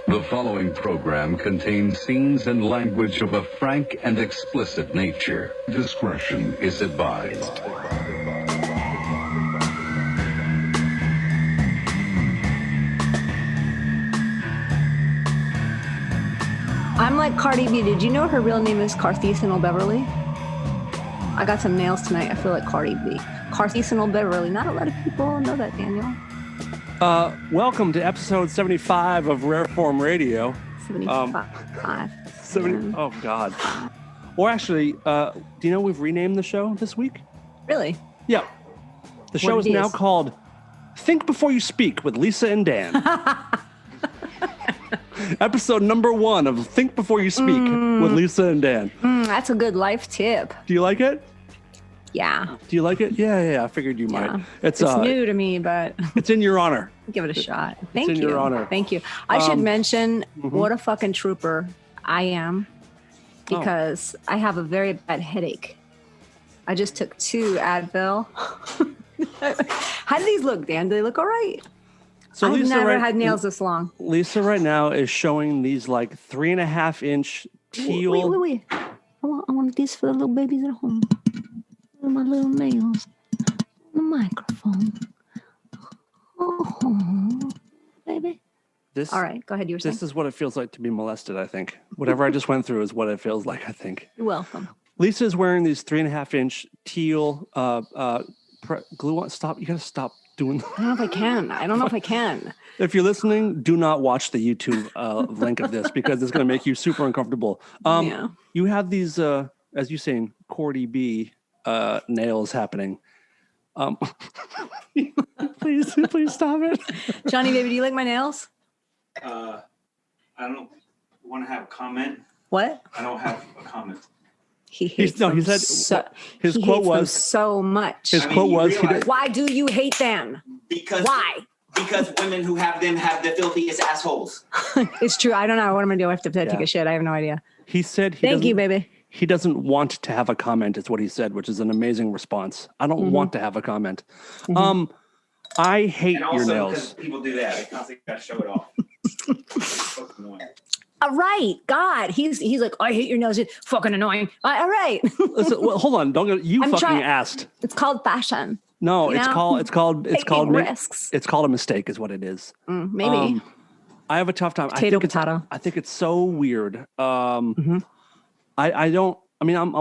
The following program contains scenes and language of a frank and explicit nature. Discretion is advised. I'm like Cardi B. Did you know her real name is Carthisenal Beverly? I got some nails tonight. I feel like Cardi B. Carthisenal Beverly. Not a lot of people know that, Daniel. Welcome to episode 75 of Rare Form Radio. 75. 70, oh, God. Or actually, do you know we've renamed the show this week? Really? Yeah. The show is now called Think Before You Speak with Lisa and Dan. Episode number 1 of Think Before You Speak with Lisa and Dan. That's a good life tip. Do you like it? Yeah. Do you like it? Yeah. I figured you might. It's new to me, but it's in your honor. Give it a shot. Thank you. It's in your honor. Thank you. I should mention what a fucking trooper I am because I have a very bad headache. I just took 2 Advil. How do these look, Dan? Do they look all right? So I've never had nails this long. Lisa right now is showing these like 3.5-inch teal. Wait. I want these for the little babies at home. My little nails on the microphone. Oh, baby. All right, go ahead. You were saying? This is what it feels like to be molested, I think. Whatever I just went through is what it feels like, I think. You're welcome. Lisa is wearing these 3.5-inch teal glue on. Stop. You got to stop doing that. I don't know if I can. If you're listening, do not watch the YouTube link of this because it's going to make you super uncomfortable. You have these, as you're saying, Cardi B nails happening. Please stop it. Johnny, baby, do you like my nails? I don't want to have a comment. What? I don't have a comment. His quote was so much. His quote was, why do you hate them? Why? Because women who have them have the filthiest assholes. It's true. I don't know what I'm gonna do. I have to take a shit. I have no idea. He said, "Thank you, baby." He doesn't want to have a comment, is what he said, which is an amazing response. I don't want to have a comment. I hate your nails. People do that. They constantly got to show it off. Right. God, he's like, I hate your nails. It's fucking annoying. All right. Listen, well, hold on. You asked. It's called fashion. No, it's called risks. It's called a mistake, is what it is. Maybe. I have a tough time. Potato. I think it's so weird. I'm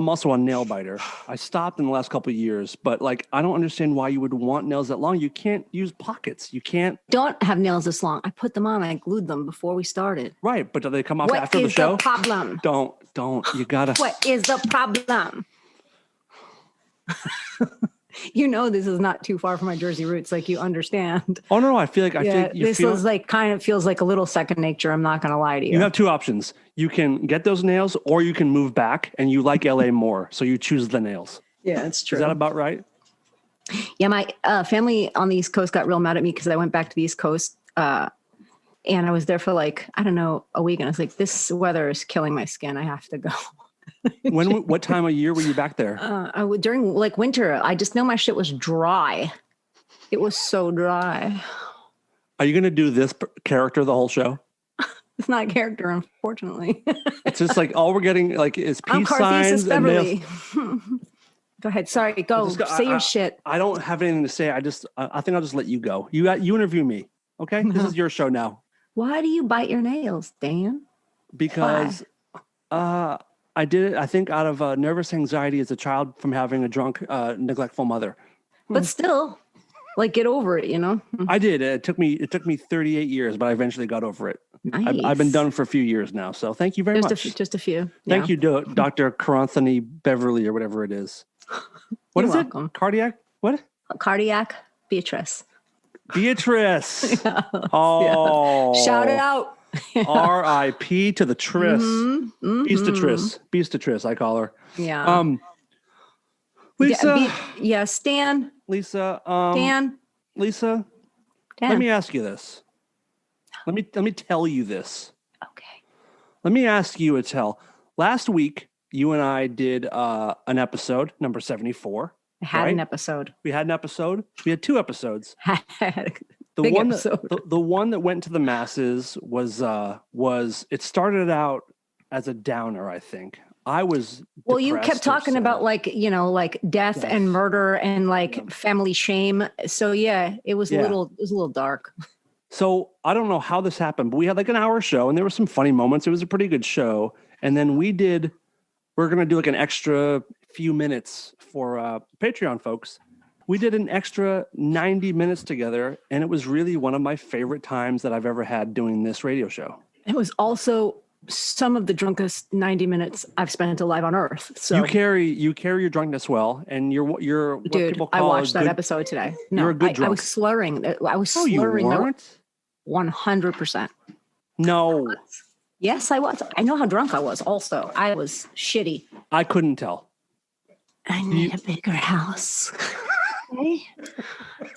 also a nail biter. I stopped in the last couple of years, but like, I don't understand why you would want nails that long. You can't use pockets. You can't. Don't have nails this long. I put them on. I glued them before we started. Right. But do they come off after the show? What is the problem? Don't. You gotta. What is the problem? You know, this is not too far from my Jersey roots. Like, you understand. Oh, no. I feel like this is like kind of feels like a little second nature. I'm not going to lie to you. You have 2 options. You can get those nails or you can move back, and you like LA more. So you choose the nails. Yeah, it's true. Is that about right? Yeah. My family on the East Coast got real mad at me because I went back to the East Coast and I was there for like, I don't know, a week. And I was like, this weather is killing my skin. I have to go. What time of year were you back there? During like winter. I just know my shit was dry. It was so dry. Are you going to do this character the whole show? It's not a character, unfortunately. It's just like all we're getting like is peace signs and nails. Go ahead. Sorry. Go. Say your shit. I don't have anything to say. I think I'll just let you go. You interview me. Okay. This is your show now. Why do you bite your nails, Dan? Because I did it, I think, out of nervous anxiety as a child from having a drunk, neglectful mother. But still, like, get over it, you know? I did. It took me 38 years, but I eventually got over it. Nice. I've been done for a few years now, so thank you very much. Just a few. Thank you, Dr. Caranthony Beverly, or whatever it is. What is welcome. It? Cardiac? What? Cardiac Beatrice. Beatrice. Oh. Yeah. Shout it out. R.I.P. to the Tris. Beastatrice, I call her. Yeah. Lisa. Stan. Lisa. Dan. Lisa. Dan. Let me ask you this. Let me tell you this. Okay. Let me ask you a tell. Last week, you and I did an episode, number 74. I had an episode. We had an episode. We had 2 episodes. Big one episode. the one that went to the masses was it started out as a downer, I think. I was well, you kept talking about like death and murder and like family shame. So yeah, it was a little dark. So I don't know how this happened, but we had like an hour show and there were some funny moments. It was a pretty good show. And then we're going to do like an extra few minutes for Patreon folks. We did an extra 90 minutes together. And it was really one of my favorite times that I've ever had doing this radio show. It was also some of the drunkest 90 minutes I've spent alive on Earth. So you carry your drunkenness well, and you're what dude, people call I watched that episode today. No, you're a good drunk. I was slurring. I was No, you slurring. weren't. 100%. No. Yes, I was. I know how drunk I was. Also, I was shitty. I couldn't tell. I need a bigger house. Okay.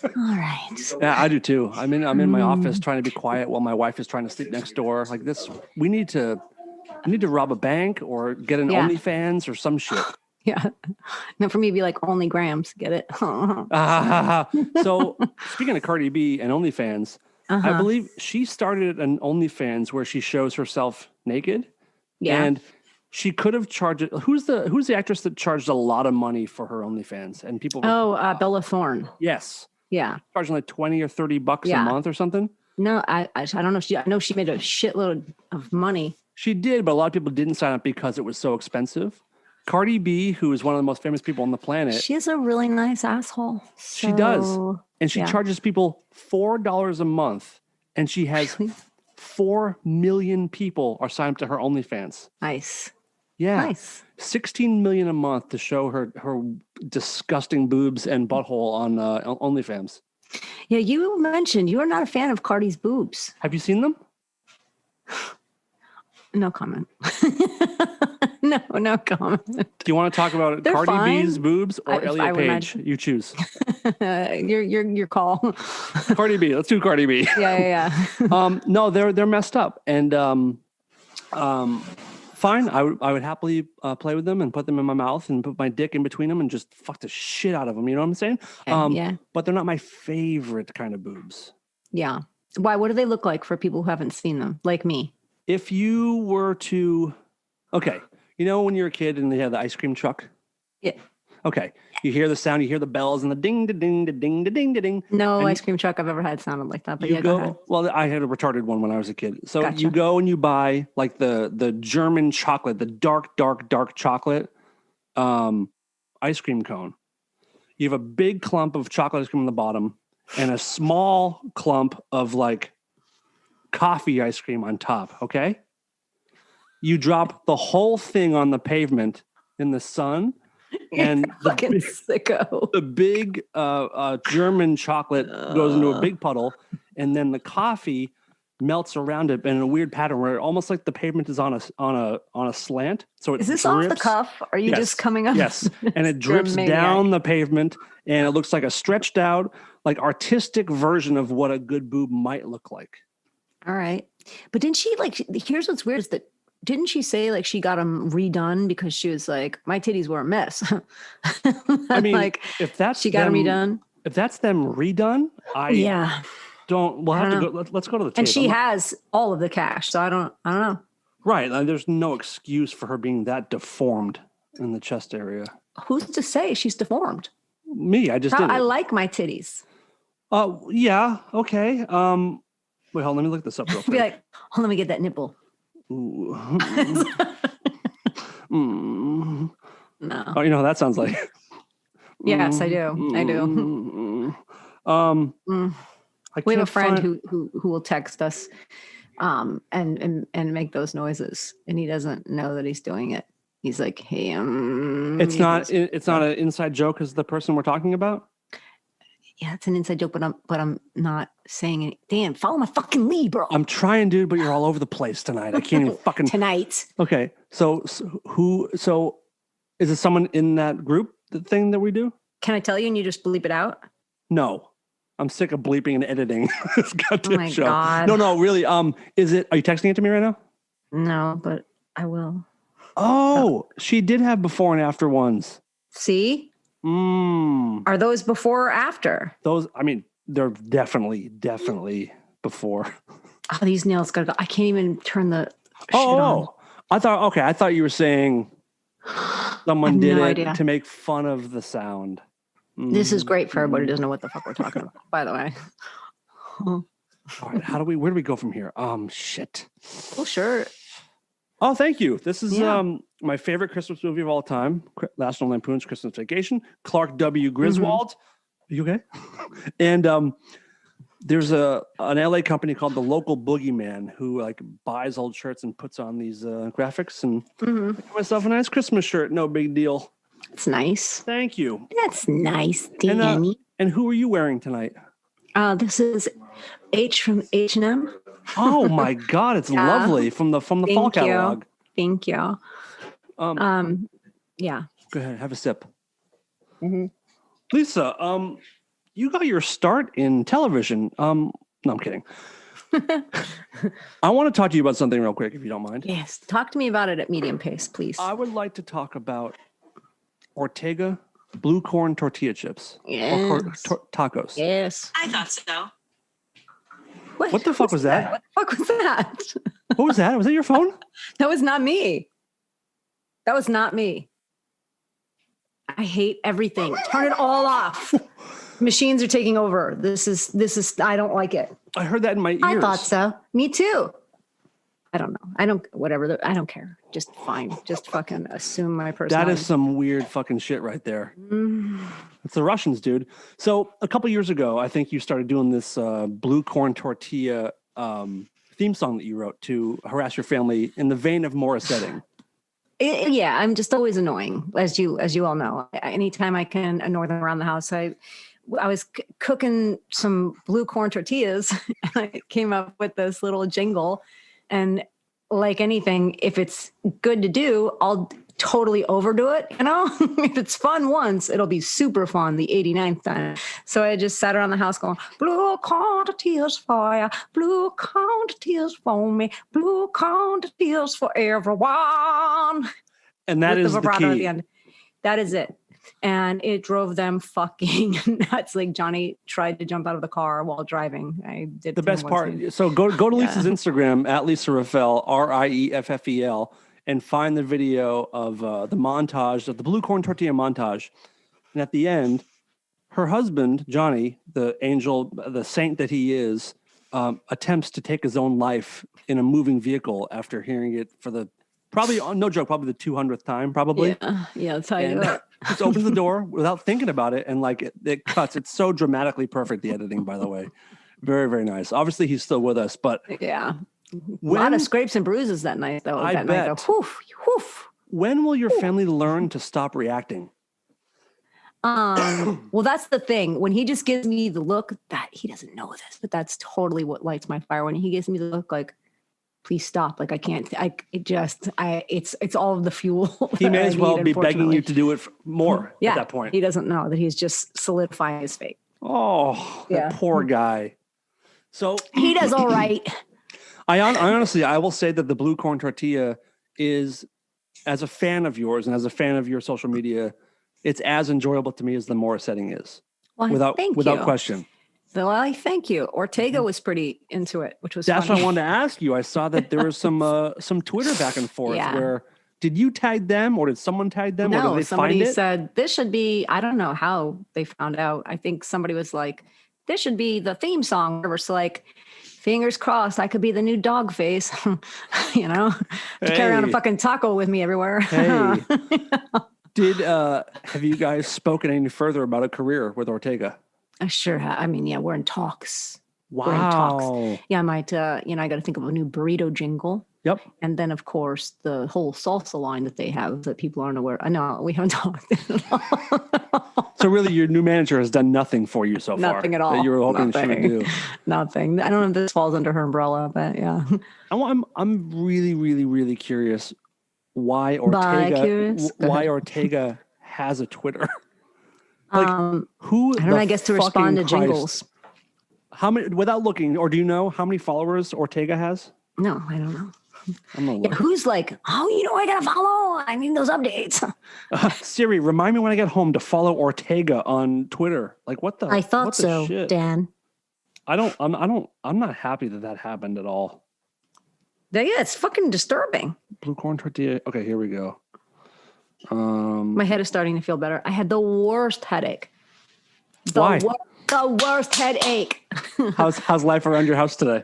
All right. Yeah, I do too. I'm in my office trying to be quiet while my wife is trying to sleep next door. Like this, we need to rob a bank or get an OnlyFans or some shit. Yeah. No, for me, it'd be like only grams. Get it? So speaking of Cardi B and OnlyFans, I believe she started an OnlyFans where she shows herself naked. Yeah. And she could have charged it. Who's the actress that charged a lot of money for her OnlyFans? And people. Bella Thorne. Yes. Yeah. Charging like $20 or $30 a month or something. No, I don't know. I know she made a shitload of money. She did, but a lot of people didn't sign up because it was so expensive. Cardi B, who is one of the most famous people on the planet. She is a really nice asshole. So, she does. And she charges people $4 a month. And she has 4 million people are signed up to her OnlyFans. Nice. Yeah. Nice. 16 million a month to show her disgusting boobs and butthole on OnlyFans. Yeah, you mentioned you are not a fan of Cardi's boobs. Have you seen them? No comment. No comment. Do you want to talk about Cardi B's boobs or Elliot Page? You choose. Your call. Cardi B. Let's do Cardi B. Yeah. No, they're messed up, and fine. I would happily play with them and put them in my mouth and put my dick in between them and just fuck the shit out of them. You know what I'm saying? Yeah. But they're not my favorite kind of boobs. Yeah. Why? What do they look like for people who haven't seen them, like me? If you were to, okay, you know when you're a kid and they have the ice cream truck? Yeah. Okay. You hear the sound, you hear the bells and the ding, da ding, da ding, da ding, da ding. No ice cream truck I've ever had sounded like that. But go ahead. Well, I had a retarded one when I was a kid. So Gotcha. You go and you buy like the German chocolate, the dark chocolate ice cream cone. You have a big clump of chocolate ice cream on the bottom and a small clump of like coffee ice cream on top. Okay. You drop the whole thing on the pavement in the sun. And the big German chocolate goes into a big puddle, and then the coffee melts around it in a weird pattern where almost like the pavement is on a slant. So it is this drips. Off the cuff? Are you just coming up? Yes, and it drips down the pavement, and it looks like a stretched out, like artistic version of what a good boob might look like. All right, but didn't she like? Here's what's weird is that. Didn't she say like she got them redone because she was like, my titties were a mess? I mean, like if that's she got them redone. If that's them redone, we'll have to go. Let's go to the tape. And she has all of the cash, so I don't know. Right, there's no excuse for her being that deformed in the chest area. Who's to say she's deformed? Me, I just did it. I like my titties. Yeah, okay. Wait, hold on, let me look this up real quick. Be like, let me get that nipple. No. No. Oh, you know how that sounds like. Yes, I do. I do. We have a friend who will text us and make those noises, and he doesn't know that he's doing it. He's like, hey, it's not an inside joke as the person we're talking about? Yeah, it's an inside joke, but I'm not saying it. Dan, follow my fucking lead, bro. I'm trying, dude, but you're all over the place tonight. I can't even fucking tonight. Okay, so is it someone in that group, the thing that we do? Can I tell you and you just bleep it out? No, I'm sick of bleeping and editing this goddamn show. God. No, really. Is it? Are you texting it to me right now? No, but I will. Oh, she did have before and after ones. See? Are those before or after? Those, I mean, they're definitely before. Oh, these nails gotta go. I can't even turn the shit Oh, on. I thought you were saying someone I have did no it idea. to make fun of the sound. This is great for everybody who doesn't know what the fuck we're talking about, by the way. All right, where do we go from here? Shit. Oh, sure. Oh, thank you. This is Yeah. my favorite Christmas movie of all time, National Lampoon's Christmas Vacation. Clark W. Griswold. Are you okay? And there's an LA company called the Local Boogeyman who like buys old shirts and puts on these graphics. And I got myself a nice Christmas shirt. No big deal. It's nice. Thank you. That's nice, Danny. And who are you wearing tonight? This is H from H&M. Oh my God, it's lovely from the fall catalog. Thank you. Yeah. Go ahead, have a sip. Lisa, you got your start in television. No, I'm kidding. I want to talk to you about something real quick, if you don't mind. Yes. Talk to me about it at medium pace, please. I would like to talk about Ortega blue corn tortilla chips. Yes. Or tacos. Yes. I thought so. What the fuck was that? What the fuck was that? What was that? Was that your phone? That was not me. That was not me. I hate everything. Turn it all off. Machines are taking over. This is I don't like it. I heard that in my ears. I thought so. Me too. I don't know. Whatever. I don't care. Just fine. Just fucking assume my personality. That is some weird fucking shit right there. It's the Russians, dude. So a couple years ago, I think you started doing this blue corn tortilla theme song that you wrote to harass your family in the vein of Morissette. Yeah, I'm just always annoying, as you all know. Anytime I can annoy them around the house, I was cooking some blue corn tortillas, and I came up with this little jingle. And like anything, if it's good to do, I'll totally overdo it. You know, if it's fun once, it'll be super fun the 89th time. So I just sat around the house going, blue corn tortillas for ya, blue corn tortillas for me, blue corn tortillas for everyone. And that is the vibrato at key. the end. That is it. And it drove them fucking nuts. Like Johnny tried to jump out of the car while driving. I did The best part. So go to Lisa's Instagram at Lisa Rieffel, Rieffel, and find the video of the montage of the blue corn tortilla montage. And at the end, her husband, Johnny, the angel, the saint that he is, attempts to take his own life in a moving vehicle after hearing it for the probably, no joke, probably the 200th time, probably. Yeah, that's how you do it. Just opens the door without thinking about it, and like it cuts. It's so dramatically perfect, the editing, by the way. Very, very nice. Obviously, he's still with us, but yeah. A lot of scrapes and bruises that night, though. I that bet. Night, though. Woof. When will your family learn to stop reacting? Well, that's the thing. When he just gives me the look, that he doesn't know this, but that's totally what lights my fire. When he gives me the look, like, please stop. Like I can't. It's all of the fuel. He may as well be begging unfortunately. you to do it more Yeah, at that point. he doesn't know that he's just solidifying his fate. Oh, Yeah. that poor guy. So He does all right. I honestly, I will say that the blue corn tortilla is, as a fan of yours and as a fan of your social media, it's as enjoyable to me as the Morissette is, Well, without thank you. question. Well, I thank you. Ortega was pretty into it, which was That's funny. what I wanted to ask you. I saw that there was some Twitter back and forth Yeah. where did you tag them or did someone tag them or No, did they somebody find it? said this should be. I don't know how they found out. I think somebody was like, "This should be the theme song." Or so like, fingers crossed, I could be the new dog face. You know, to carry on a Hey. fucking taco with me everywhere. Hey, have you guys spoken any further about a career with Ortega? I sure have. I mean, yeah, we're in talks. We're in Wow. talks. Yeah, I might. I got to think of a new burrito jingle. Yep. And then, of course, the whole salsa line that they have that people aren't aware. I know we haven't talked. So really, your new manager has done nothing for you so far. Nothing at all. That you were hoping she would Nothing. do. Nothing. I don't know if this falls under her umbrella, but yeah. I'm really, really, really curious why Bi-curious? Go why ahead. Ortega has a Twitter. Like who? I don't know. I guess to respond to fucking Christ- jingles. How many? Without looking, or do you know how many followers Ortega has? No, I don't know. I'm gonna Yeah, look. who's like, oh, I gotta follow. I need those updates. Siri, remind me when I get home to follow Ortega on Twitter. Like what the? I thought what the so, shit? Dan. I'm not happy that happened at all. Yeah, it's fucking disturbing. Blue corn tortilla. Okay, here we go. My head is starting to feel better. I had the worst headache. Why? The worst headache. How's life around your house today?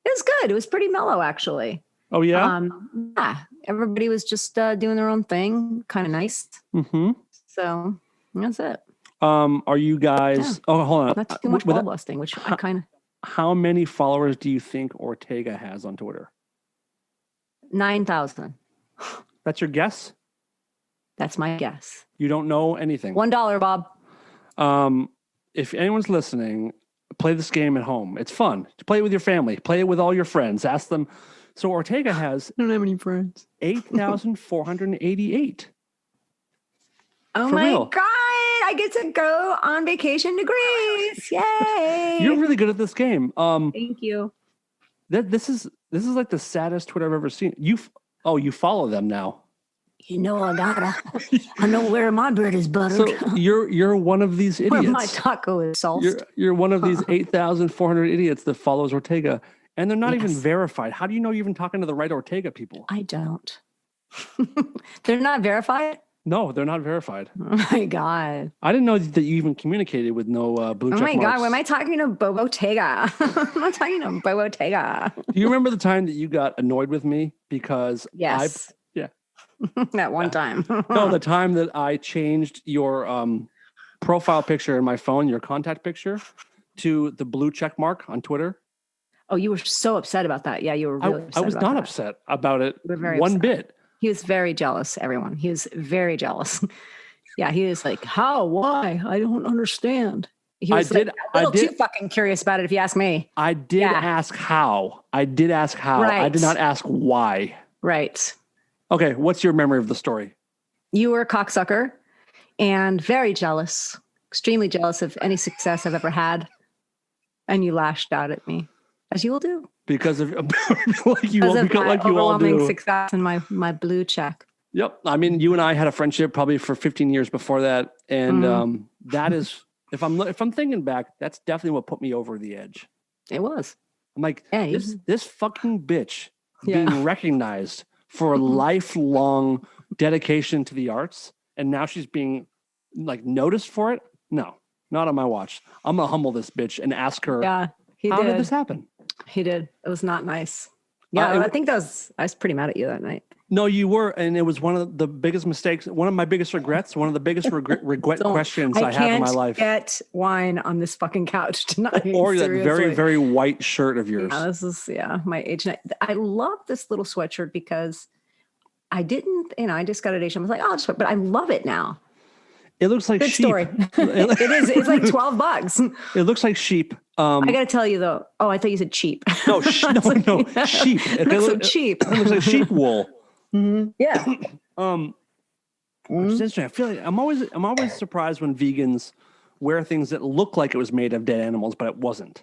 It was good. It was pretty mellow, actually. Oh yeah. Yeah. Everybody was just doing their own thing. Kind of nice. Mm-hmm. So that's it. Are you guys? Yeah. Oh, hold on. Not too much ball busting, which I kind of. How many followers do you think Ortega has on Twitter? 9,000. That's your guess? That's my guess. You don't know anything. $1, Bob. If anyone's listening, play this game at home. It's fun. Play it with your family. Play it with all your friends. Ask them. So Ortega has I don't have any friends. 8,488. Oh For my real. God. I get to go on vacation to Greece. Yay. You're really good at this game. Thank you. This is like the saddest Twitter I've ever seen. You follow them now. You know I gotta. I know where my bread is buttered. So you're one of these idiots. Where my taco is salted. You're one of these 8,400 idiots that follows Ortega, and they're not even verified. How do you know you're even talking to the right Ortega people? I don't. They're not verified? No, they're not verified. Oh my God. I didn't know that you even communicated with no blue check Oh my marks. God. Why am I talking to Bobo Ortega? I'm not talking to Bobo Ortega. Do you remember the time that you got annoyed with me because Yes. That one time. No, the time that I changed your profile picture in my phone, your contact picture, to the blue check mark on Twitter. Oh, you were so upset about that. Yeah, you were really upset. I was not upset about it very one upset. bit. He was very jealous, everyone. He was very jealous. Yeah, he was like, how? Why? I don't understand. He was a little too fucking curious about it, if you ask me. I did ask how. I did ask how. Right. I did not ask why. Right. Okay, what's your memory of the story? You were a cocksucker and very jealous, extremely jealous of any success I've ever had. And you lashed out at me, as you will do. Because of like you all overwhelming do. success in my blue check. Yep. I mean, you and I had a friendship probably for 15 years before that, and that is, if I'm thinking back, that's definitely what put me over the edge. It was. I'm like, Yeah, this fucking bitch being recognized for a lifelong dedication to the arts, and now she's being like noticed for it. No, not on my watch. I'm gonna humble this bitch and ask her. Yeah, how did this happen? He did. It was not nice. Yeah, I think I was pretty mad at you that night. No, you were, and it was one of the biggest mistakes, one of my biggest regrets, one of the biggest regret questions I have in my life. I can't get wine on this fucking couch tonight. Or that very, very white shirt of yours. Yeah, this is my age. I love this little sweatshirt because I didn't, I just got it. I was like, oh, but I love it now. It looks like Good sheep. story. It is. It's like $12. It looks like sheep. I got to tell you though. Oh, I thought you said cheap. No, no, sheep. It looks so cheap. It looks like sheep wool. Mm-hmm. Yeah. Which is interesting. I feel like I'm always surprised when vegans wear things that look like it was made of dead animals, but it wasn't.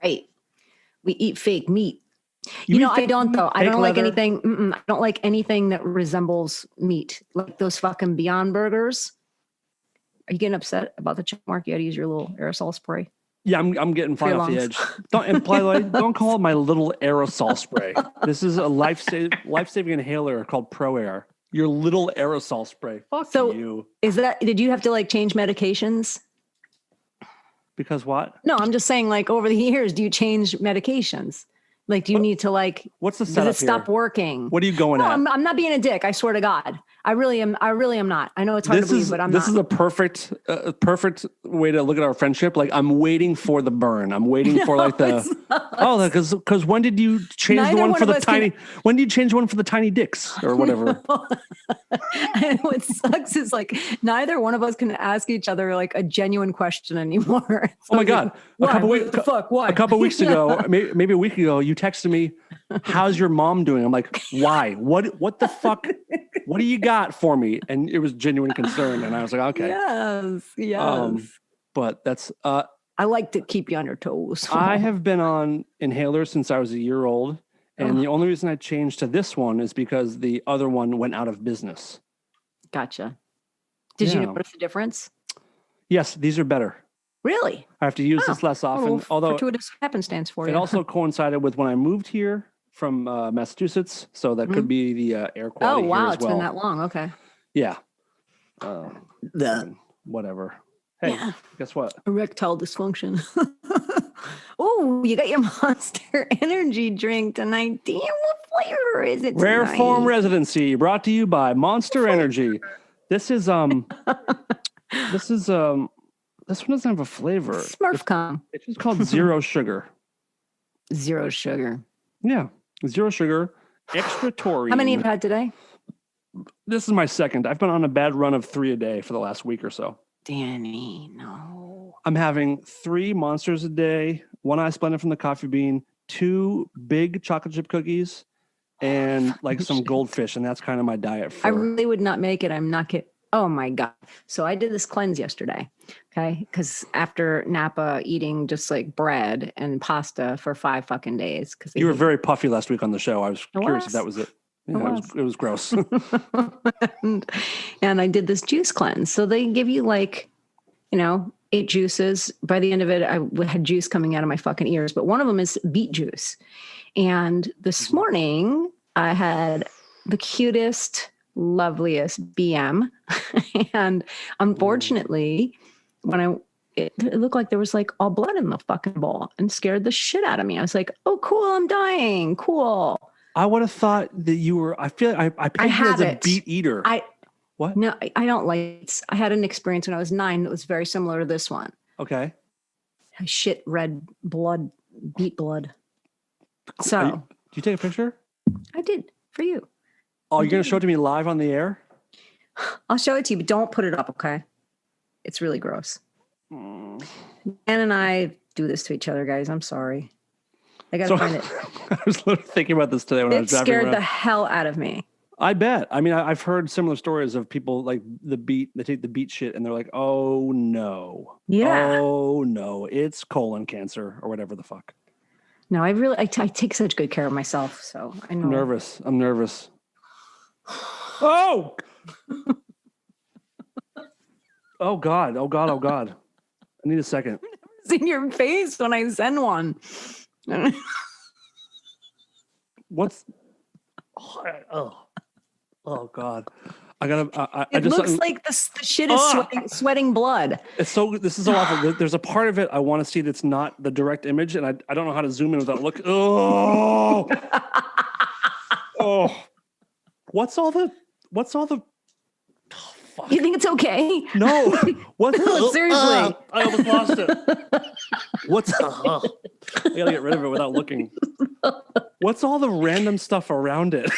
Right. We eat fake meat. I don't though. I don't like anything. I don't like anything that resembles meat, like those fucking Beyond Burgers. Are you getting upset about the check mark? You had to use your little aerosol spray. Yeah, I'm getting fly off the edge. Don't call it my little aerosol spray. This is a life-saving inhaler called Pro Air. Your little aerosol spray. Fuck you. Did you have to like change medications? Because what? No, I'm just saying like over the years, do you change medications? Like, do you need to like, what's the setup does it stop here? working? What are you going at? I'm not being a dick. I swear to God. I really am not. I know it's hard to believe, but I'm not. This is a perfect way to look at our friendship. Like I'm waiting for the burn. I'm waiting for like because when did you change the one for the tiny? When did you change one for the tiny dicks or whatever? And what sucks is like neither one of us can ask each other like a genuine question anymore. Oh my God! Why? A couple weeks ago, maybe a week ago, you texted me, "How's your mom doing?" I'm like, "Why? What the fuck? What do you got for me?" And it was genuine concern, and I was like, "Okay, yes." But that's I like to keep you on your toes. I have been on inhalers since I was a year old, and the only reason I changed to this one is because the other one went out of business. Gotcha. Did you notice the difference? Yes, these are better. Really? I have to use this less often. Although fortuitous happenstance for you. it also coincided with when I moved here from Massachusetts, so that could be the air quality. Oh wow, here as it's been that long. Okay. Yeah. Whatever. Hey, guess what? Erectile dysfunction. Oh, you got your Monster Energy drink tonight. Damn, what flavor is it? Rare tonight? Form Residency, brought to you by Monster Energy. This is this one doesn't have a flavor. Smurf cum. It's just called Zero Sugar. Zero sugar. Yeah, zero sugar, extra taurine. How many have you had today? This is my second. I've been on a bad run of 3 a day for the last week or so. Danny, no. I'm having 3 Monsters a day, 1 ice blended from the coffee bean, 2 big chocolate chip cookies, and like some goldfish, and that's kind of my diet. I really would not make it. I'm not kidding. Oh my God. So I did this cleanse yesterday. Okay. Because after Napa eating just like bread and pasta for 5 fucking days. Because you were very puffy last week on the show. I was curious if that was it. Yeah, it was gross. and I did this juice cleanse. So they give you like, 8 juices. By the end of it, I had juice coming out of my fucking ears, but one of them is beet juice. And this morning I had the cutest, loveliest BM. And unfortunately, when it looked like there was like all blood in the fucking bowl and scared the shit out of me. I was like, oh, cool. I'm dying. Cool. I would have thought that you were, I feel like I paid you as a beet eater. What? No, I don't like it. I had an experience when I was 9 that was very similar to this one. Okay. I shit red blood, beet blood. So. Do you take a picture? I did for you. Oh, you're going to show it to me live on the air? I'll show it to you, but don't put it up, okay? It's really gross. Ann and I do this to each other, guys. I'm sorry. I got to find it. I was literally thinking about this today when I was driving around. It scared the hell out of me. I bet. I mean, I've heard similar stories of people like they take the beet shit and they're like, oh no. Yeah. Oh no, it's colon cancer or whatever the fuck. No, I take such good care of myself, so I know. I'm nervous. Oh! Oh God. I need a second. It's in your face when I send one. What's... Oh God. It looks like the shit is sweating blood. This is so awful. There's a part of it I want to see that's not the direct image, and I don't know how to zoom in without looking. Oh, oh. What's all the? Oh, fuck. You think it's okay? No. What? Seriously. I almost lost it. What's? I gotta get rid of it without looking. What's all the random stuff around it?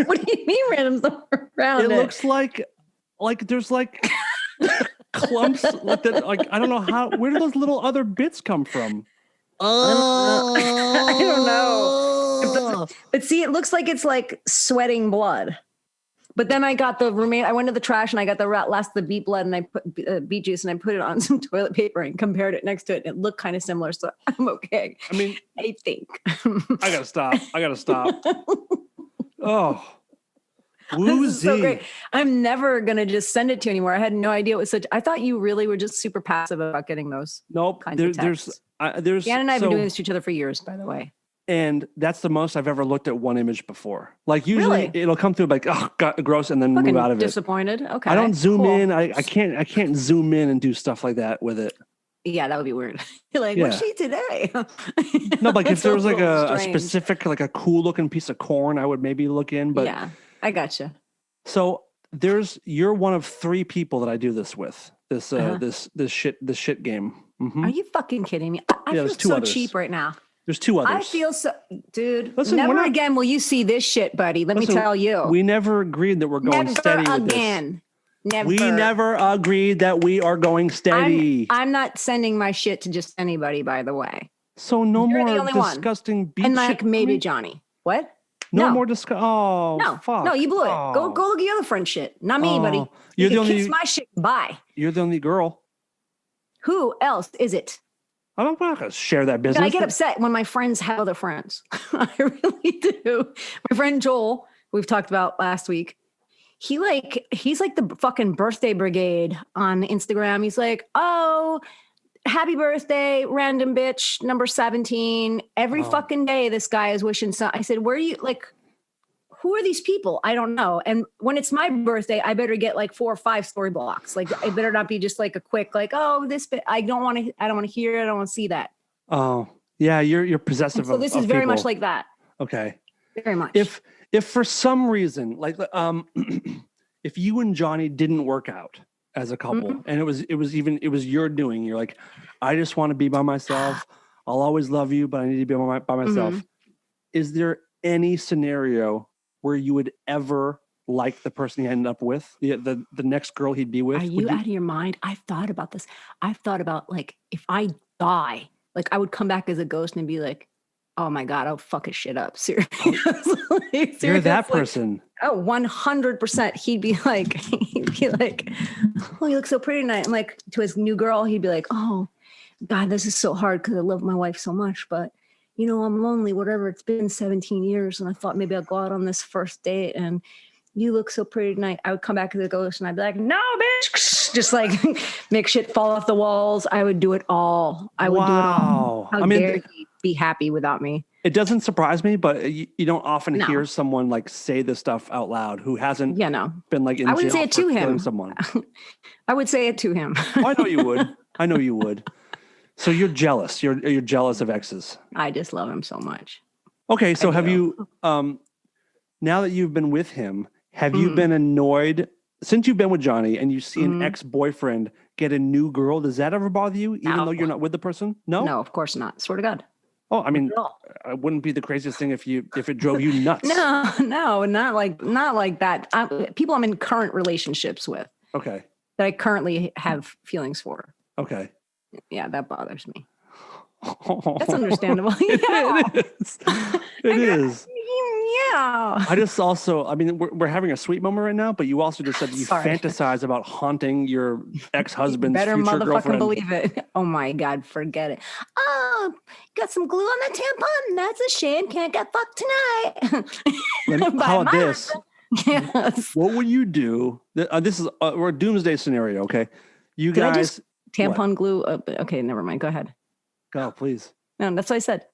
What do you mean random stuff around it? It looks like there's like clumps like that. Like I don't know how. Where do those little other bits come from? I don't know. But see, it looks like it's like sweating blood. But then I got the I went to the trash and I got the last of the beet blood and I put beet juice and I put it on some toilet paper and compared it next to it. And it looked kind of similar. So I'm okay. I mean, I think. I gotta stop. Oh, woozy. This is so great. I'm never going to just send it to you anymore. I had no idea it was such, I thought you really were just super passive about getting those. Nope. Kinds of texts. There's Dan and I have been doing this to each other for years, by the way. And that's the most I've ever looked at one image before. Like usually it'll come through like, oh God, gross, and then fucking move out of disappointed. Okay. I don't zoom in. I can't zoom in and do stuff like that with it. Yeah, that would be weird. You're like, what's she today? No, like if there was like a specific, like a cool looking piece of corn, I would maybe look in. But yeah, I gotcha. So you're one of 3 people that I do this with. This shit game. Mm-hmm. Are you fucking kidding me? I feel so others. cheap right now. There's 2 others. I feel so, dude. Listen, never again will you see this shit, buddy. Let me tell you. We never agreed that we're going steady with this. Never. We never agreed that we are going steady. I'm not sending my shit to just anybody, by the way. So no You're more disgusting beat and like shit. maybe Johnny. What? No more disgusting. Oh, no, fuck. No, you blew it. Go look at your other friend's shit. Not me, buddy. You're the only. Kiss my shit. Bye. You're the only girl. Who else is it? I'm not going to share that business. I get upset when my friends have other friends. I really do. My friend Joel, we've talked about last week. He's like the fucking birthday brigade on Instagram. He's like, oh, happy birthday, random bitch, number 17. Every fucking day, this guy is wishing I said, where are you? Like, who are these people? I don't know. And when it's my birthday, I better get like 4 or 5 story blocks. Like, it better not be just like a quick, like, oh, this bit. I don't want to hear it. I don't want to see that. Oh, yeah. You're possessive. And so this is very much like that. Okay. Very much. If for some reason, like, if you and Johnny didn't work out as a couple, and it was your doing, you're like, I just want to be by myself. I'll always love you, but I need to be by myself. Is there any scenario where you would ever like the person you ended up with, the next girl he'd be with? Are you out of your mind? I've thought about this. I've thought about, like, if I die, like, I would come back as a ghost and be like, oh my God, I'll fuck his shit up. Seriously. You're that person. Oh, 100%. He'd be like, oh, you look so pretty tonight. And like, to his new girl, he'd be like, oh God, this is so hard because I love my wife so much, but you know, I'm lonely, whatever. It's been 17 years. And I thought maybe I'll go out on this first date and you look so pretty tonight. I would come back as a ghost and I'd be like, no, bitch. Just like make shit fall off the walls. I would do it all. I would do it all. How dare he be happy without me? It doesn't surprise me, but you don't often hear someone like say this stuff out loud who hasn't been like in I wouldn't jail say it to for him. killing someone. I would say it to him. Oh, I know you would. So you're jealous. You're jealous of exes. I just love him so much. Okay, so have you now that you've been with him, have you been annoyed since you've been with Johnny and you see an ex-boyfriend get a new girl? Does that ever bother you, even though you're not with the person? No, of course not. Swear to God. Oh, I mean, it wouldn't be the craziest thing if it drove you nuts. No, not like that. People I'm in current relationships with. Okay. That I currently have feelings for. Okay. Yeah, that bothers me. That's understandable. Yeah. It is. Yeah. I just also, I mean, we're having a sweet moment right now, but you also just said you fantasize about haunting your ex-husband's future girlfriend. Better motherfucking believe it. Oh my God, forget it. Oh, got some glue on the tampon. That's a shame. Can't get fucked tonight. How about this? Yes. What would you do? This is we're a doomsday scenario, okay? You Did guys. I just tampon glue? Okay, never mind. Go ahead. Go, please. No, that's what I said.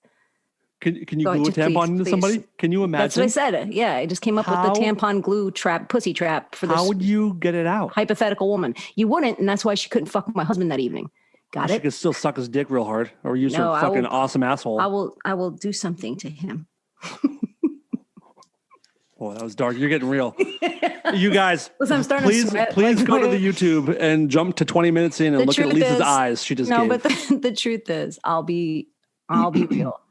Can you glue a tampon into somebody? Can you imagine? That's what I said. Yeah, I just came up with the tampon glue trap, pussy trap for this. How would you get it out? Hypothetical woman. You wouldn't, and that's why she couldn't fuck with my husband that evening. Got it? She could still suck his dick real hard, or use her fucking awesome asshole. I will do something to him. Oh, that was dark. You're getting real. You guys, listen, I'm starting please to sweat. go to the YouTube and jump to 20 minutes in and look at Lisa's eyes. She just gave. But the truth is, I'll be real.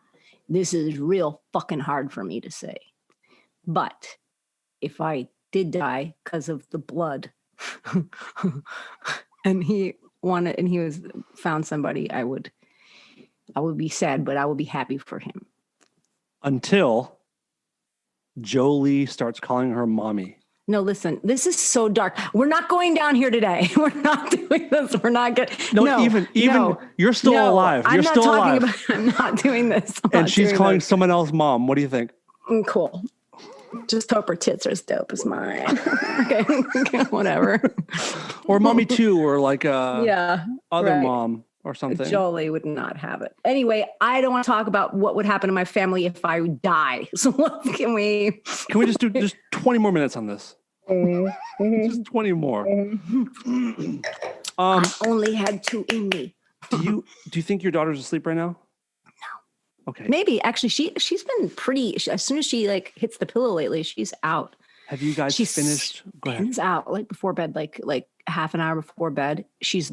This is real fucking hard for me to say. But if I did die because of the blood and he found somebody, I would be sad, but I would be happy for him. Until Jolie starts calling her mommy. No, listen, this is so dark. We're not going down here today. We're not doing this. We're not good. Even you're still alive. You're still alive. I'm not doing this. And she's calling someone else mom. What do you think? Cool. Just hope her tits are as dope as mine. Okay, whatever. Or mommy too, or like other mom or something. Jolie would not have it. Anyway, I don't want to talk about what would happen to my family if I die. So can we just do just 20 more minutes on this? Just 20 more. I only had 2 in me. Do you think your daughter's asleep right now? No. Okay. Maybe actually she's been pretty. As soon as she like hits the pillow lately, she's out. Have you guys finished? Go ahead. She's out like before bed, like half an hour before bed. She's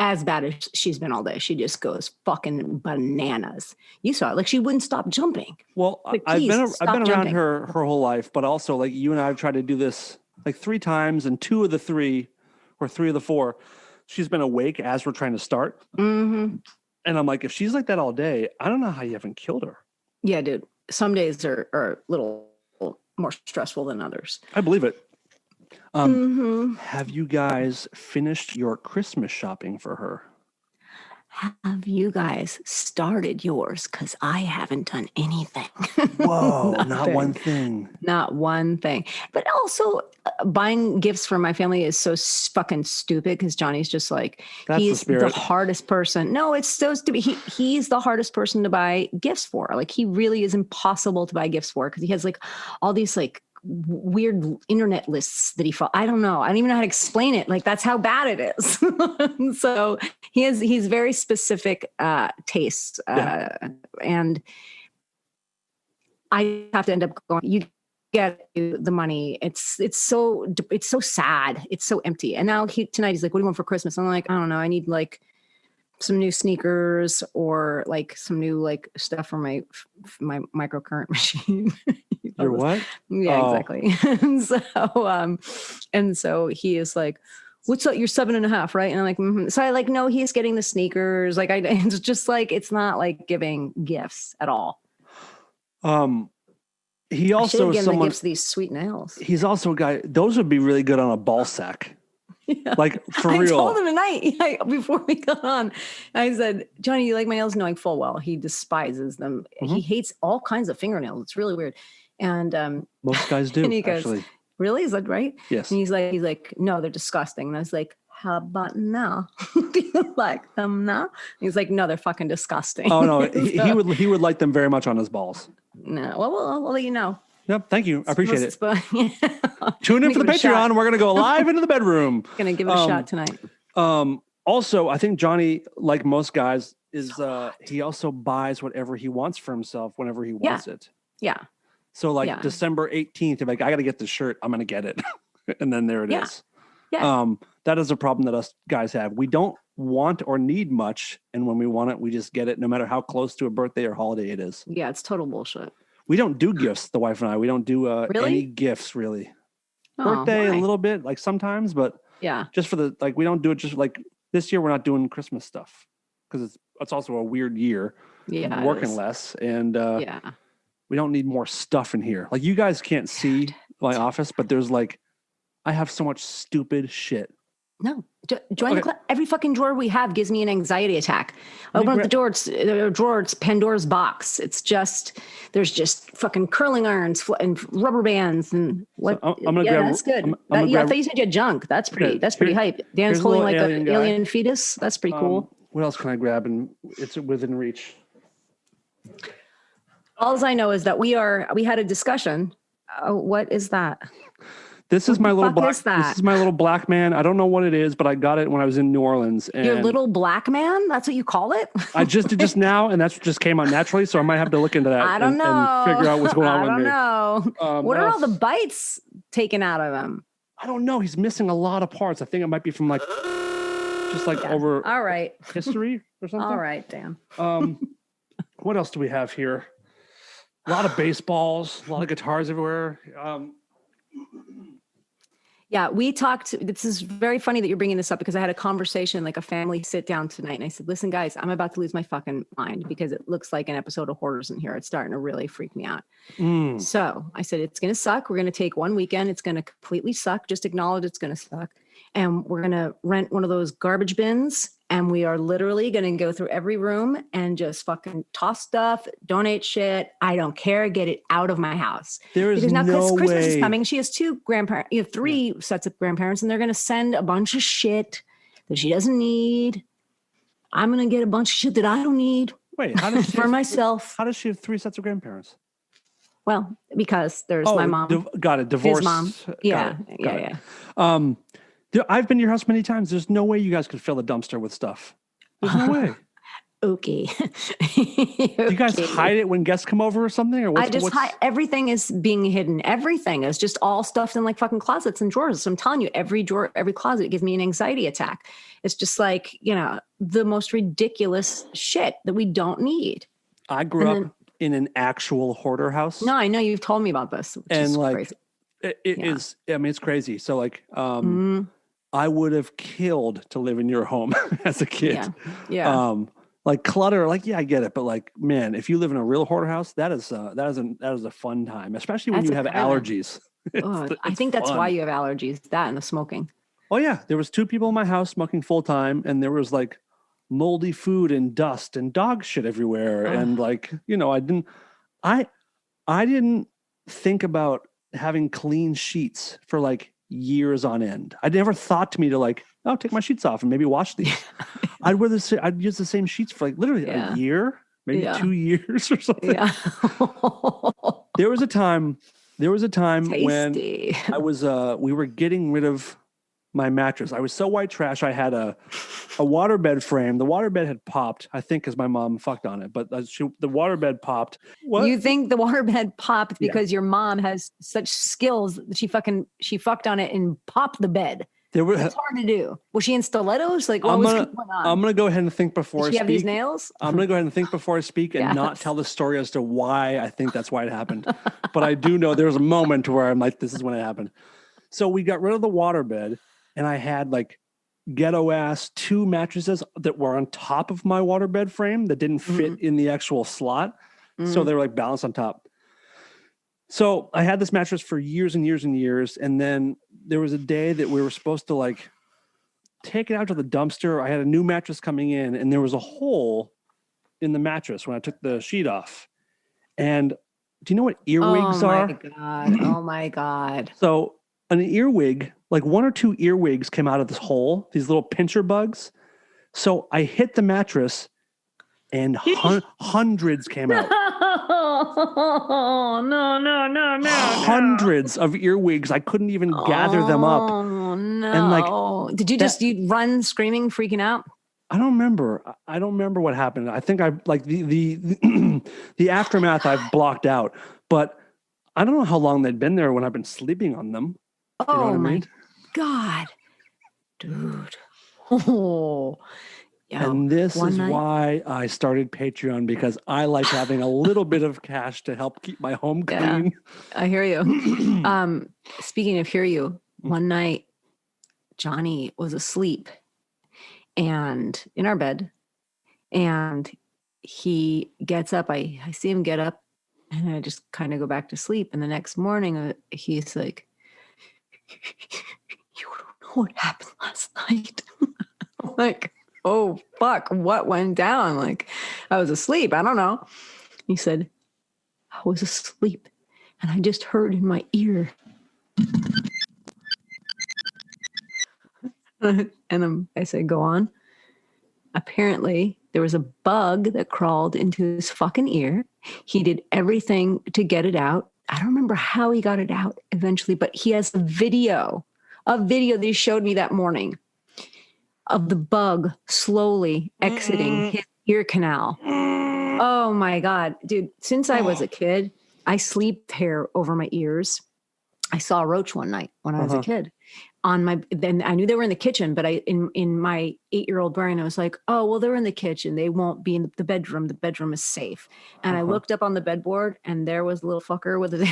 as bad as she's been all day. She just goes fucking bananas. You saw it. Like she wouldn't stop jumping. Well, I've been around her whole life, but also like you and I have tried to do this like 3 times, and 2 of the 3 or 3 of the 4, she's been awake as we're trying to start. Mm-hmm. And I'm like, if she's like that all day, I don't know how you haven't killed her. Yeah, dude. Some days are a little more stressful than others. I believe it. Have you guys finished your Christmas shopping for her? have you guys started yours? Because I haven't done anything. Whoa, not Nothing. one thing. Not one thing. But also, buying gifts for my family is so fucking stupid because Johnny's just like, That's the he's the spirit. hardest person. No, it's so stupid. He's the hardest person to buy gifts for. Like, he really is impossible to buy gifts for because he has like all these like weird internet lists that he follows. I don't know. I don't even know how to explain it. Like, that's how bad it is. So he's very specific tastes. And I have to end up going, you get the money. It's so sad. It's so empty. And now tonight he's like, what do you want for Christmas? I'm like, I don't know. I need like some new sneakers or like some new like stuff for my microcurrent machine. Your what? Yeah, exactly. And so he is like, what's up? You're 7.5, right? And I'm like, mm-hmm. So I like, no, he's getting the sneakers. Like, it's just like, it's not like giving gifts at all. He also is someone. Gifts these sweet nails. He's also a guy. Those would be really good on a ball sack. Yeah. Like for real. I told him tonight before we got on. I said, Johnny, you like my nails? Knowing full well he despises them. Mm-hmm. He hates all kinds of fingernails. It's really weird. And most guys do. And he goes, actually. Really? Is that right? Yes. And he's like, no, they're disgusting. And I was like, how about now? Do you like them now? And he's like, no, they're fucking disgusting. Oh no, he would like them very much on his balls. No, well, we'll let you know. Yep, thank you. I appreciate it. Yeah. Tune in for the Patreon. We're gonna go live into the bedroom. Gonna give it a shot tonight. Also, I think Johnny, like most guys, is he also buys whatever he wants for himself whenever he wants it. Yeah. So like December 18th, if like I got to get this shirt, I'm gonna get it, and then there it is. Yeah. That is a problem that us guys have. We don't want or need much, and when we want it, we just get it, no matter how close to a birthday or holiday it is. Yeah, it's total bullshit. We don't do gifts, the wife and I. We don't do any gifts really. Birthday a little bit, like sometimes, but just for the like, we don't do it. Just like this year, we're not doing Christmas stuff because it's also a weird year. Yeah, working less, and we don't need more stuff in here. Like you guys can't see my office, but there's like, I have so much stupid shit. No, join the club. Every fucking drawer we have gives me an anxiety attack. Open up the door. It's Pandora's box. It's just, there's just fucking curling irons and rubber bands and what? So I'm gonna grab. That's good. I thought you said you had junk. That's pretty. That's pretty hype. Dan's holding like an alien fetus. That's pretty cool. What else can I grab? And it's within reach. All I know is that we had a discussion. What is that? This is my little black. This is my little black man. I don't know what it is, but I got it when I was in New Orleans. And your little black man? That's what you call it? I just did just now, and that's just came out naturally. So I might have to look into that. I don't know. And figure out what's going on with me. I don't know. What are all the bites taken out of him? I don't know. He's missing a lot of parts. I think it might be from like just like over all right history or something. All right, Dan. What else do we have here? A lot of baseballs, a lot of guitars everywhere. Yeah, we talked. This is very funny that you're bringing this up because I had a conversation, like a family sit down tonight. And I said, listen, guys, I'm about to lose my fucking mind because it looks like an episode of Hoarders in here. It's starting to really freak me out. So I said, it's going to suck. We're going to take one weekend. It's going to completely suck. Just acknowledge it's going to suck. And we're going to rent one of those garbage bins. And we are literally going to go through every room and just fucking toss stuff, donate shit. I don't care. Get it out of my house. There is no way. Christmas is coming. She has two grandparents, three sets of grandparents, and they're going to send a bunch of shit that she doesn't need. I'm going to get a bunch of shit that I don't need. Wait, how does she for myself? How does she have three sets of grandparents? Well, because there's my mom. Got it. Divorce. His mom. Yeah. I've been to your house many times. There's no way you guys could fill a dumpster with stuff. There's no way. Okay. Do you guys hide it when guests come over or something? Or I just hide. Everything is being hidden. Everything is just all stuffed in like fucking closets and drawers. So I'm telling you, every drawer, every closet gives me an anxiety attack. It's just like, the most ridiculous shit that we don't need. I grew up in an actual hoarder house. No, I know you've told me about this. Which and is like, crazy. It is, I mean, it's crazy. So like, I would have killed to live in your home as a kid. Yeah. Like clutter, like, I get it. But like, man, if you live in a real hoarder house, that is a fun time, especially when you have allergies. I think that's why you have allergies, that and the smoking. Oh yeah. There was two people in my house smoking full time. And there was like moldy food and dust and dog shit everywhere. And like, you know, I didn't think about having clean sheets for like years on end. I never thought to me to like, oh, take my sheets off and maybe wash these. I'd use the same sheets for like literally a year, maybe 2 years or something. Yeah. There was a time Tasty. when we were getting rid of my mattress. I was so white trash. I had a waterbed frame. The waterbed had popped, I think, because my mom fucked on it. But the waterbed popped. What? You think the waterbed popped because your mom has such skills that she fucked on it and popped the bed? It's hard to do. Was she in stilettos? Like, what was going on? I'm going to go ahead and think before I speak. Have these nails? I'm going to go ahead and think before I speak and not tell the story as to why I think that's why it happened. But I do know there was a moment where I'm like, this is when it happened. So we got rid of the waterbed, and I had like ghetto ass 2 mattresses that were on top of my waterbed frame that didn't fit in the actual slot. So they were like balanced on top. So I had this mattress for years and years and years. And then there was a day that we were supposed to like take it out to the dumpster. I had a new mattress coming in, and there was a hole in the mattress when I took the sheet off. And do you know what earwigs are? Oh my God. So an earwig, like 1 or 2 earwigs came out of this hole, these little pincher bugs. So I hit the mattress and hundreds came out. No. Hundreds of earwigs. I couldn't even gather them up. Oh, no. And like, did you run screaming, freaking out? I don't remember. I don't remember what happened. I think I like the the aftermath I've blocked out, but I don't know how long they'd been there when I've been sleeping on them. Oh, you know what I mean? God, dude. Oh, yeah. And this is why I started Patreon, because I like having a little bit of cash to help keep my home clean. Yeah, I hear you. Speaking of hear you, one night Johnny was asleep and in our bed, and he gets up. I see him get up, and I just kind of go back to sleep. And the next morning, he's like, "You don't know what happened last night." I'm like, oh fuck, what went down? Like, I was asleep. I don't know. He said, I was asleep and I just heard in my ear. And I said, go on. Apparently, there was a bug that crawled into his fucking ear. He did everything to get it out. I don't remember how he got it out eventually, but he has a video that he showed me that morning of the bug slowly exiting his ear canal. Oh my God, dude. Since I was a kid, I sleep hair over my ears. I saw a roach one night when I was a kid. Then I knew they were in the kitchen, but in my 8-year-old brain, I was like, oh, well, they're in the kitchen. They won't be in the bedroom. The bedroom is safe. And I looked up on the bedboard, and there was a little fucker with his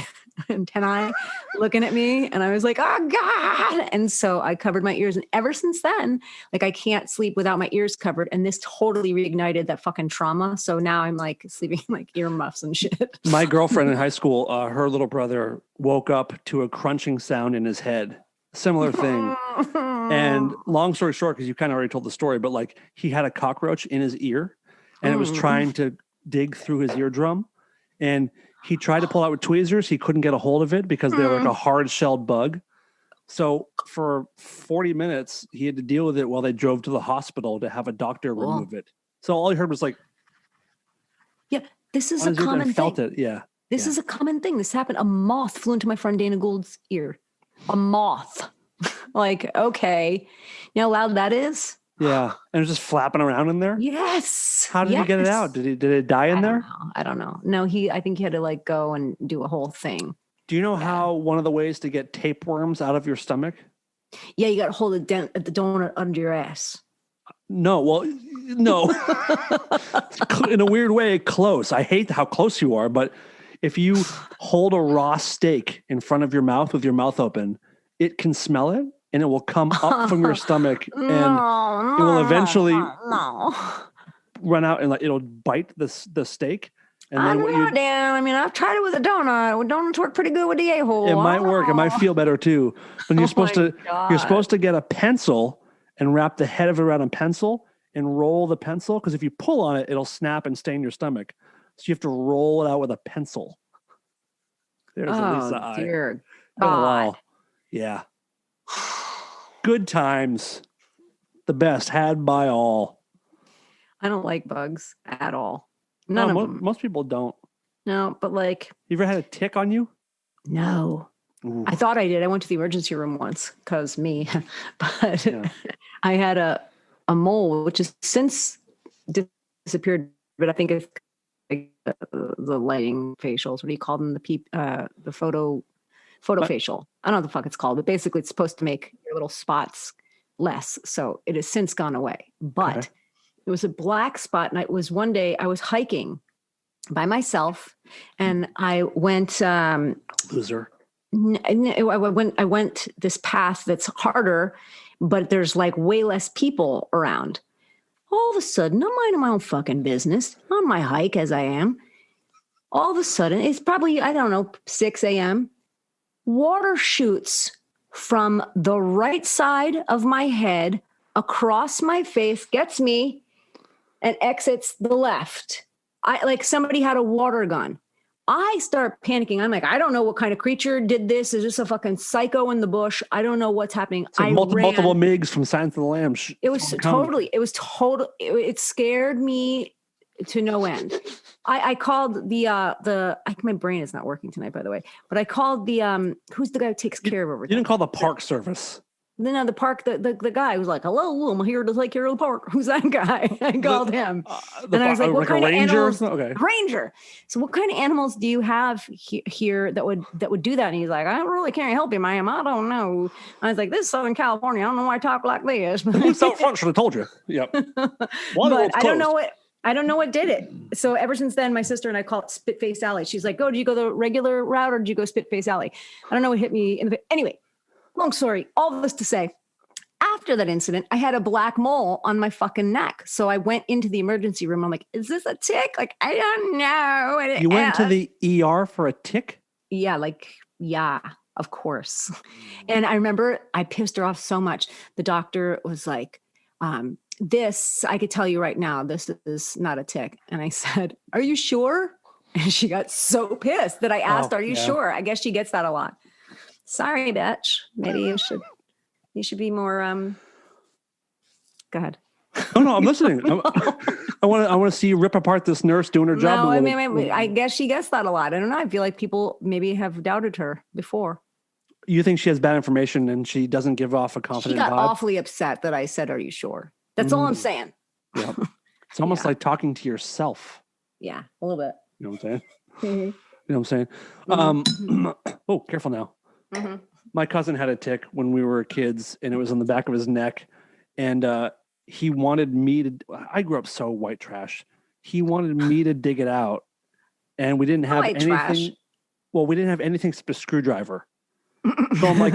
antennae looking at me. And I was like, oh God. And so I covered my ears. And ever since then, like, I can't sleep without my ears covered. And this totally reignited that fucking trauma. So now I'm like sleeping in like earmuffs and shit. My girlfriend in high school, her little brother woke up to a crunching sound in his head. Similar thing. And long story short, because you kind of already told the story, but like, he had a cockroach in his ear, and it was trying to dig through his eardrum, and he tried to pull out with tweezers. He couldn't get a hold of it because they're like a hard-shelled bug. So for 40 minutes, he had to deal with it while they drove to the hospital to have a doctor remove it. So all he heard was like, yeah, this is a common thing. Felt it, yeah. This is a common thing. This happened. A moth flew into my friend Dana Gould's ear. A moth. Like, okay. You know how loud that is? Yeah. And it was just flapping around in there? Yes. How did he get it out? Did it die in there? I don't know. No, I think he had to like go and do a whole thing. Do you know how one of the ways to get tapeworms out of your stomach? Yeah, you got to hold the donut under your ass. No, well, no. In a weird way, close. I hate how close you are, but if you hold a raw steak in front of your mouth with your mouth open, it can smell it, and it will come up from your stomach, and it will eventually run out, and like, it'll bite the steak. And then I don't know, Dan. I mean, I've tried it with a donut. Donuts work pretty good with the a-hole. It might work. It might feel better too. But you're supposed to get a pencil and wrap the head of it around a pencil and roll the pencil, because if you pull on it, it'll snap and stain your stomach. So you have to roll it out with a pencil. There's Elisa I. Dear Been a God. while. Yeah. Good times. The best had by all. I don't like bugs at all. None of them. Most people don't. No, but like, You ever had a tick on you? no. Ooh. I thought I did. I went to the emergency room once because me, but Yeah. I had a mole, which has since disappeared. But I think it's like the lighting facials. What do you call them? The photo facial. I don't know what the fuck it's called, but basically it's supposed to make your little spots less. So it has since gone away. But Okay. it was a black spot, and it was one day I was hiking by myself, and I went. Loser. I went this path that's harder, but there's like way less people around. All of a sudden, I'm minding my own fucking business on my hike as I am. All of a sudden, it's probably, I don't know, 6 a.m. Water shoots from the right side of my head across my face, gets me, and exits the left. Like somebody had a water gun. I start panicking. I'm like, I don't know what kind of creature did this. Is this a fucking psycho in the bush? I don't know what's happening. So multiple MiGs from Silence of the Lambs. It scared me to no end. I called my brain is not working tonight, by the way, but I called who's the guy who takes care of everything? You didn't call the park service. Then the park, the guy was like, hello, I'm here to take care of the park. Who's that guy? I called him. And I was like, what kind of animals? Okay. Ranger. So what kind of animals do you have here that would do that? And he's like, I really can't help you, ma'am. I don't know. I was like, this is Southern California. I don't know why I talk like this. South Front should have told you. Yep. But I don't know what did it. So ever since then, my sister and I call it Spit Face Alley. She's like, did you go the regular route or did you go Spit Face Alley? I don't know what hit me in the anyway. Long story, all this to say, after that incident, I had a black mole on my fucking neck. So I went into the emergency room. I'm like, is this a tick? Like, I don't know. You went to the ER for a tick? Yeah, of course. And I remember I pissed her off so much. The doctor was like, this, I could tell you right now, this is not a tick. And I said, are you sure? And she got so pissed that I asked, are you sure? I guess she gets that a lot. Sorry, bitch. Maybe you should be more go ahead. No, I'm listening. I want to see you rip apart this nurse doing her job. No, I guess she gets that a lot. I don't know. I feel like people maybe have doubted her before. You think she has bad information and she doesn't give off a confident vibe? She got awfully upset that I said, are you sure? That's all I'm saying. Yeah. It's almost like talking to yourself. Yeah, a little bit. You know what I'm saying? Mm-hmm. You know what I'm saying? Oh, careful now. Mm-hmm. My cousin had a tick when we were kids, and it was on the back of his neck. And he wanted me to. I grew up so white trash. He wanted me to dig it out, and we didn't have anything. Trash. Well, we didn't have anything but a screwdriver. So I'm like,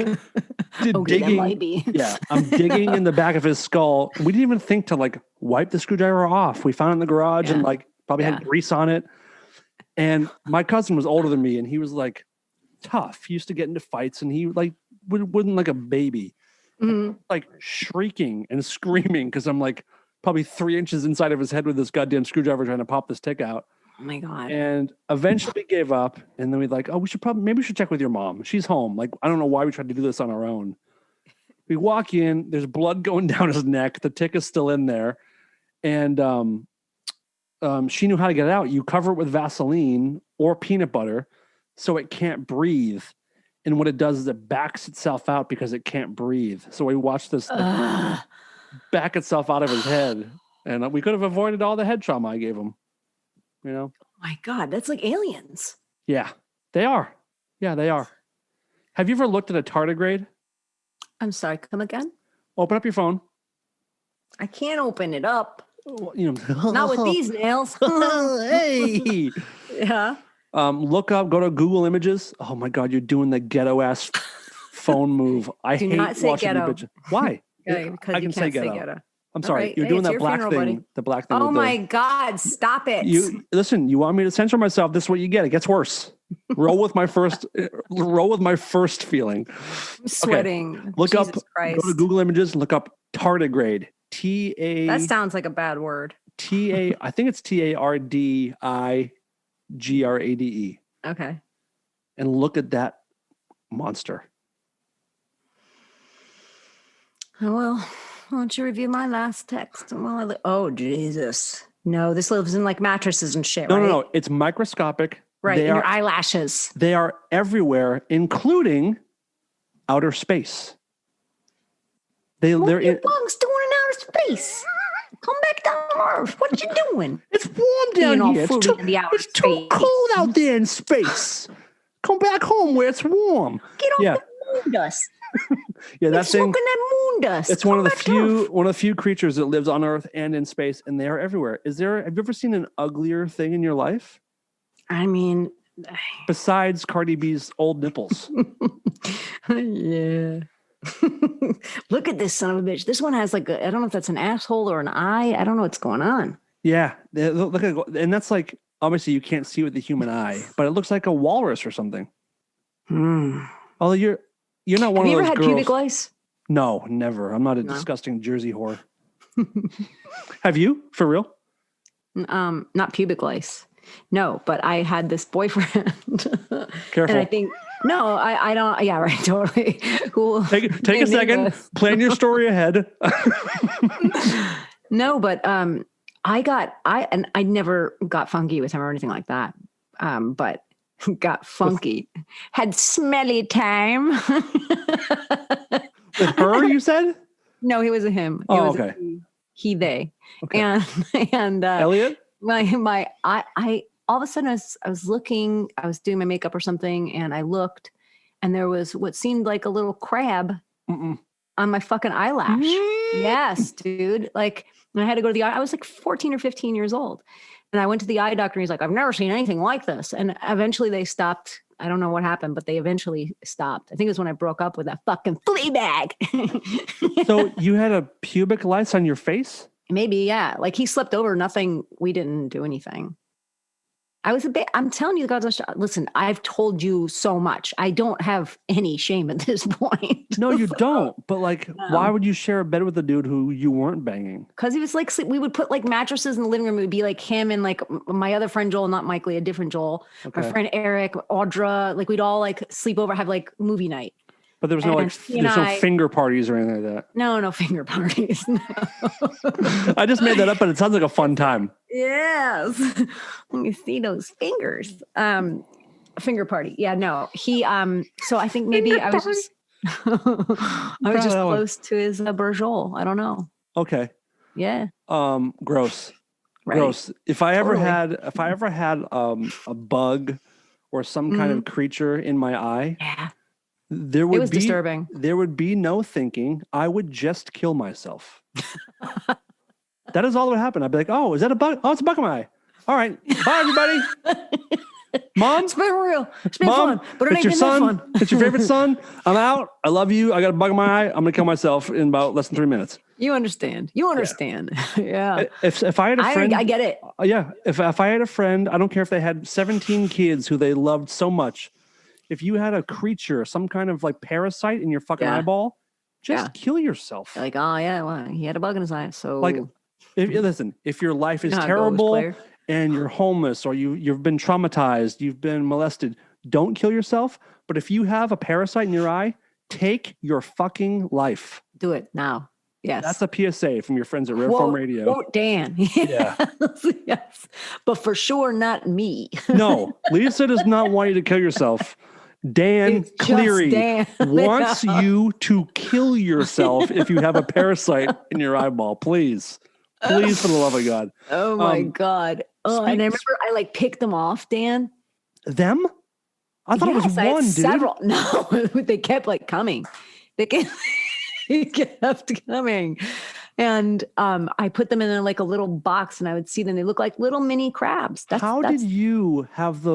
digging. Yeah, I'm digging in the back of his skull. We didn't even think to like wipe the screwdriver off. We found it in the garage and like probably had grease on it. And my cousin was older than me, and he was like tough. He used to get into fights, and he like wouldn't like a baby, like shrieking and screaming because I'm like probably 3 inches inside of his head with this goddamn screwdriver trying to pop this tick out. Oh my God. And eventually gave up, and then we'd like, oh, maybe we should check with your mom. She's home. Like, I don't know why we tried to do this on our own. We walk in, there's blood going down his neck. The tick is still in there. And she knew how to get it out. You cover it with Vaseline or peanut butter so it can't breathe. And what it does is it backs itself out because it can't breathe. So we watched this back itself out of his head. And we could have avoided all the head trauma I gave him. You know? My God, that's like aliens. Yeah, they are. Yeah, they are. Have you ever looked at a tardigrade? I'm sorry, come again? Open up your phone. I can't open it up. You know, not with these nails. Hey. Yeah. Look up, go to Google Images. Oh my God, you're doing the ghetto ass phone move. I hate watching ghetto. Why? Yeah, because I can say ghetto. I'm sorry. Right. You're doing that black thing. Buddy. The black thing. Oh my God! Stop it. Listen. You want me to censor myself? This is what you get. It gets worse. Roll with my first. Roll with my first feeling. I'm sweating. Okay. Look Jesus up. Christ. Go to Google Images and look up tardigrade. That sounds like a bad word. I think it's TARDIGRADE. Okay. And look at that monster. Oh, well, why don't you review my last text? Oh, Jesus. No, this lives in like mattresses and shit, right? No. It's microscopic. Right, in your eyelashes. They are everywhere, including outer space. They're bugs doing in outer space? Come back down to Earth. What you doing? It's warm down here. It's too cold out there in space. Come back home where it's warm. Get off the moon dust. Yeah, that thing. Smoking that moon dust. It's one of the few creatures that lives on Earth and in space, and they are everywhere. Have you ever seen an uglier thing in your life? I mean, besides Cardi B's old nipples. Yeah. Look at this son of a bitch. This one has like I don't know if that's an asshole or an eye. I don't know what's going on. Yeah, look at, and that's like obviously you can't see with the human eye, but it looks like a walrus or something. Although you're not one of those girls. Have you ever had pubic lice? No, never. I'm not a disgusting Jersey whore. Have you? For real? Not pubic lice. No, but I had this boyfriend. Careful. And I think I don't. Yeah, right. Totally. Cool. Take a second. Plan your story ahead. No, but I never got funky with him or anything like that. But got funky. Had smelly time. With her, you said? No, he was a him. It was okay. He, they. Okay. And Elliot? I all of a sudden I was looking, I was doing my makeup or something, and I looked, and there was what seemed like a little crab on my fucking eyelash. Yes, dude. Like, and I had to go to the eye. I was like 14 or 15 years old. And I went to the eye doctor, and he's like, I've never seen anything like this. And eventually they stopped. I don't know what happened, but they eventually stopped. I think it was when I broke up with that fucking flea bag. So you had a pubic lice on your face? Maybe, yeah. Like he slept over, nothing. We didn't do anything. I'm telling you, guys, listen, I've told you so much. I don't have any shame at this point. No, you don't. But like, why would you share a bed with a dude who you weren't banging? Because he was like, we would put like mattresses in the living room. It would be like him and like my other friend Joel, not Mike Lee, a different Joel. Okay. My friend Eric, Audra. Like we'd all like sleep over, have like movie night. But there was no finger parties or anything like that. No finger parties. No. I just made that up, but it sounds like a fun time. Yes. Let me see those fingers. Finger party. Yeah, no. He so I think maybe I was just close to his burjol. I don't know. Okay. Yeah. Gross. Right. Gross. If I ever had a bug or some kind of creature in my eye. Yeah. It was disturbing. There would be no thinking. I would just kill myself. That is all that would happen. I'd be like, oh, is that a bug? Oh, it's a bug in my eye. All right. Bye, everybody. Mom? It's been real. It's been fun. But it's your son. It's your favorite son. I'm out. I love you. I got a bug in my eye. I'm going to kill myself in about less than 3 minutes. You understand. Yeah. If I had a friend. I get it. Yeah. If I had a friend, I don't care if they had 17 kids who they loved so much. If you had a creature, some kind of like parasite in your fucking eyeball, just kill yourself. You're like, oh yeah, well, he had a bug in his eye. So like, if your life is terrible and you're homeless or you've been traumatized, you've been molested, don't kill yourself. But if you have a parasite in your eye, take your fucking life. Do it now. Yes. That's a PSA from your friends at Rieffel Radio. Quote Dan. Yeah. Yes. But for sure, not me. No, Lisa does not want you to kill yourself. Dan Cleary wants you to kill yourself if you have a parasite in your eyeball. Please, for the love of God. Oh my God. Oh, and I remember I like picked them off, Dan. Them? I thought it was one, dude. Several. No, they kept like coming. They kept coming. And I put them in like a little box and I would see them. They look like little mini crabs. Did you have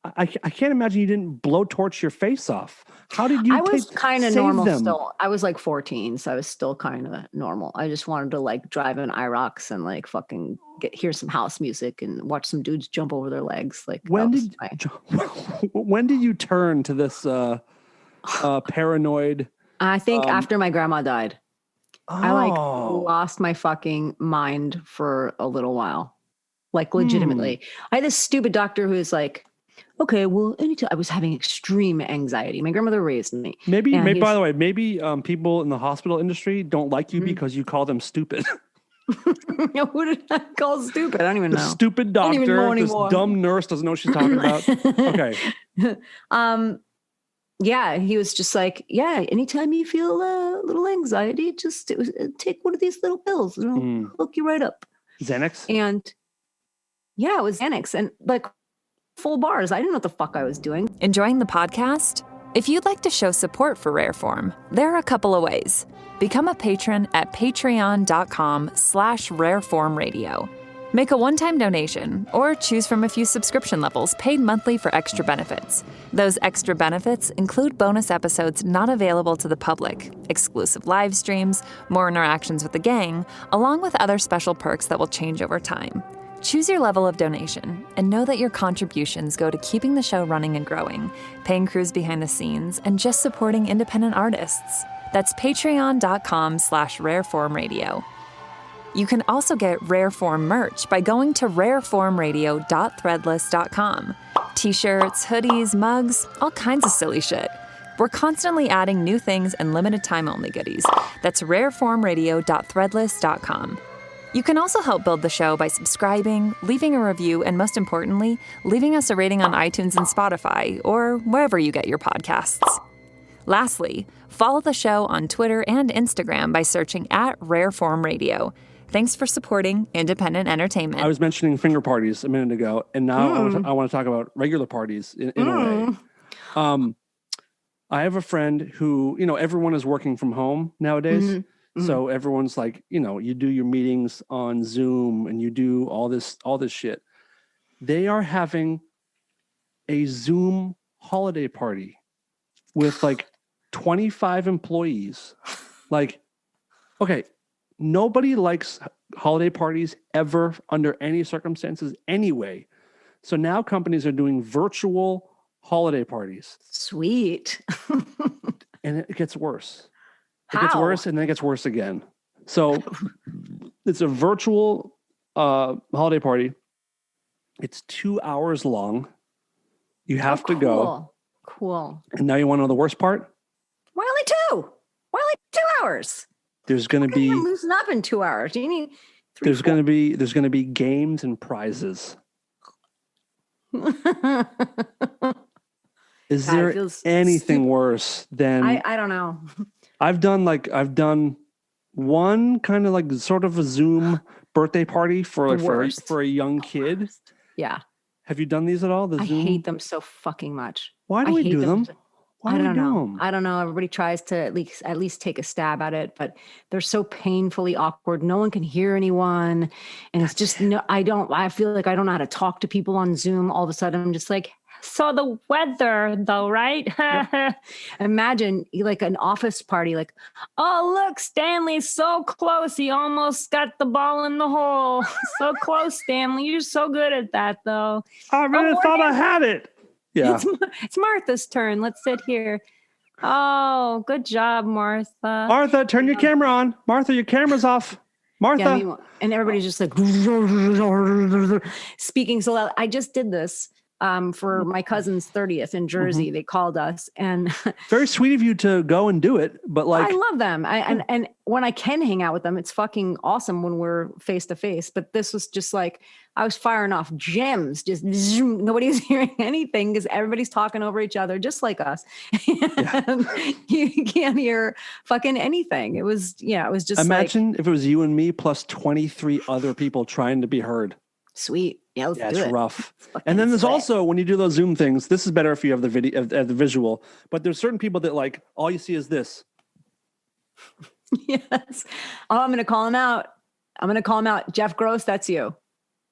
I can't imagine you didn't blowtorch your face off. How did you? I was kind of normal still. I was like 14, so I was still kind of normal. I just wanted to like drive in IROX and like fucking hear some house music and watch some dudes jump over their legs. Like when did you turn to this paranoid? I think after my grandma died. I like Oh. lost my fucking mind for a little while. Like legitimately. I had this stupid doctor who was like, okay, well, anytime I was having extreme anxiety. My grandmother raised me. Maybe And by the way, maybe people in the hospital industry don't like you because you call them stupid. Who did I call stupid? I don't even The know. stupid I don't even know doctor, this anymore. dumb nurse doesn't know what she's talking about. Okay. Yeah, he was just like, yeah, anytime you feel a little anxiety, just take one of these little pills and it'll hook you right up. Xanax? And yeah, it was Xanax and like full bars. I didn't know what the fuck I was doing. Enjoying the podcast? If you'd like to show support for Rareform, there are a couple of ways. Become a patron at patreon.com/rareformradio. Make a one-time donation or choose from a few subscription levels paid monthly for extra benefits. Those extra benefits include bonus episodes not available to the public, exclusive live streams, more interactions with the gang, along with other special perks that will change over time. Choose your level of donation and know that your contributions go to keeping the show running and growing, paying crews behind the scenes, and just supporting independent artists. That's patreon.com/rareformradio. You can also get Rareform merch by going to rareformradio.threadless.com. T-shirts, hoodies, mugs, all kinds of silly shit. We're constantly adding new things and limited time only goodies. That's rareformradio.threadless.com. You can also help build the show by subscribing, leaving a review, and most importantly, leaving us a rating on iTunes and Spotify, or wherever you get your podcasts. Lastly, follow the show on Twitter and Instagram by searching @RareformRadio. Thanks for supporting independent entertainment. I was mentioning finger parties a minute ago, and now I want to talk about regular parties in a way. I have a friend who, everyone is working from home nowadays. So everyone's like, you do your meetings on Zoom and you do all this shit. They are having a Zoom holiday party with like 25 employees. Like, okay, nobody likes holiday parties ever under any circumstances anyway. So now companies are doing virtual holiday parties. Sweet. And it gets worse. It How? gets worse and then it gets worse again. So it's a virtual holiday party. It's 2 hours long. You have to go. Cool. And now you want to know the worst part? Why only 2? Why only 2 hours? There's going to be You're loosen up in 2 hours. You need 3. there's going to be games and prizes. Is God, it there feels anything worse than I don't know. I've done one kind of like sort of a Zoom birthday party for a young kid. Yeah. Have you done these at all? I hate them so fucking much. Why do we do them? Why I do we don't do know. them? I don't know. Everybody tries to at least take a stab at it, but they're so painfully awkward. No one can hear anyone. And it's just, I feel like I don't know how to talk to people on Zoom. All of a sudden I'm just like, so the weather though, right? Yep. Imagine like an office party, like, oh, look, Stanley's so close. He almost got the ball in the hole. So close, Stanley. You're so good at that though. I really thought I had it. Yeah. It's Martha's turn. Let's sit here. Oh, good job, Martha. Martha, turn your camera on. Martha, your camera's off. Martha. Yeah, and everybody's just like speaking so loud. I just did this for my cousin's 30th in Jersey. They called us, and very sweet of you to go and do it. But like, I love them. And when I can hang out with them, it's fucking awesome when we're face to face. But this was just like, I was firing off gems, just zoom. Nobody's hearing anything because everybody's talking over each other, just like us. You can't hear fucking anything. It was just imagine if it was you and me plus 23 other people trying to be heard. Sweet. Yeah, let's do it. It's rough. And then there's also, when you do those Zoom things, this is better if you have the video, the visual, but there's certain people that like, all you see is this. Yes. Oh, I'm going to call him out. Jeff Gross, that's you.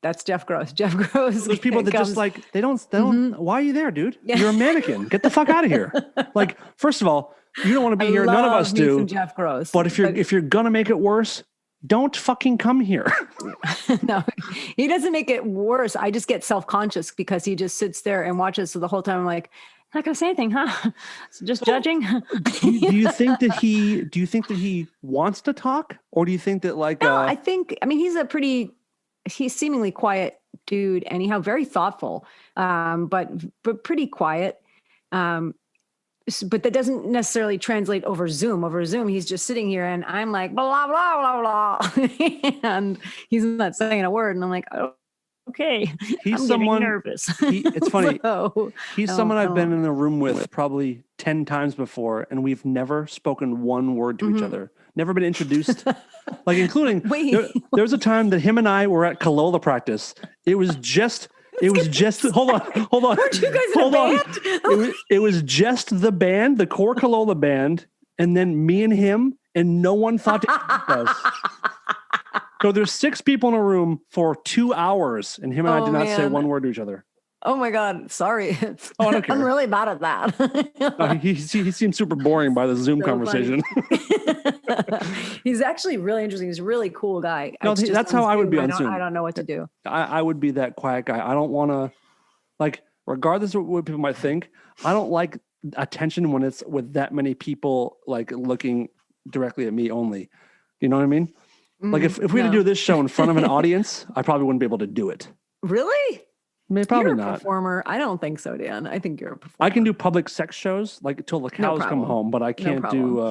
That's Jeff Gross. Jeff Gross. There's people that just like, they don't, why are you there, dude? Yeah. You're a mannequin. Get the fuck out of here. Like, first of all, you don't want to be here. None of us do. Jeff Gross. But if you're going to make it worse, don't fucking come here. No, he doesn't make it worse. I just get self-conscious because he just sits there and watches. So the whole time I'm like, Not gonna say anything, huh? Just judging. Do you think that he wants to talk, or do you think that like? No, I mean, he's seemingly quiet dude, anyhow, very thoughtful, but pretty quiet. But that doesn't necessarily translate over Zoom. Over Zoom, he's just sitting here, and I'm like blah blah blah blah, and he's not saying a word, and I'm like, oh, okay. He's I'm someone getting nervous. It's funny. So, he's someone I've been in a room with probably 10 times before, and we've never spoken one word to each other. Never been introduced, like including. There was a time that him and I were at Kalola practice. It was just. Hold on. Weren't you guys in a band? It was just the band, the core Kalola band, and then me and him, and no one thought to introduce us. So there's 6 people in a room for 2 hours, and him and I did not say one word to each other. Oh my God, sorry. Oh, I don't care. I'm really bad at that. No, he seemed super boring by the Zoom conversation. He's actually really interesting. He's a really cool guy. No, that's how I would be on Zoom. I don't know what to do. I would be that quiet guy. I don't want to, like, regardless of what people might think, I don't like attention when it's with that many people, like, looking directly at me only. You know what I mean? Like, if we had to do this show in front of an audience, I probably wouldn't be able to do it. Really? Probably you're a not. Performer. I don't think so, Dan. I think you're a performer. I can do public sex shows, like till the cows come home, but I can't do.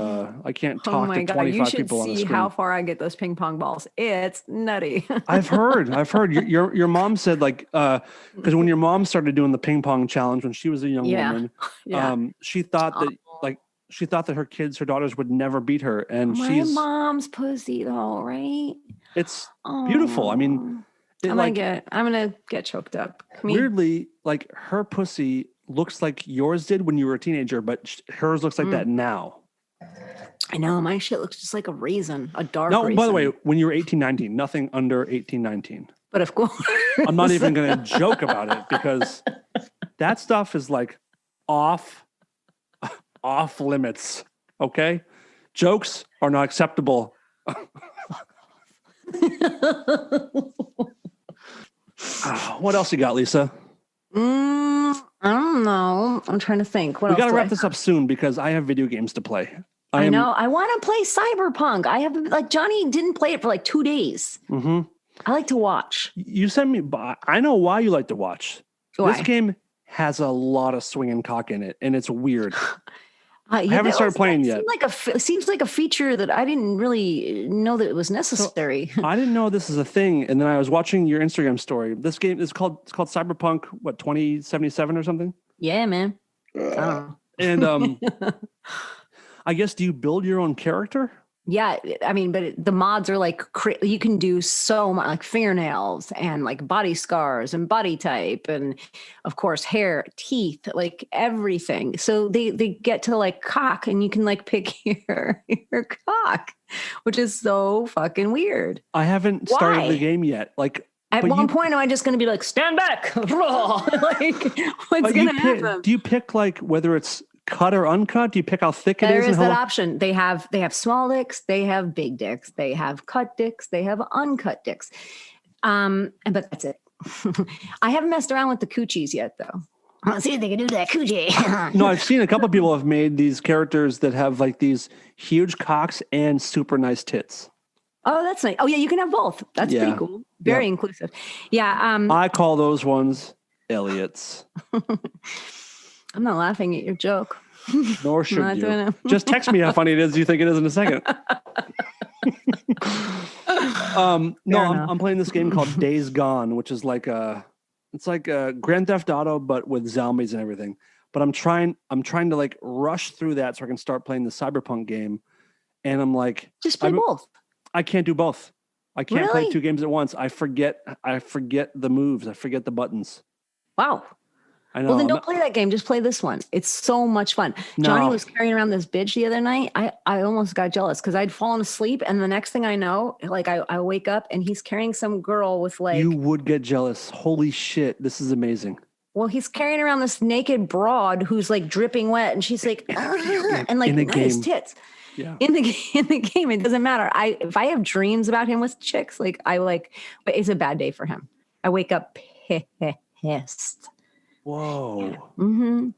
I can't talk to 25 people on the screen. You should see how far I get those ping pong balls. It's nutty. I've heard. Your mom said, like, because when your mom started doing the ping pong challenge when she was a young woman, she thought that her daughters would never beat her, and she's mom's pussy though, right? It's beautiful. I mean. I'm gonna get choked up. Weirdly, like her pussy looks like yours did when you were a teenager, but hers looks like that now. I know, my shit looks just like a raisin, a dark raisin. By the way, when you were 18, 19, nothing under 18, 19. But of course. I'm not even gonna joke about it because that stuff is like off limits. Okay? Jokes are not acceptable. What else you got, Lisa? I don't know. I'm trying to think. We got to wrap this up soon because I have video games to play. I know. I want to play CyberPunk. I have Johnny didn't play it for like 2 days. Mm-hmm. I like to watch. You sent me. I know why you like to watch. Why? This game has a lot of swinging cock in it, and it's weird. I haven't started playing yet. Seems like a feature that I didn't really know that it was necessary. So, I didn't know this is a thing, and then I was watching your Instagram story. This game is called CyberPunk 2077 or something. Yeah, man. And I guess, do you build your own character? Yeah, I mean, but the mods are like you can do so much, like fingernails and like body scars and body type and of course hair, teeth, like everything. So they get to like cock and you can like pick your cock, which is so fucking weird. I haven't started the game yet. Like at one point, am I just going to be like stand back? Like what's going to happen? Do you pick like whether it's cut or uncut? Do you pick how thick it is? There is that option. They have small dicks, they have big dicks, they have cut dicks, they have uncut dicks. But that's it. I haven't messed around with the coochies yet, though. Let's see if they can do that coochie. No, I've seen a couple of people have made these characters that have like these huge cocks and super nice tits. Oh, that's nice. Oh, yeah, you can have both. That's pretty cool. Very inclusive. Yeah. I call those ones Elliots. I'm not laughing at your joke. Nor should you. Just text me how funny it is you think it is in a second. I'm playing this game called Days Gone, which is like it's like a Grand Theft Auto, but with zombies and everything. But I'm trying to like rush through that so I can start playing the Cyberpunk game. And I'm like, just play both. I can't do both. I can't play 2 games at once. I forget the moves. I forget the buttons. Wow. I know. Well, then don't play that game. Just play this one. It's so much fun. Johnny was carrying around this bitch the other night. I almost got jealous because I'd fallen asleep. And the next thing I know, like I wake up and he's carrying some girl with like... You would get jealous. Holy shit. This is amazing. Well, he's carrying around this naked broad who's like dripping wet. And she's like, and like nice tits. Yeah. In the game, it doesn't matter. If I have dreams about him with chicks, but it's a bad day for him. I wake up pissed. Whoa. Yeah. Mm-hmm.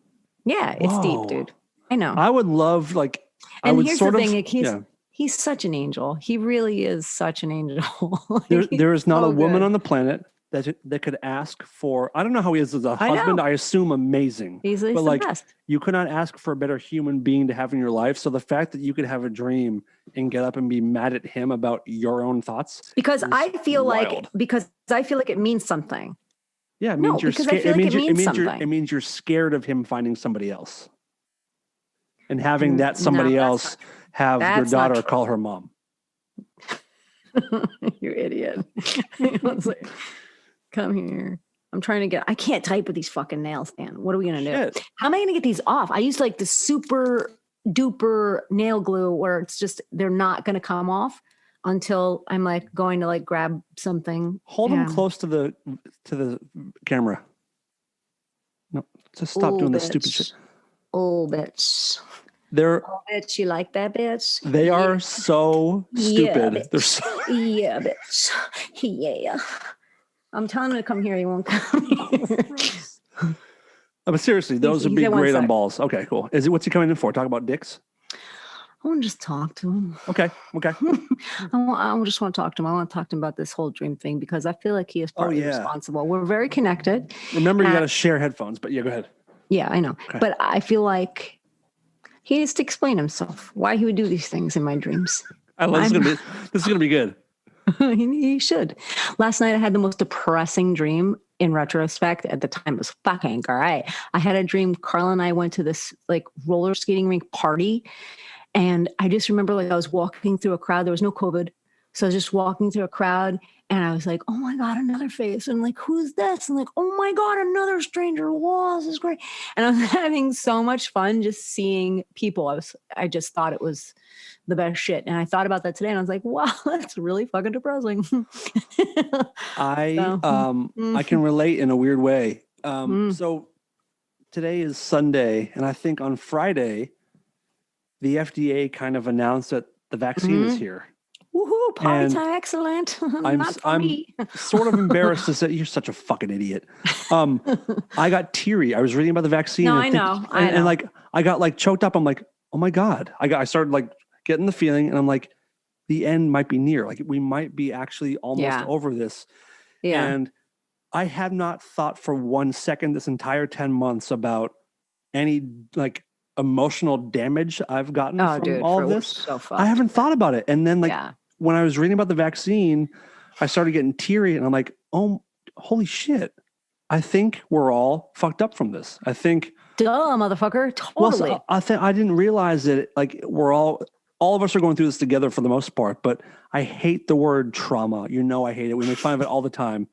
Yeah, it's Whoa. deep, dude. I know. I would love like. I And would here's sort the of. thing, like, Yeah. he's such an angel. He really is such an angel. There is not so a woman good. on the planet that could ask for. I don't know how he is as a I know. husband. I assume amazing. He's but the like, best. you could not ask for a better human being to have in your life. So the fact that you could have a dream and get up and be mad at him about your own thoughts, Because is I feel wild. like it means something. Yeah, it No, means you're because I scared. feel like it it means means something. it means you're scared of him finding somebody else, and having that No, somebody that's else have your That's not daughter true. call her mom. You idiot. I was like, come here. I'm trying to I can't type with these fucking nails, Dan. What are we going to do? Shit. How am I going to get these off? I use like the super duper nail glue where it's just, they're not going to come off until I'm like going to like grab something. Hold them close to the camera. No, just stop doing this stupid shit. Oh, bitch. They're Oh, bitch. You like that, bitch? They are so stupid. Yeah, They're so Yeah, bitch. Yeah. I'm telling him to come here. He won't come here. but seriously, those would be got one great on sec. balls. Okay, cool. Is it what's he coming in for? Talk about dicks? I want to just talk to him. Okay. I just want to talk to him. I want to talk to him about this whole dream thing because I feel like he is partly responsible. We're very connected. Remember, you got to share headphones, but yeah, go ahead. Yeah, I know. Okay. But I feel like he needs to explain himself, why he would do these things in my dreams. I love this is gonna be good. He should. Last night I had the most depressing dream. In retrospect, at the time it was fucking great. I had a dream. Carl and I went to this like roller skating rink party. And I just remember like I was walking through a crowd. There was no COVID. So I was just walking through a crowd and I was like, oh my God, another face. And I'm like, who's this? And like, oh my God, another stranger. Wow, this is great. And I was having so much fun just seeing people. I just thought it was the best shit. And I thought about that today and I was like, wow, that's really fucking depressing. I can relate in a weird way. So today is Sunday, and I think on Friday, the FDA kind of announced that the vaccine is here. Woohoo, party time, excellent. I'm sort of embarrassed to say, you're such a fucking idiot. I got teary. I was reading about the vaccine. No, and I know. And like, I got like choked up. I'm like, oh my God. I started like getting the feeling and I'm like, the end might be near. Like we might be actually almost over this. Yeah. And I have not thought for 1 second this entire 10 months about any like emotional damage I've gotten from all of this. So I haven't thought about it. And then like when I was reading about the vaccine, I started getting teary and I'm like, oh, holy shit. I think we're all fucked up from this. I think. Duh, motherfucker. Totally. Well, so I didn't realize that like we're all of us are going through this together for the most part, but I hate the word trauma. You know, I hate it. We make fun of it all the time,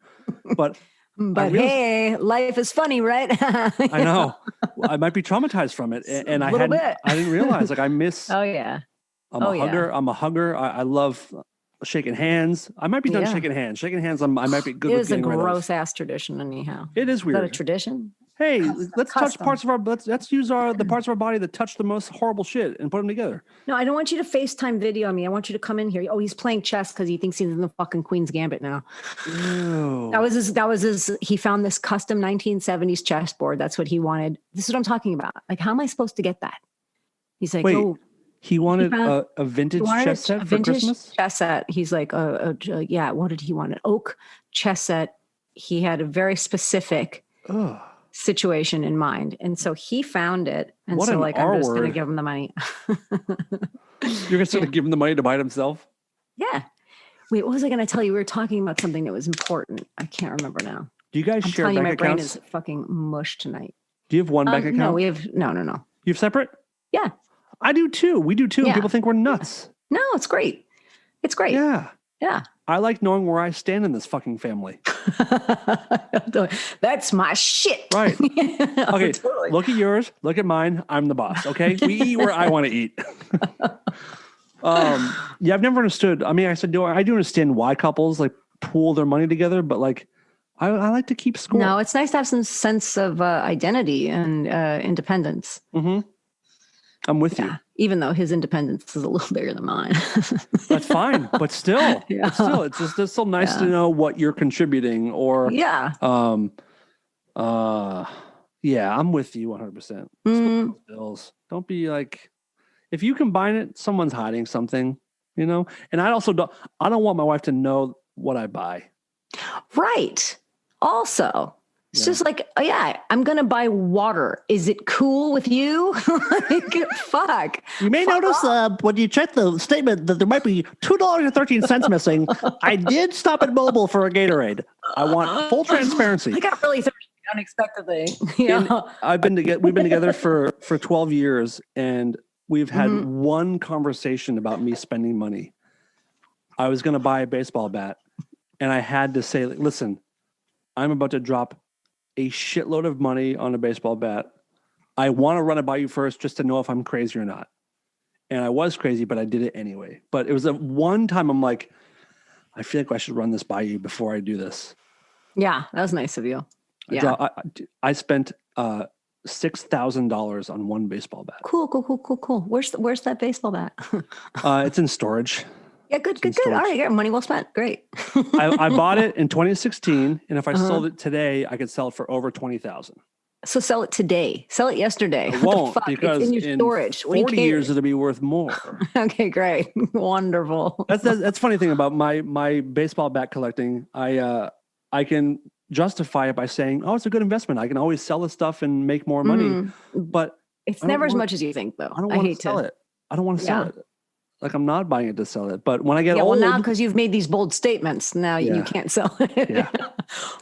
but hey, life is funny, right? I know I might be traumatized from it. And I didn't realize like I miss, oh yeah. I'm a hugger. I love shaking hands. I might be done shaking hands. Shaking hands. I might be good. It with is a getting rid of. gross ass tradition anyhow. It is weird. Is that a tradition? Hey, let's touch parts of our. Let's use the parts of our body that touch the most horrible shit and put them together. No, I don't want you to FaceTime video me. I want you to come in here. Oh, he's playing chess because he thinks he's in the fucking Queen's Gambit now. Ew. That was his. He found this custom 1970s chessboard. That's what he wanted. This is what I'm talking about. Like, how am I supposed to get that? He's like, wait, he wanted a vintage chess set for Christmas. Chess set. He's like, yeah. What did he want? An oak chess set. He had a very specific. Situation in mind, and so he found it, and so like I'm just gonna give him the money. You're just gonna give him the money to buy it himself? Yeah. Wait, what was I gonna tell you? We were talking about something that was important. I can't remember now. Do you guys share bank my accounts? brain is fucking mush tonight. Do you have one bank account? No, we have no. You have separate? Yeah, I do too. We do too. Yeah. And people think we're nuts. No, it's great. It's great. Yeah. Yeah. I like knowing where I stand in this fucking family. That's my shit. Right. Okay. Totally. Look at yours. Look at mine. I'm the boss. Okay. We eat where I want to eat. Yeah, I've never understood. I mean, I do understand why couples like pool their money together, but like, I like to keep score. No, it's nice to have some sense of identity and independence. Mm-hmm. I'm with you. Even though his independence is a little bigger than mine. That's fine. But still, it's still nice to know what you're contributing or, Yeah, I'm with you 100%. Bills. Don't be like, if you combine it, someone's hiding something, you know? And I also don't want my wife to know what I buy. Right. Also, it's just like, oh yeah, I'm going to buy water. Is it cool with you? Like, fuck. You may notice when you check the statement that there might be $2.13 missing. I did stop at Mobile for a Gatorade. I want full transparency. I got really thirsty unexpectedly. We've been together for 12 years, and we've had one conversation about me spending money. I was going to buy a baseball bat, and I had to say, listen, I'm about to drop a shitload of money on a baseball bat. I want to run it by you first just to know if I'm crazy or not. And I was crazy, but I did it anyway. But it was one time I'm like, I feel like I should run this by you before I do this. Yeah, that was nice of you. Yeah. I spent $6,000 on one baseball bat. Cool. Where's that baseball bat? It's in storage. Yeah, good. All right, yeah, money well spent. Great. I bought it in 2016, and if I sold it today, I could sell it for over $20,000. So sell it today. Sell it yesterday. I won't, because it's in your storage. 40 years it'll be worth more. Okay, great. Wonderful. That's the funny thing about my baseball bat collecting. I can justify it by saying, oh, it's a good investment. I can always sell this stuff and make more money. But it's never as much as you think, though. I don't want to sell it. I don't want to sell it. Like, I'm not buying it to sell it. But when I get old... well, now because you've made these bold statements, now you can't sell it. Yeah.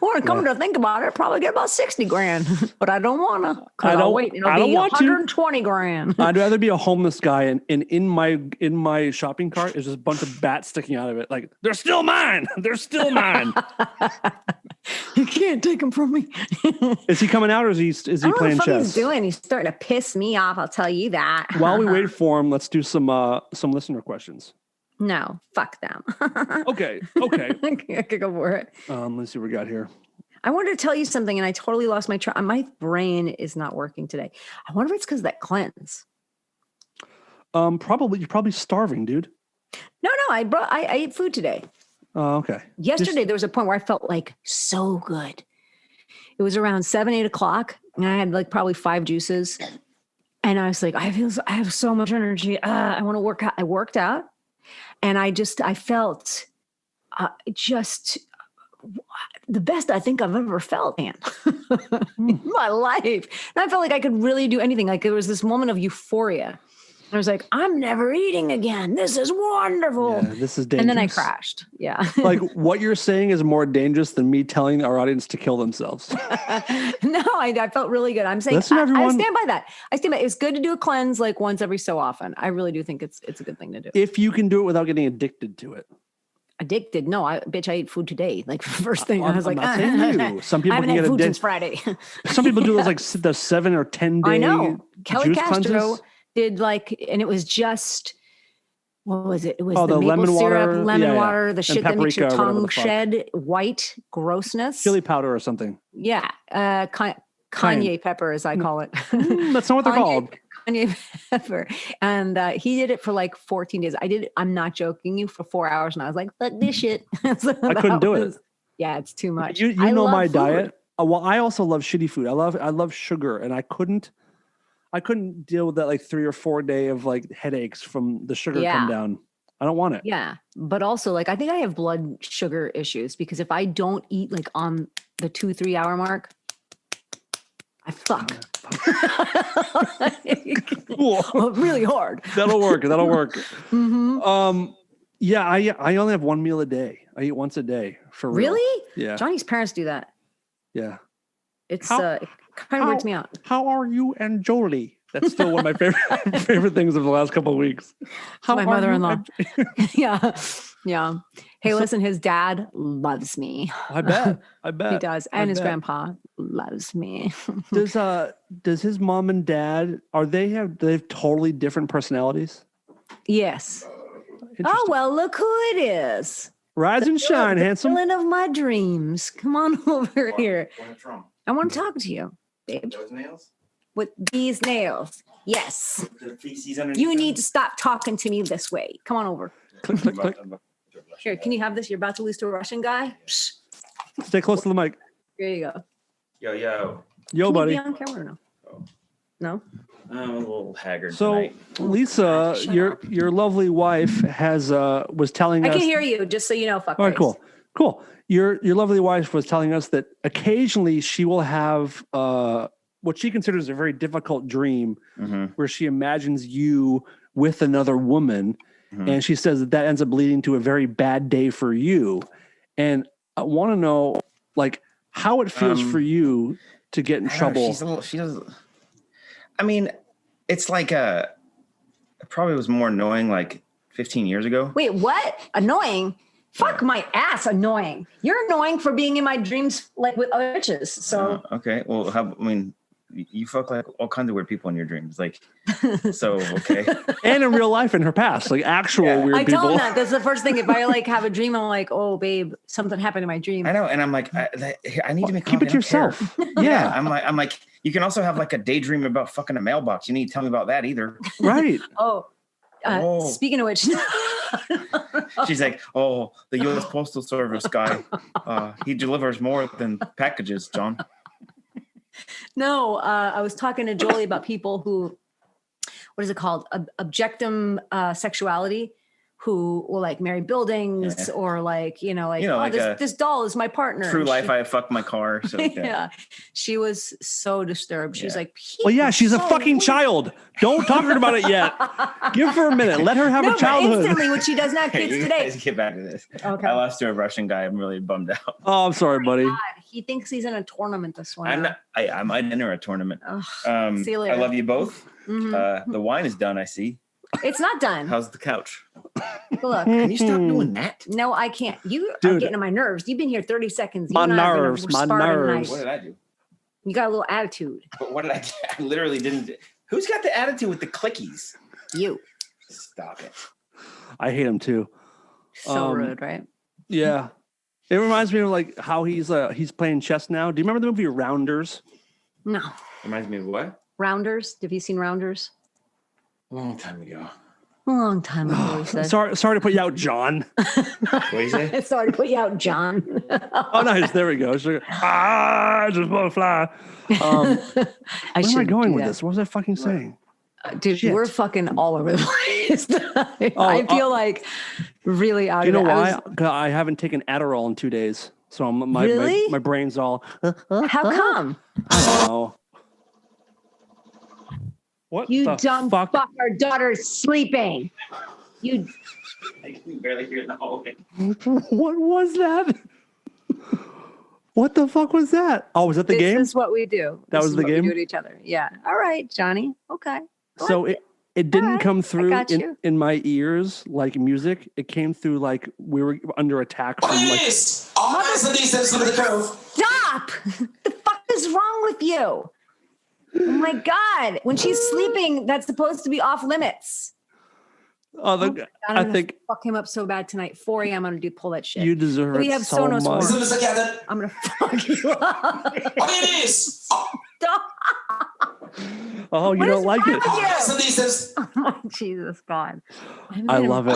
Or come to think about it, probably get about 60 grand. But I don't want to. I don't wait. It'll be 120 grand. I'd rather be a homeless guy, and in my shopping cart is just a bunch of bats sticking out of it. Like, they're still mine. They're still mine. You can't take them from me. Is he coming out, or is he playing chess? He's doing. He's starting to piss me off. I'll tell you that. While we wait for him, let's do some listener questions. No, fuck them. Okay. I could go for it. Let's see what we got here. I wanted to tell you something, and I totally lost my track. My brain is not working today. I wonder if it's because of that cleanse. Probably. You're probably starving, dude. No. I ate food today. Oh, okay. Yesterday, there was a point where I felt like so good. It was around 7-8 o'clock, and I had like probably 5 juices. And I was like, I have so much energy. I want to work out. I worked out, and I felt just the best I think I've ever felt, man, in my life. And I felt like I could really do anything. Like, there was this moment of euphoria. I was like, I'm never eating again. This is wonderful. Yeah, this is dangerous. And then I crashed. Yeah. Like, what you're saying is more dangerous than me telling our audience to kill themselves. No, I felt really good. I'm saying, I stand by that. It's good to do a cleanse like once every so often. I really do think it's a good thing to do. If you can do it without getting addicted to it. Addicted? No, I ate food today. Like, first thing, I was like, you. Some people can get addicted since Friday. Some people do those like the 7 or 10 day. I know. Kelly Castro cleanses. Did and it was just, what was it? It was the maple lemon syrup, water, water, the shit that makes your tongue shed white grossness. Chili powder or something. Yeah. Kanye pepper, as I call it. That's not what they're called. Kanye pepper. And he did it for like 14 days. I'm not joking you, for 4 hours. And I was like, fuck this shit. So I couldn't do it. Yeah, it's too much. You know my diet. Well, I also love shitty food. I love sugar, and I couldn't deal with that like 3 or 4 day of like headaches from the sugar come down. I don't want it. Yeah. But also, like, I think I have blood sugar issues, because if I don't eat like on the 2-3 hour mark, I fuck. Really hard. That'll work. Mm-hmm. Yeah, I only have one meal a day. I eat once a day for real. Really? Yeah. Johnny's parents do that. Yeah. It's it kind of weirds me out. How are you and Jolie? That's still one of my favorite things of the last couple of weeks. How my mother-in-law. Yeah. Hey, listen, his dad loves me. I bet. He does. And his grandpa loves me. Does his mom and dad, they have totally different personalities? Yes. Oh, well, look who it is. Rise and shine, handsome. Villain of my dreams. Come on over here. I want to talk to you, babe. Those nails? With these nails. Yes. The feces underneath You them? need to stop talking to me this way. Come on over. Click, click, click. Here, can you have this? You're about to lose to a Russian guy. Psh. Stay close to the mic. Here you go. Yo. Yo, Can buddy. you be on camera or no? No? I'm a little haggard So, tonight. Lisa, Shut your up. your lovely wife was telling I us. can hear you, just so you know, fuck. All right, cool. Your lovely wife was telling us that occasionally she will have what she considers a very difficult dream, where she imagines you with another woman, and she says that ends up leading to a very bad day for you. And I want to know, like, how it feels for you to get in trouble. She does. I mean, it's like it probably was more annoying like 15 years ago. Wait, what? Annoying? Fuck my ass, annoying. You're annoying for being in my dreams, like with other bitches. So Okay, well, you fuck like all kinds of weird people in your dreams, like so. Okay, And in real life, in her past, like actual weird I people. tell him that. That's the first thing. If I like have a dream, I'm like, oh, babe, something happened in my dream. I know, and I'm like, I need to make Keep it to yourself. Yeah, I'm like, you can also have like a daydream about fucking a mailbox. You need to tell me about that either. Right. Speaking of which, She's like, oh, the U.S. Postal Service guy, he delivers more than packages, John. no, I was talking to Jolie about people who, what is it called? Objectum sexuality, who will like marry buildings or like, this doll is my partner. True life, I fucked my car. So yeah. She was so disturbed. She's like, Well, yeah, she's a fucking child. Don't talk to her about it yet. Give her a minute. Let her have a childhood. Instantly, when she doesn't have kids you today. guys get back to this. Okay. I lost to a Russian guy. I'm really bummed out. Oh, I'm sorry, buddy. God, he thinks he's in a tournament this one. I'm not. I might enter a tournament. See you later. I love you both. The wine is done. I see. It's not done. How's the couch? Look. Can you stop doing that? No, I can't. You are Dude. getting on my nerves. You've been here 30 seconds. My You and I are nerves, gonna- my we're sparring nerves. What tonight. did I do? You got a little attitude. But what did I do? I literally didn't. Who's got the attitude with the clickies? You. Stop it. I hate him too. So rude, right? Yeah. It reminds me of like how he's playing chess now. Do you remember the movie Rounders? No. Reminds me of what? Rounders. Have you seen Rounders? A long time ago. A long time ago, he said. Sorry to put you out, John. What do you say? Sorry to put you out, John. Oh, nice. There we go. So, just want to fly. Where am I shouldn't going do with that. this? What was I fucking saying? Dude, Shit. we're fucking all over the place. I feel like really out Do you of know it. why? 'Cause I haven't taken Adderall in 2 days. So Really? my brain's all, How come? I don't know. What You the dumb fuck? fuck. Our daughter's sleeping. You. I can barely hear the hallway. What was that? What the fuck was that? Oh, was that the game? This is what we do. That was is the what we game? do to each other. Yeah. All right, Johnny. Okay. So it didn't right, come I through got you. in my ears like music. It came through like we were under attack from like. Stop! The fuck is wrong with you? Oh my god! When she's sleeping, that's supposed to be off limits. Oh, God, I I'm think gonna fuck him up so bad tonight. 4 a.m. I'm gonna pull that shit. you deserve We it have so Sonos much. One. I'm gonna fuck you up. Stop! Oh, you What don't is like wrong it. with you? Oh my Jesus God! I love it.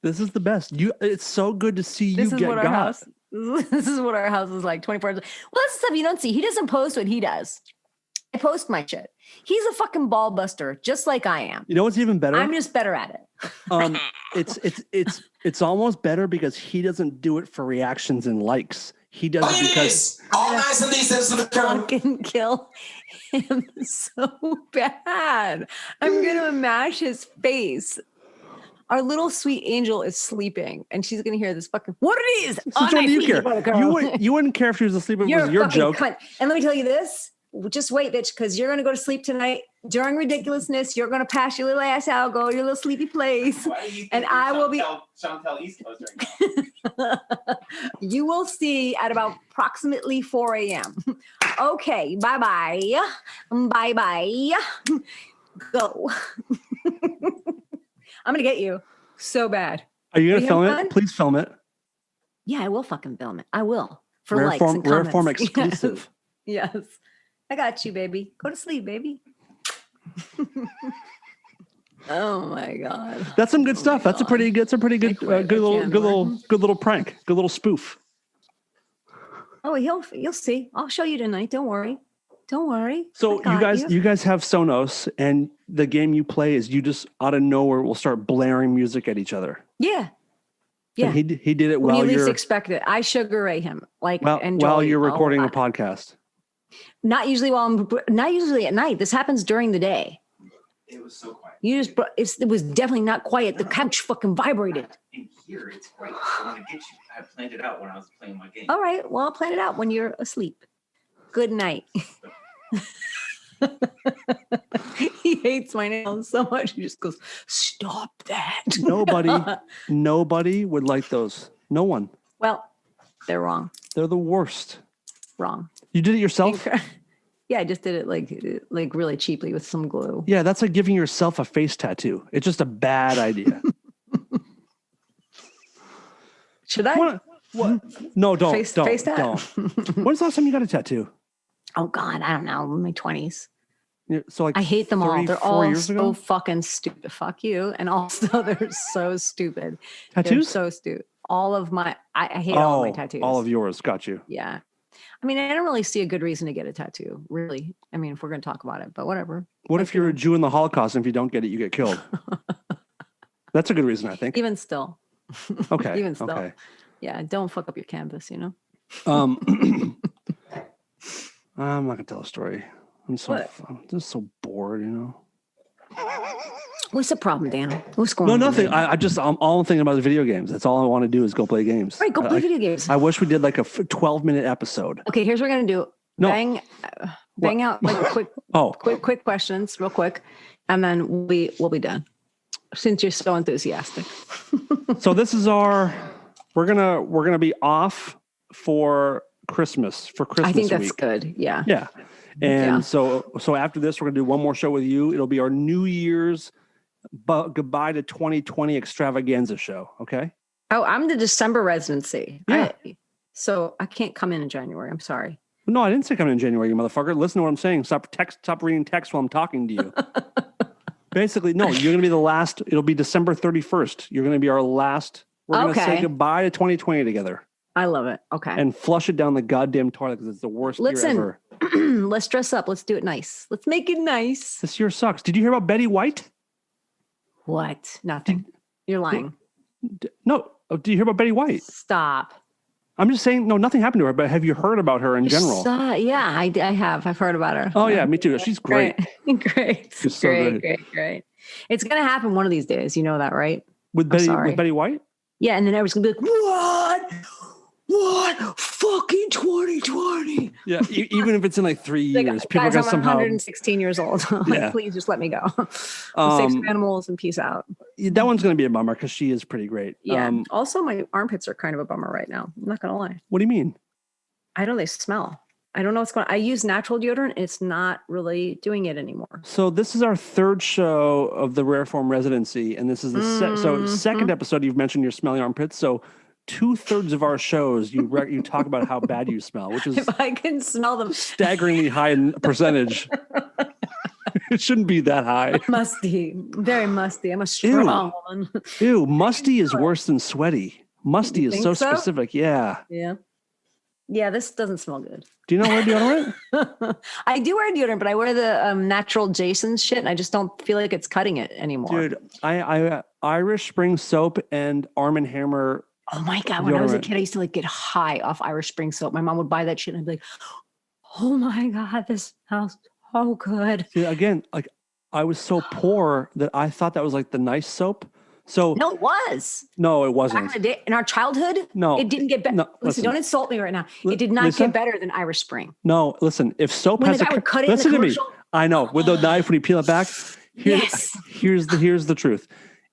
This is the best. It's so good to see you This is get what our got. house. This is what our house is like 24 hours. Well, that's the stuff you don't see. He doesn't post what he does. I post my shit. He's a fucking ball buster, just like I am. You know what's even better? I'm just better at it. It's almost better because he doesn't do it for reactions and likes. He does it because Fucking kill him so bad. I'm gonna mash his face. Our little sweet angel is sleeping, and she's gonna hear this fucking. What it is? since when do you care? You wouldn't care if she was asleep. If it was your joke. Cunt. And let me tell you this. Just wait, bitch, because you're going to go to sleep tonight. During ridiculousness, you're going to pass your little ass out, go to your little sleepy place. And I will be... Chantel East Coast right now. You will see at about approximately 4 a.m. Okay, bye-bye. Bye-bye. Go. I'm going to get you so bad. Are you going to you film have it? fun? Please film it. Yeah, I will fucking film it. I will. For Rare likes form, and rare comments. form exclusive. Yes. I got you, baby. Go to sleep, baby. Oh my God. That's some good stuff. That's a pretty good quit. good little prank. Good little spoof. Oh, you'll see. I'll show you tonight. Don't worry. Don't worry. So I got you guys have Sonos, and the game you play is you just out of nowhere will start blaring music at each other. Yeah. Yeah. And he did it when while you least you're expect it. I Sugar Ray him while you're recording a podcast. Not usually not usually at night. This happens during the day. It was so quiet. It was definitely not quiet. The couch fucking vibrated. In here, it's quiet. I want to get you. I planned it out when I was playing my game. All right. Well, I'll plan it out when you're asleep. Good night. He hates my nails so much. He just goes, "Stop that." Nobody would like those. No one. Well, they're wrong. They're the worst. Wrong. You did it yourself? Yeah, I just did it like really cheaply with some glue. Yeah, that's like giving yourself a face tattoo. It's just a bad idea. Should I? What? No, don't. Face tat? Don't. When's the last time you got a tattoo? Oh God, I don't know. In my 20s. Yeah, so like I hate them all. They're 4 all years so ago? fucking stupid. Fuck you. And also they're so stupid. They're Tattoos? so stupid. All of my I hate all of my tattoos. All of yours. Got you. Yeah. I mean, I don't really see a good reason to get a tattoo, really. I mean, if we're going to talk about it, but whatever. What if you're a Jew in the Holocaust and if you don't get it, you get killed? That's a good reason, I think. Even still. Okay. Even still. Okay. Yeah. Don't fuck up your canvas, you know? I'm not gonna tell a story. I'm just so bored, you know. What's the problem, Dan? What's going on? No, nothing. I'm all thinking about the video games. That's all I want to do is go play games. Right, go play video games. I wish we did like a 12-minute episode. Okay, here's what we're gonna do. No. Bang out like quick questions, real quick, and then we'll be done. Since you're so enthusiastic. So this is we're gonna be off for Christmas I think that's week. good. Yeah. Yeah. And so after this, we're gonna do one more show with you. It'll be our New Year's goodbye to 2020 extravaganza show. Okay. Oh, I'm the December residency. Yeah. So I can't come in January. I'm sorry. No, I didn't say come in January, you motherfucker. Listen to what I'm saying. Stop reading text while I'm talking to you. Basically, no, you're gonna be the last. It'll be December 31st. You're gonna be our last. We're gonna say goodbye to 2020 together. I love it. Okay. And flush it down the goddamn toilet because it's the worst year ever. Let's dress up. Let's do it nice. Let's make it nice. This year sucks. Did you hear about Betty White? What? Nothing. You're lying. No. Oh, do you hear about Betty White? Stop. I'm just saying, no, nothing happened to her, but have you heard about her in general? Yeah, I have. I've heard about her. Oh, yeah, me too. She's great. Great. She's so Great. It's going to happen one of these days. You know that, right? With Betty White? Yeah, and then everyone's going to be like, what? Fucking 2020. Yeah, even if it's in like 3 years, like, people are guys, going to I'm somehow... 116 years old. Yeah. Please just let me go. Save some animals and peace out. That one's going to be a bummer because she is pretty great. Yeah. Also, my armpits are kind of a bummer right now. I'm not going to lie. What do you mean? I know they smell. I don't know what's going on. I use natural deodorant. It's not really doing it anymore. So this is our third show of the Rare Form residency. And this is the second episode you've mentioned your smelly armpits. So 2/3 of our shows, you talk about how bad you smell, which is if I can smell them, staggeringly high in percentage. It shouldn't be that high. Musty, very musty. I'm a strong woman. Ew, musty is worse than sweaty. Musty is so specific. Yeah. Yeah, this doesn't smell good. Do you not wear deodorant? I do wear deodorant, but I wear the natural Jason's shit, and I just don't feel like it's cutting it anymore. Dude, I Irish Spring soap and Arm & Hammer. Oh my God. When I was a kid, I used to like get high off Irish Spring soap. My mom would buy that shit and I'd be like, oh my God, this smells so good. See, again, like I was so poor that I thought that was like the nice soap. So no, it was. No, it wasn't. Back in the day, in our childhood, no, it didn't get better. No, listen, don't insult me right now. It did not get better than Irish Spring. No, listen, if soap has a cut it listen to me. I know, with the knife when you peel it back. Here's the truth.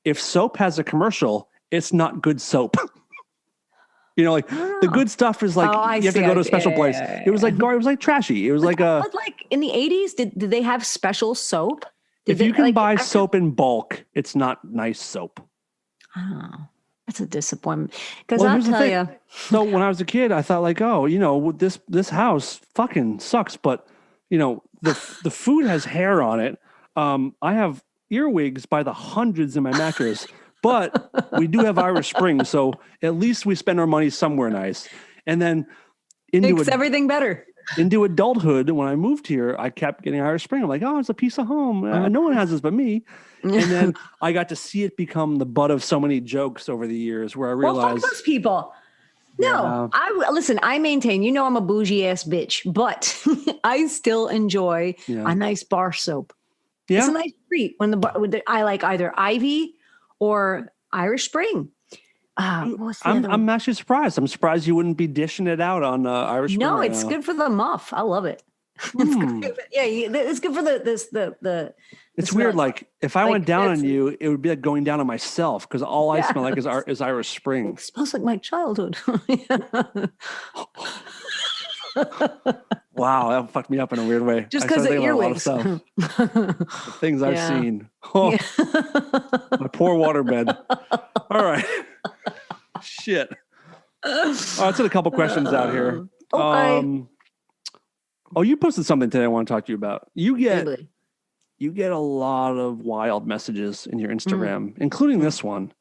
If soap has a commercial, it's not good soap. You know, like the good stuff is like you have to go to a special place. Yeah. It was like trashy. It was like a. But like in the 80s, did they have special soap? If you can buy soap in bulk, it's not nice soap. Oh, that's a disappointment. Because I'll tell you. So when I was a kid, I thought like, oh, you know, this house fucking sucks, but you know, the food has hair on it. I have earwigs by the hundreds in my mattress. But we do have Irish Spring, so at least we spend our money somewhere nice. And then Makes everything better. Into adulthood, when I moved here, I kept getting Irish Spring. I'm like, oh, it's a piece of home. No one has this but me. And then I got to see it become the butt of so many jokes over the years where I realized. Well, fuck those people. No, listen, I maintain, I'm a bougie ass bitch, but I still enjoy a nice bar soap. Yeah. It's a nice treat when I like either Ivy or Irish Spring. I'm actually surprised. I'm surprised you wouldn't be dishing it out on Irish Spring. No, it's good for the muff. I love it. It's good for the It's weird. Like if I went down on you, it would be like going down on myself because all I smell like is Irish Spring. It smells like my childhood. Wow, that fucked me up in a weird way. Just because of earwigs. The things I've seen. Oh, my poor waterbed. All right. Shit. Let's get a couple questions out here. Okay. You posted something today I want to talk to you about. You get a lot of wild messages in your Instagram, including this one.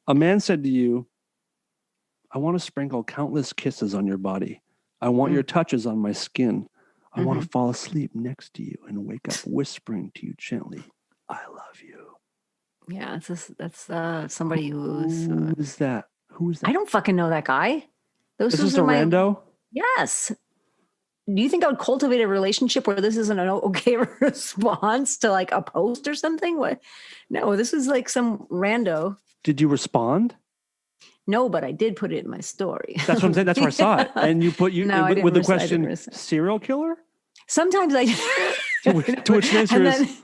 A man said to you, I want to sprinkle countless kisses on your body. I want your touches on my skin. I want to fall asleep next to you and wake up whispering to you gently, I love you. Yeah, that's somebody who's... Who is that? I don't fucking know that guy. This is a rando? Yes. Do you think I would cultivate a relationship where this isn't an okay response to like a post or something? What? No, this is like some rando. Did you respond? No, but I did put it in my story. That's what I'm saying. That's where I saw it. And you put with the question, serial killer? Sometimes I to which the answer is,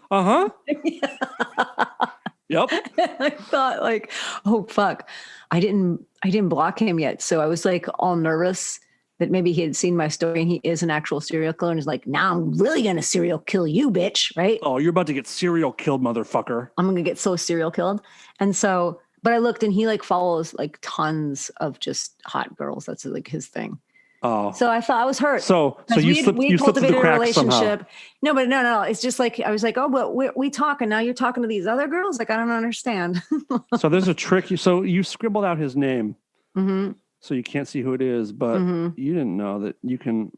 Yep. I thought like, oh fuck. I didn't block him yet. So I was like all nervous that maybe he had seen my story and he is an actual serial killer and is like, now I'm really gonna serial kill you, bitch. Right? Oh, you're about to get serial killed, motherfucker. I'm gonna get so serial killed. And so, but I looked and he like follows like tons of just hot girls. That's like his thing. Oh, so I thought I was hurt. So you slipped through the cracks somehow. No, but no. It's just like, I was like, oh, but we talk and now you're talking to these other girls. Like, I don't understand. So there's a trick. So you scribbled out his name. So you can't see who it is, but you didn't know that you can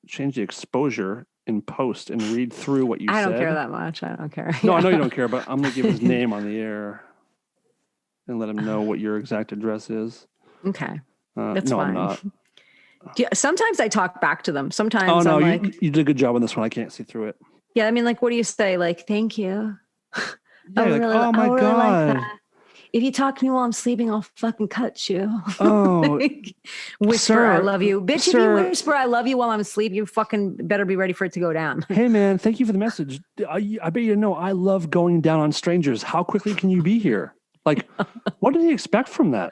change the exposure in post and read through what you said. I don't care that much. I don't care. No, I know you don't care, but I'm going to give his name on the air and let him know what your exact address is. Okay. That's fine. I'm not. Yeah, sometimes I talk back to them. Sometimes I'm like, you did a good job on this one. I can't see through it. Yeah, I mean, like, what do you say? Like, thank you. Yeah, oh my God. Like if you talk to me while I'm sleeping, I'll fucking cut you. Oh, whisper, sir, I love you. Bitch, if you whisper, I love you while I'm asleep, you fucking better be ready for it to go down. Hey, man, thank you for the message. I bet you know I love going down on strangers. How quickly can you be here? Like, what did he expect from that?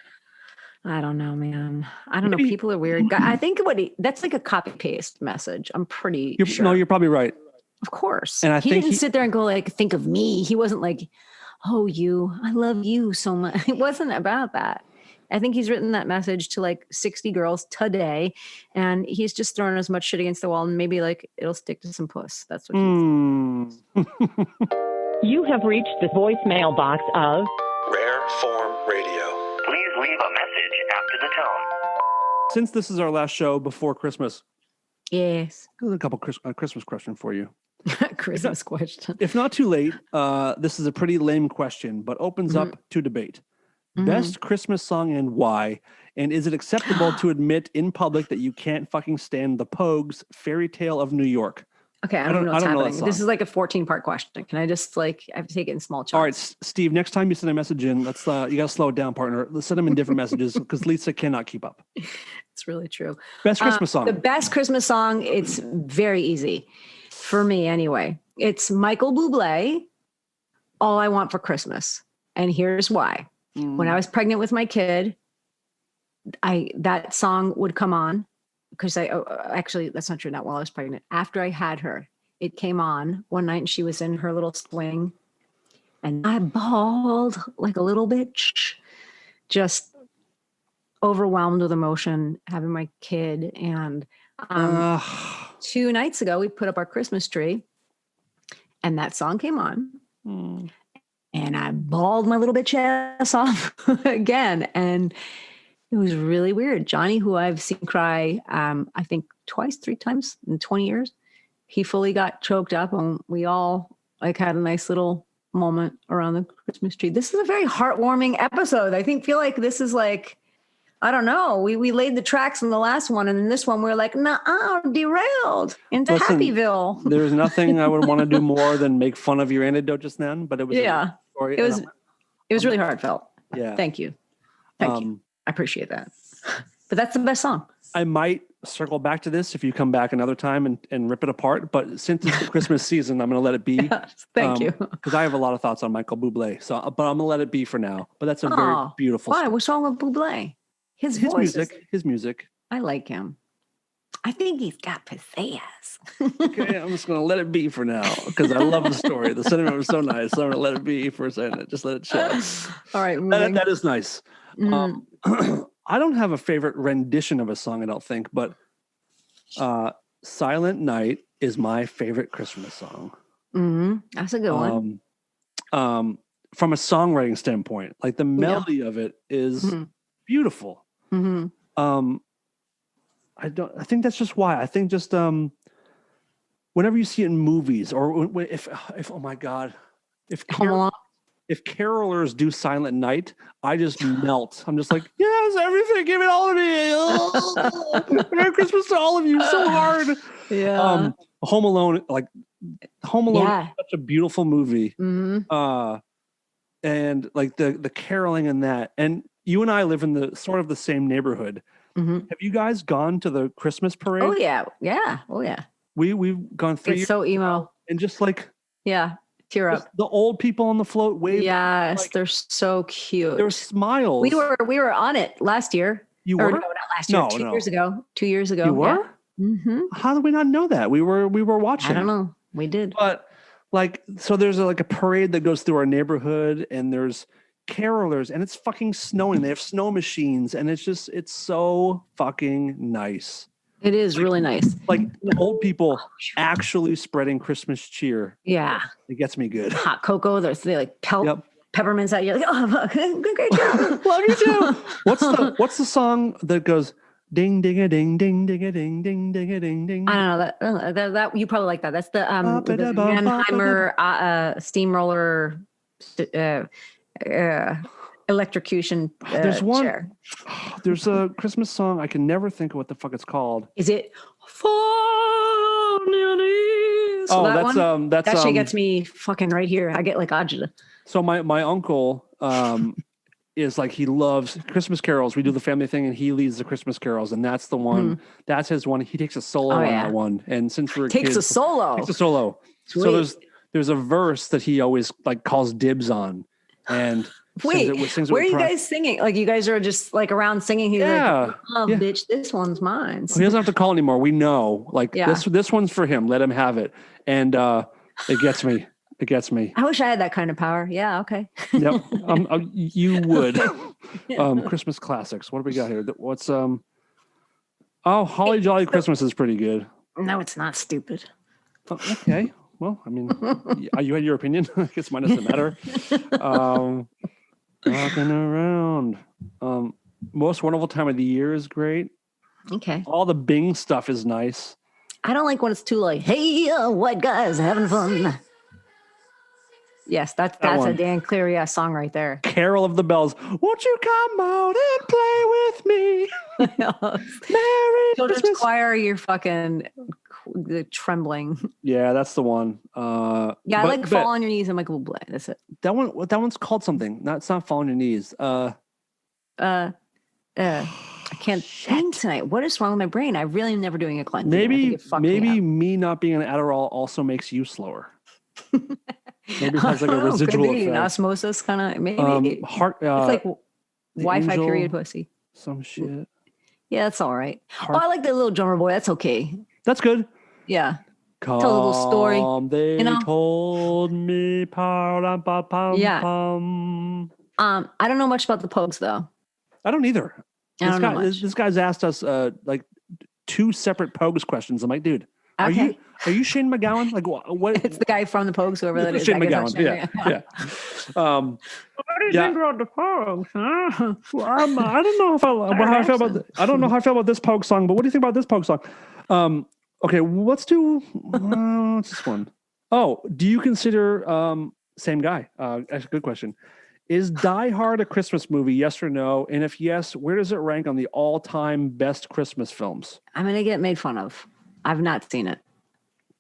I don't know, man. I don't know. People are weird. I think that's like a copy paste message. I'm pretty sure. No, you're probably right. Of course. And he didn't sit there and go like, think of me. He wasn't like, oh, I love you so much. It wasn't about that. I think he's written that message to like 60 girls today. And he's just throwing as much shit against the wall and maybe like it'll stick to some puss. That's what he's You have reached the voicemail box of Rare Form Radio. Please leave a message after the tone. Since this is our last show before Christmas, yes, there's a couple Christmas question for you. Christmas question. If not too late, this is a pretty lame question, but opens up to debate. Best Christmas song and why? And is it acceptable to admit in public that you can't fucking stand the Pogues' Fairy Tale of New York? Okay, I don't know what's happening. This is like a 14-part question. Can I just I have to take it in small chunks? All right, Steve, next time you send a message in, let's you got to slow it down, partner. Let's send them in different messages because Lisa cannot keep up. It's really true. Best Christmas song. The best Christmas song, it's very easy. For me, anyway. It's Michael Bublé, All I Want for Christmas. And here's why. When I was pregnant with my kid, that song would come on. Because actually, that's not true. Not while I was pregnant. After I had her, it came on one night and she was in her little swing. And I bawled like a little bitch. Just overwhelmed with emotion having my kid. And 2 nights ago, we put up our Christmas tree. And that song came on. And I bawled my little bitch ass off again. And It was really weird. Johnny, who I've seen cry, I think twice, 3 times in 20 years, he fully got choked up, and we all like had a nice little moment around the Christmas tree. This is a very heartwarming episode. Feel like this is like, I don't know. We laid the tracks in the last one, and in this one we're like, nah, derailed into Happyville. There's nothing I would want to do more than make fun of your anecdote just then, but it was a story. It was really heartfelt. Yeah. Thank you. Thank you. I appreciate that. But that's the best song. I might circle back to this if you come back another time and rip it apart. But since it's the Christmas season, I'm going to let it be. Thank you. Because I have a lot of thoughts on Michael Bublé. So, but I'm going to let it be for now. But that's a very beautiful Why? What's wrong with Bublé? His voice his music. I like him. I think he's got pizzazz. Okay, I'm just going to let it be for now because I love the story. The sentiment was so nice. So I'm going to let it be for a second. Just let it chill. All right. That is nice. I don't have a favorite rendition of a song, I don't think, but Silent Night is my favorite Christmas song. Mm-hmm. That's a good one. From a songwriting standpoint, like the melody of it is beautiful. Mm-hmm. I think that's just why. I think just whenever you see it in movies or if oh my God, if carolers do Silent Night, I just melt. I'm just like, yes, everything, give it all to me. Merry Christmas to all of you. So hard. Yeah. Home Alone is such a beautiful movie. Mm-hmm. And like the caroling in that. And you and I live in the sort of the same neighborhood. Mm-hmm. Have you guys gone to the Christmas parade? Oh yeah. Yeah. Oh yeah. We've gone 3 years. It's so emo. And just like tear up. The old people on the float wave. Yes, they're so cute. Their smiles. We were on it last year. You were? No, not last year. 2 years ago. 2 years ago. You were? Yeah. Mm-hmm. How did we not know that? We were watching. I don't know. We did. But like, so there's a parade that goes through our neighborhood, and there's carolers, and it's fucking snowing. They have snow machines, and it's so fucking nice. It is really nice. Like old people actually spreading Christmas cheer. Yeah. It gets me good. Hot cocoa. They like pelt peppermints at you. Like, oh, great job. Love you too. What's the song that goes ding ding a ding ding ding a ding ding ding a ding ding? I don't know that you probably like that. That's the Mannheimer steamroller electrocution there's one chair. There's a Christmas song I can never think of what the fuck it's called. Is it Fall on Your Knees? That shit gets me fucking right here. I get like agita. So my uncle is like, he loves Christmas carols. We do the family thing and he leads the Christmas carols, and that's the one. That's his one. He takes a solo on that one. And since we're takes kids, a solo. So there's a verse that he always like calls dibs on. And sings where are you guys singing? Like you guys are just like around singing. He's like, bitch, this one's mine. He doesn't have to call anymore. We know, like this one's for him. Let him have it. And it gets me. It gets me. I wish I had that kind of power. Yeah. Okay. Yep. You would. Christmas classics. What do we got here? What's Holly Jolly Christmas is pretty good. No, it's not stupid. Okay. Well, I mean, you had your opinion. I guess mine doesn't matter. Rocking around. Most Wonderful Time of the Year is great. Okay. All the Bing stuff is nice. I don't like when it's too like, hey, white guys having fun. Yes, that's a Dan Cleary song right there. Carol of the Bells. Won't you come out and play with me? Merry Children's Christmas. Choir, you're fucking trembling. Yeah, that's the one. I like Fall on Your Knees and Michael Bublé. That's it. That one's called something. It's not Fall on Your Knees. I can't think tonight. What is wrong with my brain? I really am never doing a cleanse. Maybe me not being an Adderall also makes you slower. Maybe it has like a residual effect. Osmosis kind of maybe. It's like Wi-Fi period pussy. Some shit. Yeah, that's all right. I like the little drummer boy. That's okay. That's good. Yeah. Tell a little story. They told me. Yeah. I don't know much about the Pogues though. I don't either. I don't know much. This guy's asked us like 2 separate Pogues questions. I'm like, dude, Okay. Are you Shane McGowan? Like what? It's the guy from the Pogues, whoever that is. Shane I guess McGowan. that's Shane. Yeah. What do you think about the Pogues? Huh? Well, I don't know how I feel about. I don't know how I feel about this Pogue song, but what do you think about this Pogue song? Okay, let's do. What's this one? Oh, do you consider same guy? That's a good question. Is Die Hard a Christmas movie? Yes or no? And if yes, where does it rank on the all-time best Christmas films? I'm gonna get made fun of. I've not seen it.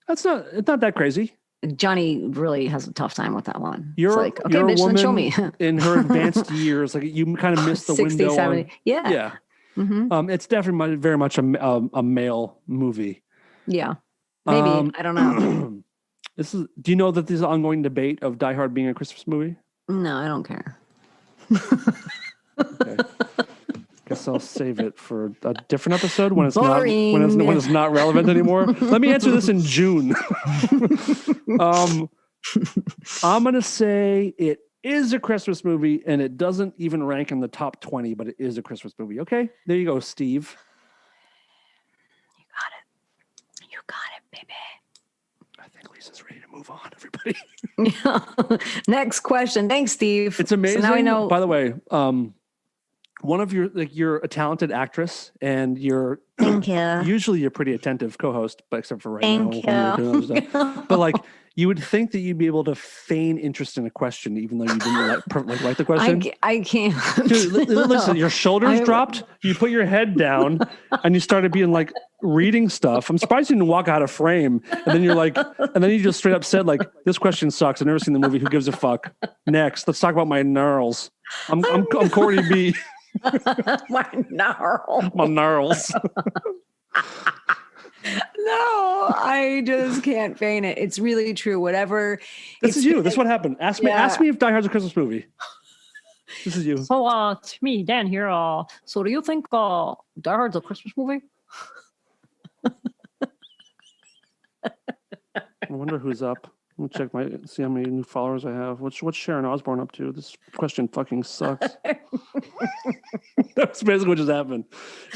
It's not that crazy. Johnny really has a tough time with that one. You're it's like, okay, you're a bitch, then woman show me. in her advanced years. Like you kind of missed the 60, window. 70. Yeah. Yeah. Mm-hmm. It's definitely very much a male movie. Yeah. Maybe. I don't know. Do you know that there's an ongoing debate of Die Hard being a Christmas movie? No, I don't care. Okay. Guess I'll save it for a different episode when it's Boring. not when it's not relevant anymore. Let me answer this in June. I'm gonna say it is a Christmas movie, and it doesn't even rank in the top 20, but it is a Christmas movie. Okay, there you go, Steve. You got it, baby. I think Lisa's ready to move on, everybody. Next question. Thanks, Steve. It's amazing. So now I know. By the way, one of you're a talented actress, and you're Thank you. usually you're pretty attentive co-host, but except for right Thank now. when we're doing you. other stuff. But like, you would think that you'd be able to feign interest in a question, even though you didn't write the question. I can't. Dude, listen, your shoulders dropped. You put your head down, and you started being like reading stuff. I'm surprised you didn't walk out of frame. And then you're like, and then you just straight up said like, "This question sucks. I've never seen the movie. Who gives a fuck?" Next, let's talk about my gnarls. I'm Cardi B. My gnarl. My gnarls. No, I just can't feign it. It's really true. Whatever. This is you. This is what happened. Ask me if Die Hard's a Christmas movie. This is you. So, it's me, Dan here. So, do you think Die Hard's a Christmas movie? I wonder who's up. Let me see how many new followers I have. What's Sharon Osbourne up to? This question fucking sucks. That's basically what just happened.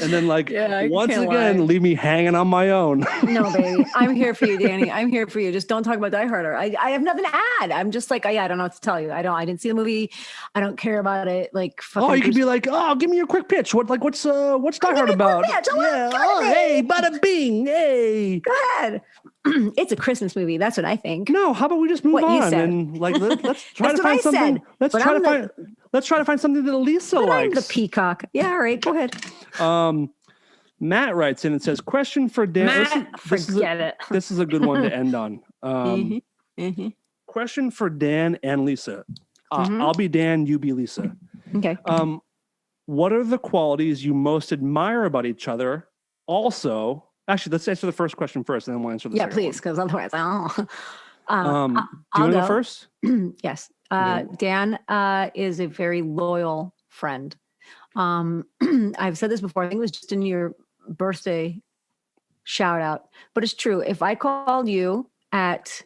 And then once again, leave me hanging on my own. No, baby. I'm here for you, Danny. I'm here for you. Just don't talk about Die Hard. I have nothing to add. I'm just like, I don't know what to tell you. I didn't see the movie. I don't care about it. Like, you could be like, give me your quick pitch. What's Die Hard about? Hey, bada bing. Hey. Go ahead. It's a Christmas movie. That's what I think. No, how about we just move on and let's try to find something. Let's try to find something that Lisa likes. I'm the peacock. Yeah, all right, go ahead. Matt writes in and says, "Question for Dan." Matt, This is a good one to end on. Question for Dan and Lisa. I'll be Dan, you be Lisa. Okay. What are the qualities you most admire about each other? Also, actually, let's answer the first question first, and then we'll answer the second one. Yeah, please, because otherwise, do you want to go first? Yes. Dan is a very loyal friend. I've said this before. I think it was just in your birthday shout out, but it's true. If I called you at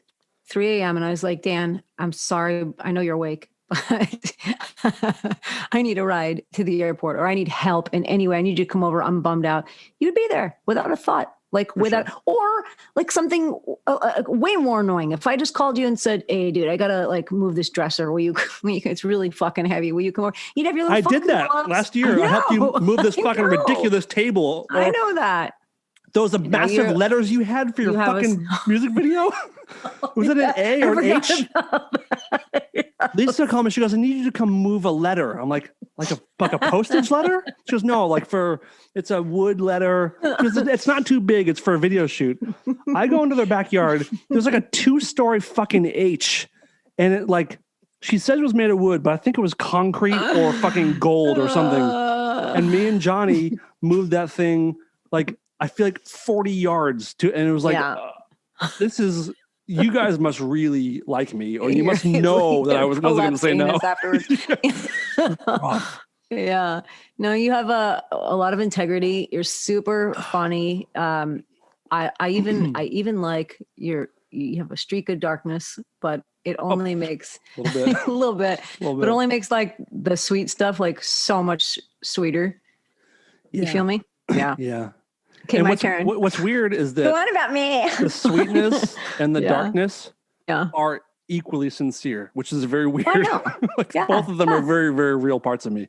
3 a.m. and I was like, Dan, I'm sorry. I know you're awake, but I need a ride to the airport, or I need help in any way. I need you to come over. I'm bummed out. You'd be there without a thought. Or like something way more annoying. If I just called you and said, "Hey, dude, I gotta move this dresser. Will you? It's really fucking heavy. Will you come over?" You'd have your little. I did that last year. I helped you move this fucking ridiculous table. I know that. Those massive letters you had for your fucking music video. Was it an A or an H? Lisa called me. She goes, "I need you to come move a letter." I'm like a postage letter? She goes, "No, it's a wood letter. It's not too big. It's for a video shoot." I go into their backyard. There's a 2-story fucking H, and it she said it was made of wood, but I think it was concrete or fucking gold or something. And me and Johnny moved that thing I feel 40 yards and it was this is. You guys must really like me, or you must know that I wasn't going to say no. Afterwards. Yeah. No, you have a lot of integrity. You're super funny. I even like you have a streak of darkness, but it only makes a little bit, but only makes the sweet stuff so much sweeter. Yeah. You feel me? Yeah. Yeah. Okay, And my turn. what's weird is The that one about me. the sweetness and the Yeah. darkness Yeah. are equally sincere, which is very weird. I know. Like, Yeah, both of them are yeah. very, very real parts of me.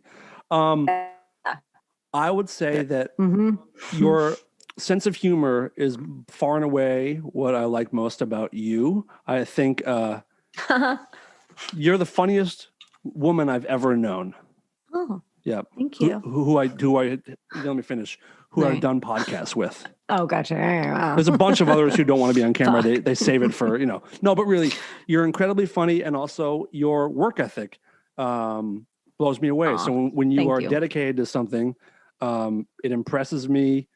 I would say that Mm-hmm. your sense of humor is far and away what I like most about you. I think you're the funniest woman I've ever known. Oh, Yeah. thank you. Who I let me finish. Who I've Right. done podcasts with. Oh, gotcha. Wow. There's a bunch of others who don't want to be on camera. Fuck. They save it for, no, but really, you're incredibly funny. And also your work ethic blows me away. Aw, So when you thank are you. dedicated to something, it impresses me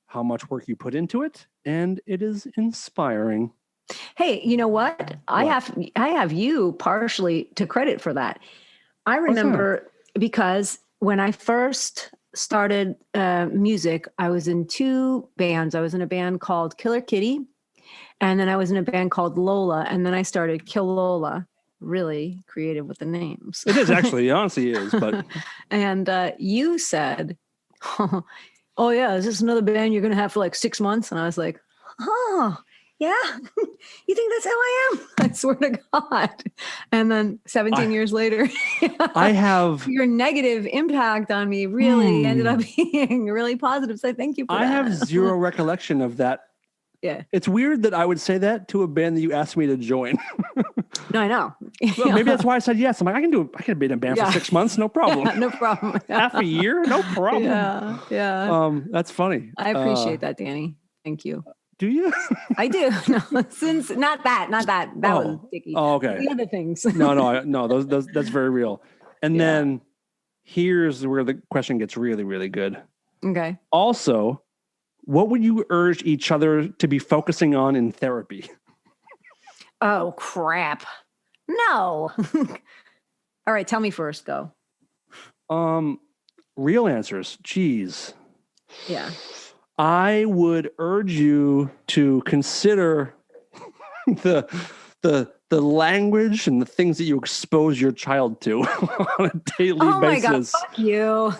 how much work you put into it. And it is inspiring. Hey, you know what? I have you partially to credit for that. I remember because when I first started music, I was in two bands. I was in a band called Killer Kitty, and then I was in a band called Lola, and then I started Kill Lola. Really creative with the names. It is actually, it honestly is. But And you said, "Oh yeah, is this another band you're going to have for like 6 months?" And I was like, "Oh yeah, you think that's how I am?" I swear to God. And then 17 years later, I have your negative impact on me really ended up being really positive. So thank you for I that. have zero recollection of that. Yeah. It's weird that I would say that to a band that you asked me to join. No, I know. Well, maybe that's why I said yes. I'm like, I can be in a band Yeah. for 6 months, no problem. No problem. Half a year, no problem. Yeah. Yeah. That's funny. I appreciate that, Danny. Thank you. Do you? I do. No, since not that. That was dicky. Oh, okay. The other things. No. Those that's very real. And Yeah. then here's where the question gets really, really good. Okay. Also, what would you urge each other to be focusing on in therapy? Oh crap. No. All right, tell me first. Go. Real answers. Geez. Yeah. I would urge you to consider the language and the things that you expose your child to on a daily Oh my God, basis. fuck you.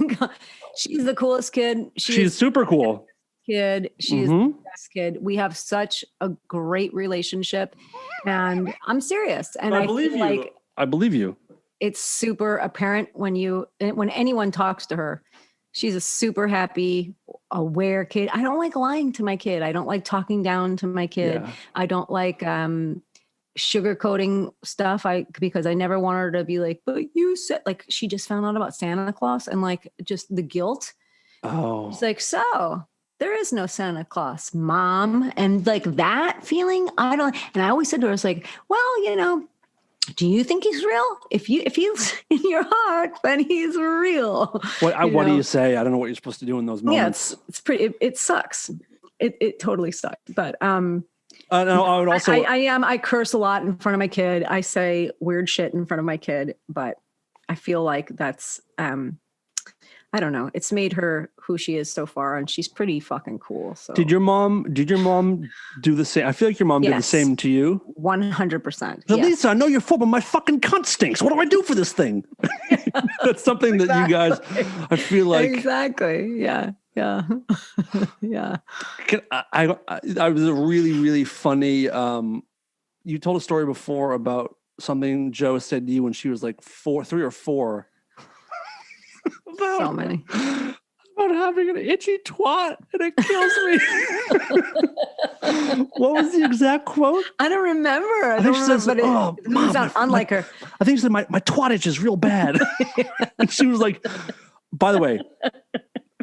She's the coolest kid. She's super cool. Kid. She's Mhm. the best kid. We have such a great relationship, and I'm serious. And I believe feel you. like I believe you. it's super apparent when anyone talks to her. She's a super happy, aware kid. I don't like lying to my kid. I don't like talking down to my kid. Yeah. I don't like sugarcoating stuff. Because I never want her to be like, but you said, like, she just found out about Santa Claus and like just the guilt. Oh. It's like, so there is no Santa Claus, Mom. And like that feeling, I don't. And I always said to her, I was like, well, do you think he's real? If he's in your heart, then he's real. What do you say? I don't know what you're supposed to do in those moments. Yeah, it's pretty. It sucks. It totally sucks. But no, I would also. I curse a lot in front of my kid. I say weird shit in front of my kid. But I feel like that's I don't know. It's made her who she is so far, and she's pretty fucking cool. So Did your mom do the same? I feel like your mom did the Yes. same to you. 100%. So, Yes. Lisa, I know you're full, but my fucking cunt stinks. What do I do for this thing? That's something that you guys, I feel like. Exactly. Yeah. Yeah. Yeah. I was a really, really funny. You told a story before about something Joe said to you when she was like 3 or 4. So many. About having an itchy twat and it kills me. What was the exact quote? I don't remember. I think don't she remember, says, but it "Oh, doesn't Mom, sound unlike her. I think she said my twat itch is real bad. And she was like, by the way,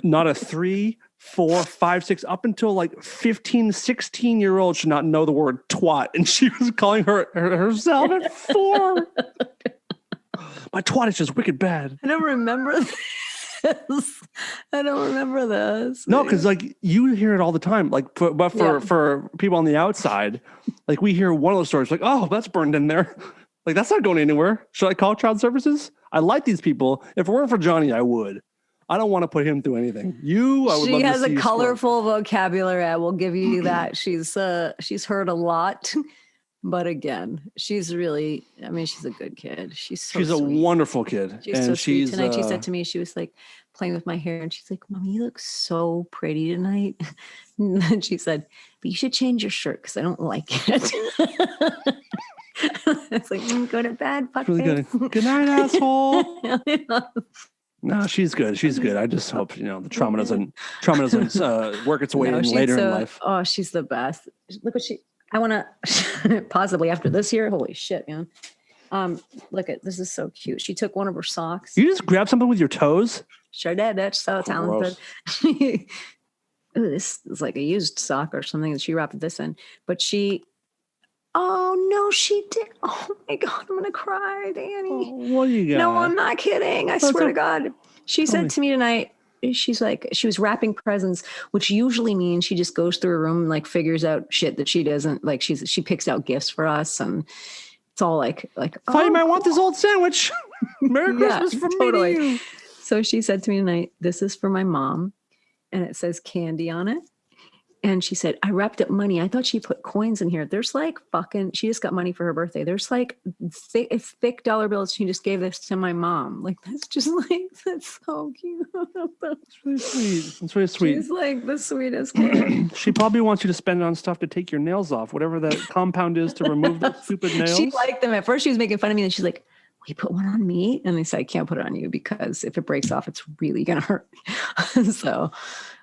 not a 3, 4, 5, 6, up until like 15, 16-year-old should not know the word twat. And she was calling herself at 4. My twat is just wicked bad. I don't remember this. I don't remember this. No, because like you hear it all the time. Like, for people on the outside, like we hear one of those stories, like, oh, that's burned in there. Like that's not going anywhere. Should I call child services? I like these people. If it weren't for Johnny, I would. I don't want to put him through anything. I would She love has to see a you colorful vocabulary. I will give you that. She's heard a lot. But again, she's really, I mean, she's a good kid. She's so She's a sweet. wonderful kid. She's and so sweet. she's Tonight she said to me, she was like playing with my hair and she's like, Mommy, you look so pretty tonight. And then she said, but you should change your shirt because I don't like it. It's like, go to bed, fuck really face. good night, asshole. No, she's good. She's good. I just hope the trauma doesn't work its way in later in life. Oh, she's the best. Look what I want to possibly after this year. Holy shit, man. Look at this is so cute. She took one of her socks. You just grabbed something with your toes? Sure did. That's so talented. Ooh, this is like a used sock or something that she wrapped this in. But oh no, she did. Oh my God, I'm gonna cry, Danny. What do you got? No, I'm not kidding. I swear to God. She said to me tonight, she was wrapping presents, which usually means she just goes through her room and like figures out shit that she doesn't like. She picks out gifts for us, and it's all like. Thought you might want this old sandwich. Merry Christmas from me to you. So she said to me tonight, "This is for my mom," and it says candy on it. And she said, I wrapped up money. I thought she put coins in here. There's like she just got money for her birthday. There's like thick dollar bills. She just gave this to my mom. Like, that's so cute. That's really sweet. That's really sweet. She's like the sweetest kid. She probably wants you to spend it on stuff to take your nails off, whatever that compound is to remove those stupid nails. She liked them. At first, she was making fun of me. And she's like, will you put one on me? And I said, I can't put it on you because if it breaks off, it's really going to hurt. So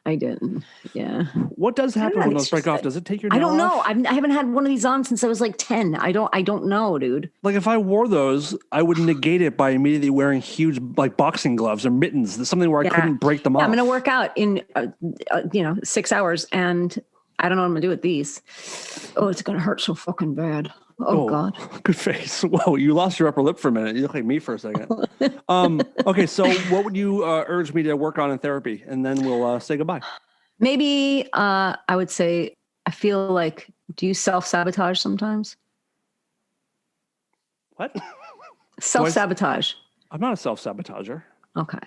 I didn't. Yeah. What does happen when those break off? Does it take your nail I don't know. off? I haven't had one of these on since I was like 10. I don't know, dude. Like if I wore those, I would negate it by immediately wearing huge like boxing gloves or mittens. There's something where I couldn't break them off. I'm going to work out in 6 hours and I don't know what I'm going to do with these. Oh, it's going to hurt so fucking bad. Oh God. Good face. Whoa, you lost your upper lip for a minute. You look like me for a second. Okay, so what would you urge me to work on in therapy? And then we'll say goodbye. Maybe I would say, I feel like, do you self-sabotage sometimes? What? Self-sabotage. I'm not a self-sabotager. Okay.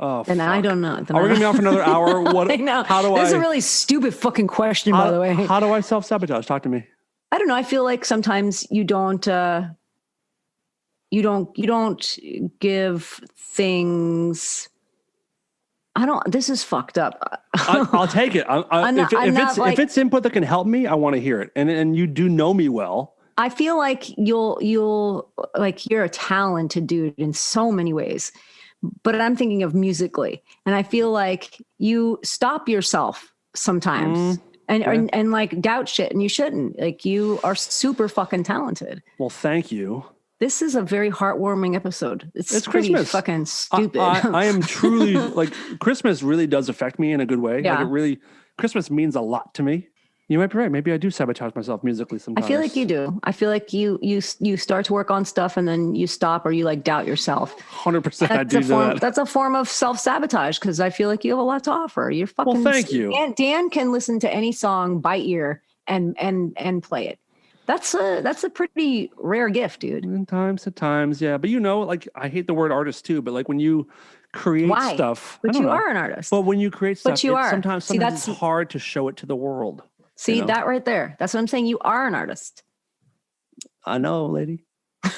Oh, and I don't know. Are we going to be on for another hour? What? I know. How do This is a really stupid fucking question, by the way. How do I self-sabotage? Talk to me. I don't know. I feel like sometimes you don't give things. This is fucked up. I'll take it. If it's input that can help me, I want to hear it. And you do know me well. I feel like you'll like you're a talented dude in so many ways, but I'm thinking of musically, and I feel like you stop yourself sometimes. And like doubt shit, and you shouldn't. Like, you are super fucking talented. Well, thank you. This is a very heartwarming episode. It's pretty Christmas. Fucking stupid. I am truly like Christmas really does affect me in a good way. Yeah. Like Christmas means a lot to me. You might be right. Maybe I do sabotage myself musically sometimes. I feel like you do. I feel like you start to work on stuff and then you stop or you like doubt yourself. 100% I do that. That's a form of self-sabotage because I feel like you have a lot to offer. You're fucking. Well, thank you. Dan can listen to any song by ear and play it. That's a pretty rare gift, dude. And to times, yeah. But like I hate the word artist too. But like when you create stuff, but you are an artist. But when you create stuff, sometimes that's it's hard to show it to the world. See that right there. That's what I'm saying. You are an artist. I know, lady. I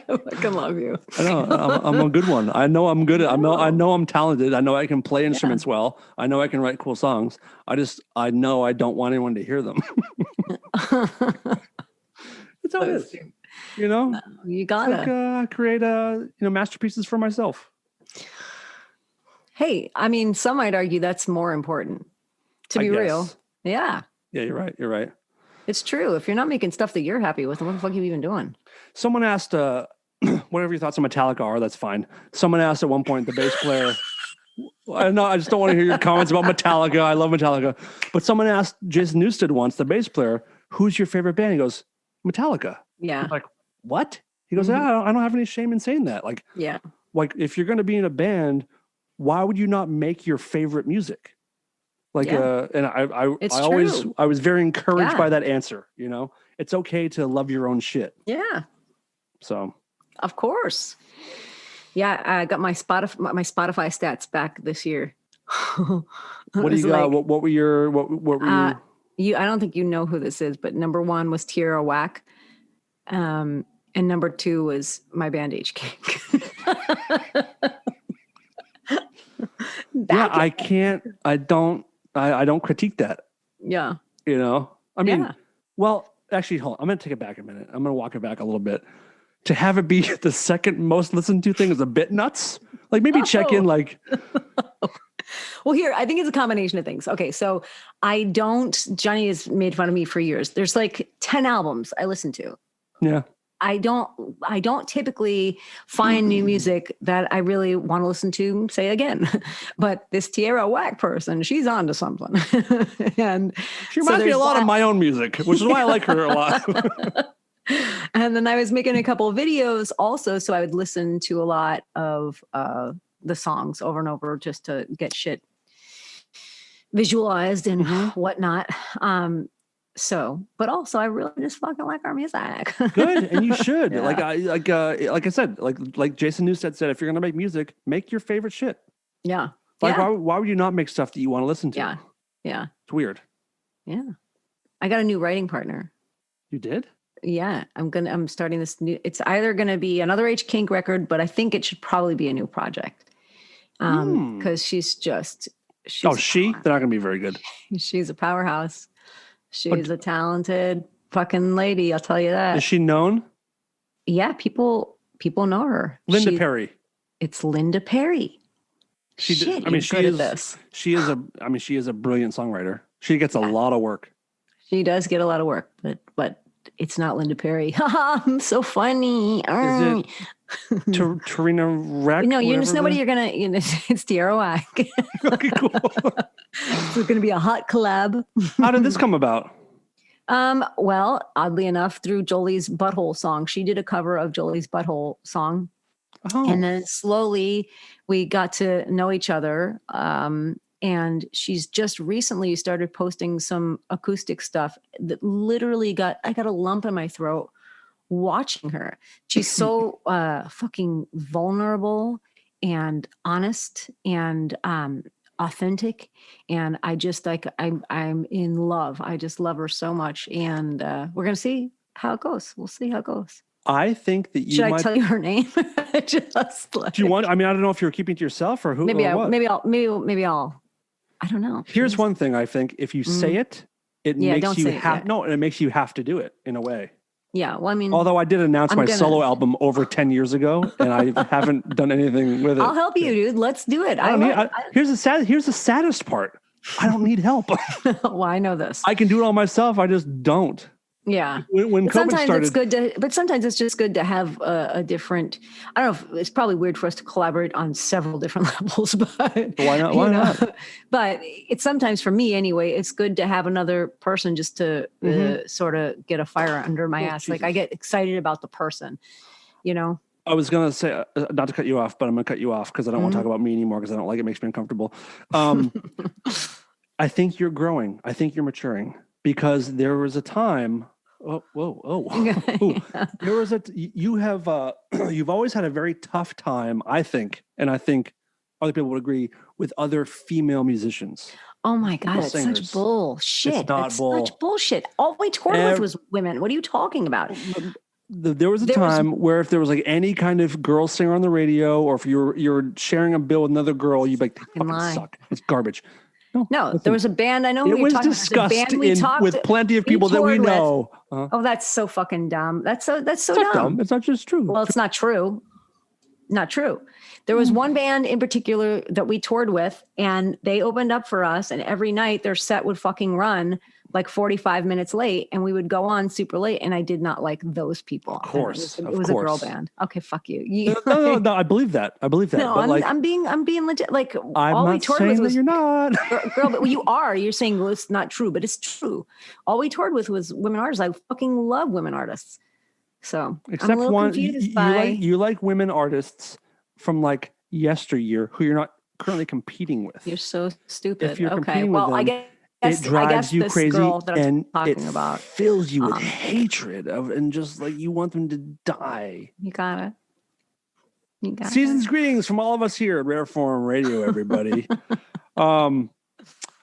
fucking love you. I know. I'm a good one. I know I'm good. I know I'm talented. I know I can play instruments well. I know I can write cool songs. I know I don't want anyone to hear them. It's how it is. You gotta create masterpieces for myself. Hey, I mean, some might argue that's more important. To be real. Yeah. Yeah, you're right. It's true. If you're not making stuff that you're happy with, what the fuck are you even doing? Someone asked, whatever your thoughts on Metallica are, that's fine. Someone asked at one point, the bass player, I just don't want to hear your comments about Metallica. I love Metallica. But someone asked Jason Newsted once, the bass player, who's your favorite band? He goes, Metallica. Yeah. I'm like, what? He goes, I don't have any shame in saying that. Like, yeah. Like if you're going to be in a band, why would you not make your favorite music? Like, and I was very encouraged by that answer. It's okay to love your own shit. Yeah. So. Of course. Yeah. I got my Spotify stats back this year. What do you got? What were you? I don't think you know who this is, but number 1 was Tierra Whack. And number 2 was my band H King. I don't critique that. Yeah. You know, I mean, Yeah. well, actually, hold on. I'm going to take it back a minute. I'm going to walk it back a little bit. To have it be the second most listened to thing is a bit nuts. Like maybe check in like. Well, here, I think it's a combination of things. Okay. So Johnny has made fun of me for years. There's like 10 albums I listen to. Yeah. I don't typically find new music that I really want to listen to, say again. But this Tierra Whack person, she's on to something. And she reminds me a lot of my own music, which is why I like her a lot. And then I was making a couple of videos also, so I would listen to a lot of the songs over and over just to get shit visualized and whatnot. So, but also I really just fucking like our music. Good, and you should. Yeah. Like I said, like Jason Newsted said, if you're gonna make music, make your favorite shit. Yeah. Like yeah. why would you not make stuff that you want to listen to? Yeah. Yeah. It's weird. Yeah. I got a new writing partner. You did? Yeah. I'm starting this new, it's either gonna be another H Kink record, but I think it should probably be a new project. Because she's they're not gonna be very good. She's a powerhouse. She's a talented fucking lady. I'll tell you that. Is she known? Yeah, people know her. Linda Perry. It's Linda Perry. She is a brilliant songwriter. She gets a lot of work. She does get a lot of work, but it's not Linda Perry. I'm so funny. Is it Tarina Reck? No, you just know what you're gonna. It's Tierra Whack. Okay, cool. It's going to be a hot collab. How did this come about? Well, oddly enough, through Jolie's Butthole song. She did a cover of Jolie's Butthole song. Oh. And then slowly we got to know each other. And she's just recently started posting some acoustic stuff that literally I got a lump in my throat watching her. She's so fucking vulnerable and honest and authentic, and I just I'm in love. I just love her so much, and we're gonna see how it goes. We'll see how it goes. I think that you should I tell you her name? Just like, do you want? I mean, I don't know if you're keeping it to yourself or who. Maybe or what. maybe I'll. I don't know. Here's one thing I think: if you say it, it makes you have it makes you have to do it in a way. Yeah, well, I mean, although I did announce my solo album over 10 years ago, and I haven't done anything with it. I'll help you, dude. Let's do it. Here's the saddest part. I don't need help. Well, I know this. I can do it all myself. I just don't. Yeah. When COVID started, it's good but sometimes it's just good to have a different. I don't know. It's probably weird for us to collaborate on several different levels, but why not? Why not? But it's sometimes, for me anyway, it's good to have another person just to sort of get a fire under my ass. Jesus. Like I get excited about the person, you know. I was gonna say not to cut you off, but I'm gonna cut you off because I don't want to talk about me anymore because I don't like it. Makes me uncomfortable. I think you're growing. I think you're maturing. Because there was a time, there was you've always had a very tough time, I think, and I think other people would agree, with other female musicians. Oh my God, it's such bullshit. It's not such bullshit. All we toured with was women. What are you talking about? There was a time where if there was like any kind of girl singer on the radio, or if you're sharing a bill with another girl, you'd be like, they fucking suck. It's garbage. No, there was a band. I know who you're talking about. It was discussed with plenty of people that we know. Oh, that's so fucking dumb. That's so dumb. It's not just true. Well, it's not true. Not true. There was one band in particular that we toured with, and they opened up for us, and every night their set would fucking run like 45 minutes late, and we would go on super late, and I did not like those people. Of course. It was a girl band. Okay, fuck you. No, I believe that. No, but I'm being legit. Like, I'm all not we toured saying with that was you're not. girl, but you are. You're saying, well, it's not true, but it's true. All we toured with was women artists. I fucking love women artists. So except I'm a little one, confused you like women artists from like yesteryear who you're not currently competing with. You're so stupid. If you're okay, competing well, with them, it drives you crazy, and it fills you with hatred and just like you want them to die. You got it. Season's greetings from all of us here at Rare Form Radio, everybody.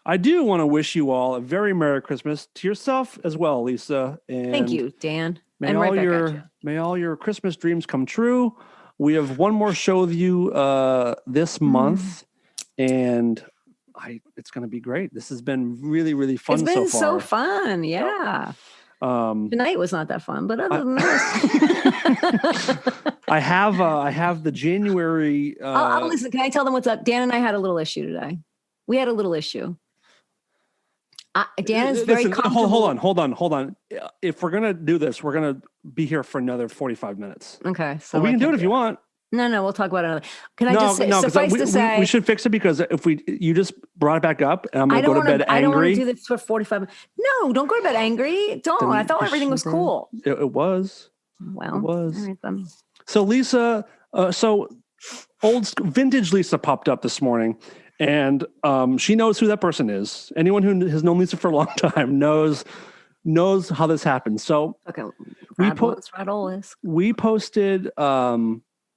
I do want to wish you all a very Merry Christmas to yourself as well, Lisa. And Thank you, Dan. May And all right back at you. may all your Christmas dreams come true. We have one more show with you this month, and it's going to be great. This has been really, really fun so far. It's been so fun, yeah. Tonight was not that fun, but other than this, I have the January. I'll listen. Can I tell them what's up? Dan and I had a little issue today. We had a little issue. Dan is very comfortable. Hold on. If we're gonna do this, we're gonna be here for another 45 minutes. Okay, so we can do it if you want. No, we'll talk about it another. Can I just say, suffice to say, we should fix it because you just brought it back up, and I'm gonna go to bed angry. I don't want to do this for 45 minutes. No, don't go to bed angry. Don't. I thought everything was cool. It was. Well, it was. All right, then. So Lisa, vintage Lisa popped up this morning. And she knows who that person is. Anyone who has known Lisa for a long time knows how this happened. So okay, we posted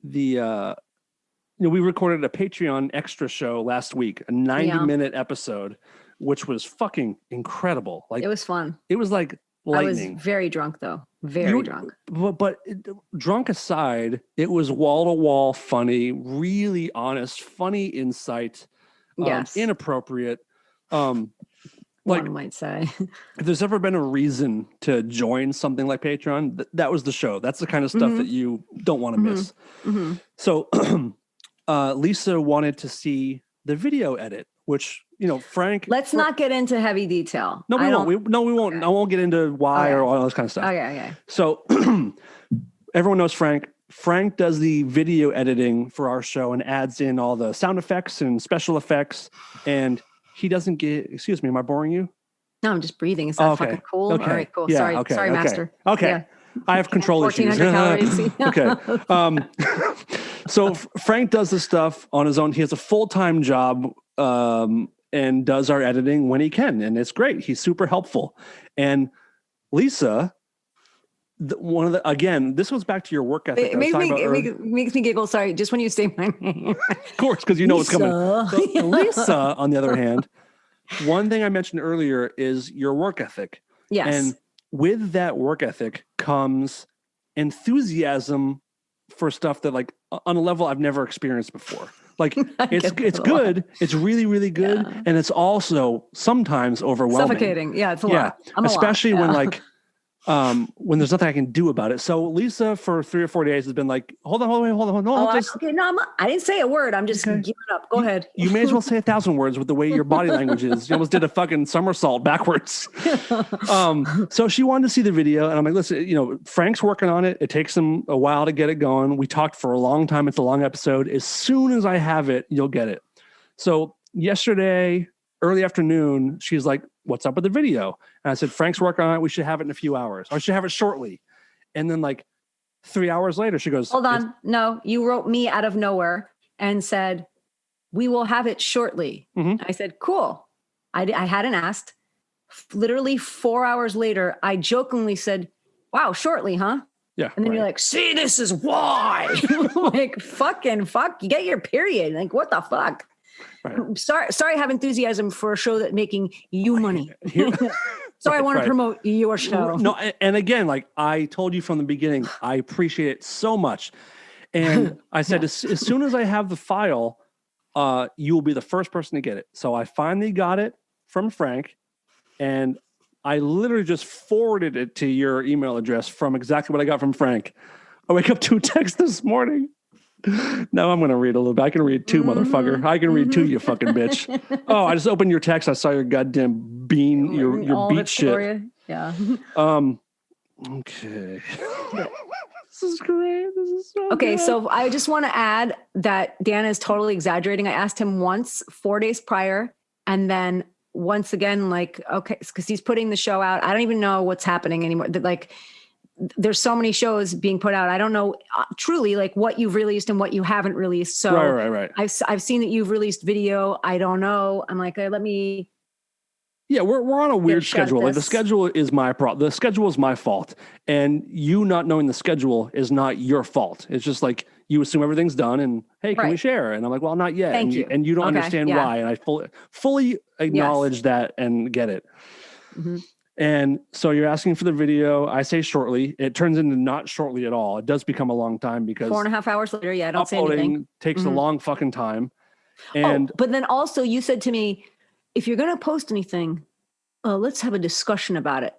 we recorded a Patreon extra show last week, a 90-minute episode, which was fucking incredible. Like, it was fun. It was like lightning. I was very drunk though. Very drunk. But drunk aside, it was wall-to-wall funny, really honest, funny insight. Yes. Inappropriate. One might say. If there's ever been a reason to join something like Patreon, that was the show. That's the kind of stuff that you don't want to miss. Mm-hmm. So Lisa wanted to see the video edit, which, Frank. Let's not get into heavy detail. No, we won't. Okay. I won't get into why or all this kind of stuff. Okay. So everyone knows Frank. Frank does the video editing for our show and adds in all the sound effects and special effects. And he doesn't get, excuse me, am I boring you? No, I'm just breathing. Is that fucking cool? Okay. All right, cool. Yeah, Sorry, okay. master. Okay. Yeah. I have control issues. 1,400 calories. Okay. So Frank does this stuff on his own. He has a full-time job and does our editing when he can. And it's great. He's super helpful. And Lisa... this goes back to your work ethic. It makes me giggle. Sorry, just when you say my name. Of course, because you know what's coming. So, Lisa, on the other hand, one thing I mentioned earlier is your work ethic. Yes. And with that work ethic comes enthusiasm for stuff that, like, on a level I've never experienced before. Like, it's good. It's really, really good. Yeah. And it's also sometimes overwhelming. Suffocating. Yeah, it's a lot. Especially when, like, when there's nothing I can do about it. So Lisa, for 3 or 4 days, has been like, hold on. I didn't say a word. I'm just giving up. Go ahead. You may as well say 1,000 words with the way your body language is. You almost did a fucking somersault backwards. So she wanted to see the video, and I'm like, listen, Frank's working on it. It takes him a while to get it going. We talked for a long time. It's a long episode. As soon as I have it, you'll get it. So yesterday, early afternoon, she's like, what's up with the video? And I said, Frank's working on it. We should have it in a few hours. I should have it shortly. And then, like, 3 hours later, she goes, hold on. No, you wrote me out of nowhere and said, we will have it shortly. Mm-hmm. I said, cool. I hadn't asked. Literally 4 hours later, I jokingly said, wow, shortly, huh? Yeah. And then you're like, see, this is why. Like, fuck, you get your period. Like, what the fuck? Right. Sorry, I have enthusiasm for a show that's making you money. Sorry, I want to promote your show. No, and again, like I told you from the beginning, I appreciate it so much. And I said, as soon as I have the file, you will be the first person to get it. So I finally got it from Frank, and I literally just forwarded it to your email address from exactly what I got from Frank. I wake up to a text this morning. Now I'm going to read a little bit. I can read too, motherfucker. I can read too, you fucking bitch. Oh, I just opened your text. I saw your goddamn bean, your beat shit. Yeah. Okay. This is great. This is so okay. good. So I just want to add that Dan is totally exaggerating. I asked him once 4 days prior, and then once again, like, okay, because he's putting the show out. I don't even know what's happening anymore. Like, there's so many shows being put out. I don't know truly like what you've released and what you haven't released. So right. I've seen that you've released video. I don't know. I'm like, let me Yeah, we're on a weird shut schedule. Like the this. schedule is my problem. The schedule is my fault, and you not knowing the schedule is not your fault. It's just like you assume everything's done, and hey, can we Right. share? And I'm like, well, not yet. Thank you. And you don't Okay, understand yeah. why, and I fully acknowledge that and get it. Mm-hmm. And so you're asking for the video. I say shortly. It turns into not shortly at all. It does become a long time because 4.5 hours later, I don't say anything. uploading takes a long fucking time. Oh, And but then also you said to me, if you're going to post anything, let's have a discussion about it.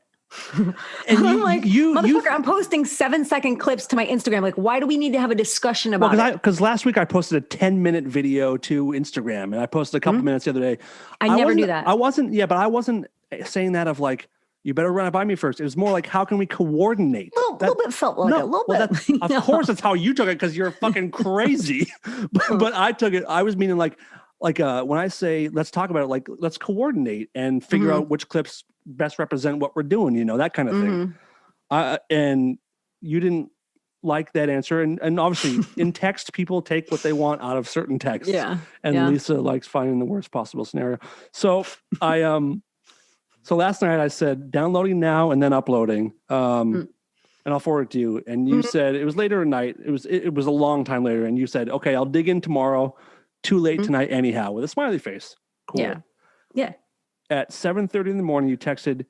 and I'm like, motherfucker, you I'm posting 7-second clips to my Instagram. Like, why do we need to have a discussion about it? Because last week I posted a 10-minute video to Instagram, and I posted a couple minutes the other day. I never do that. I wasn't saying that of like, you better run it by me first. It was more like, how can we coordinate? A little bit felt like a little bit. Of course, that's how you took it because you're fucking crazy. but I took it. I was meaning like when I say let's talk about it, like let's coordinate and figure out which clips best represent what we're doing. You know, that kind of thing. And you didn't like that answer, and obviously in text, people take what they want out of certain texts. Yeah. And Lisa likes finding the worst possible scenario. So So last night I said downloading now and then uploading, and I'll forward it to you. And you said it was later at night. It was a long time later, and you said, "Okay, I'll dig in tomorrow. Too late tonight, anyhow." With a smiley face. Cool. Yeah. At 7:30 in the morning, you texted,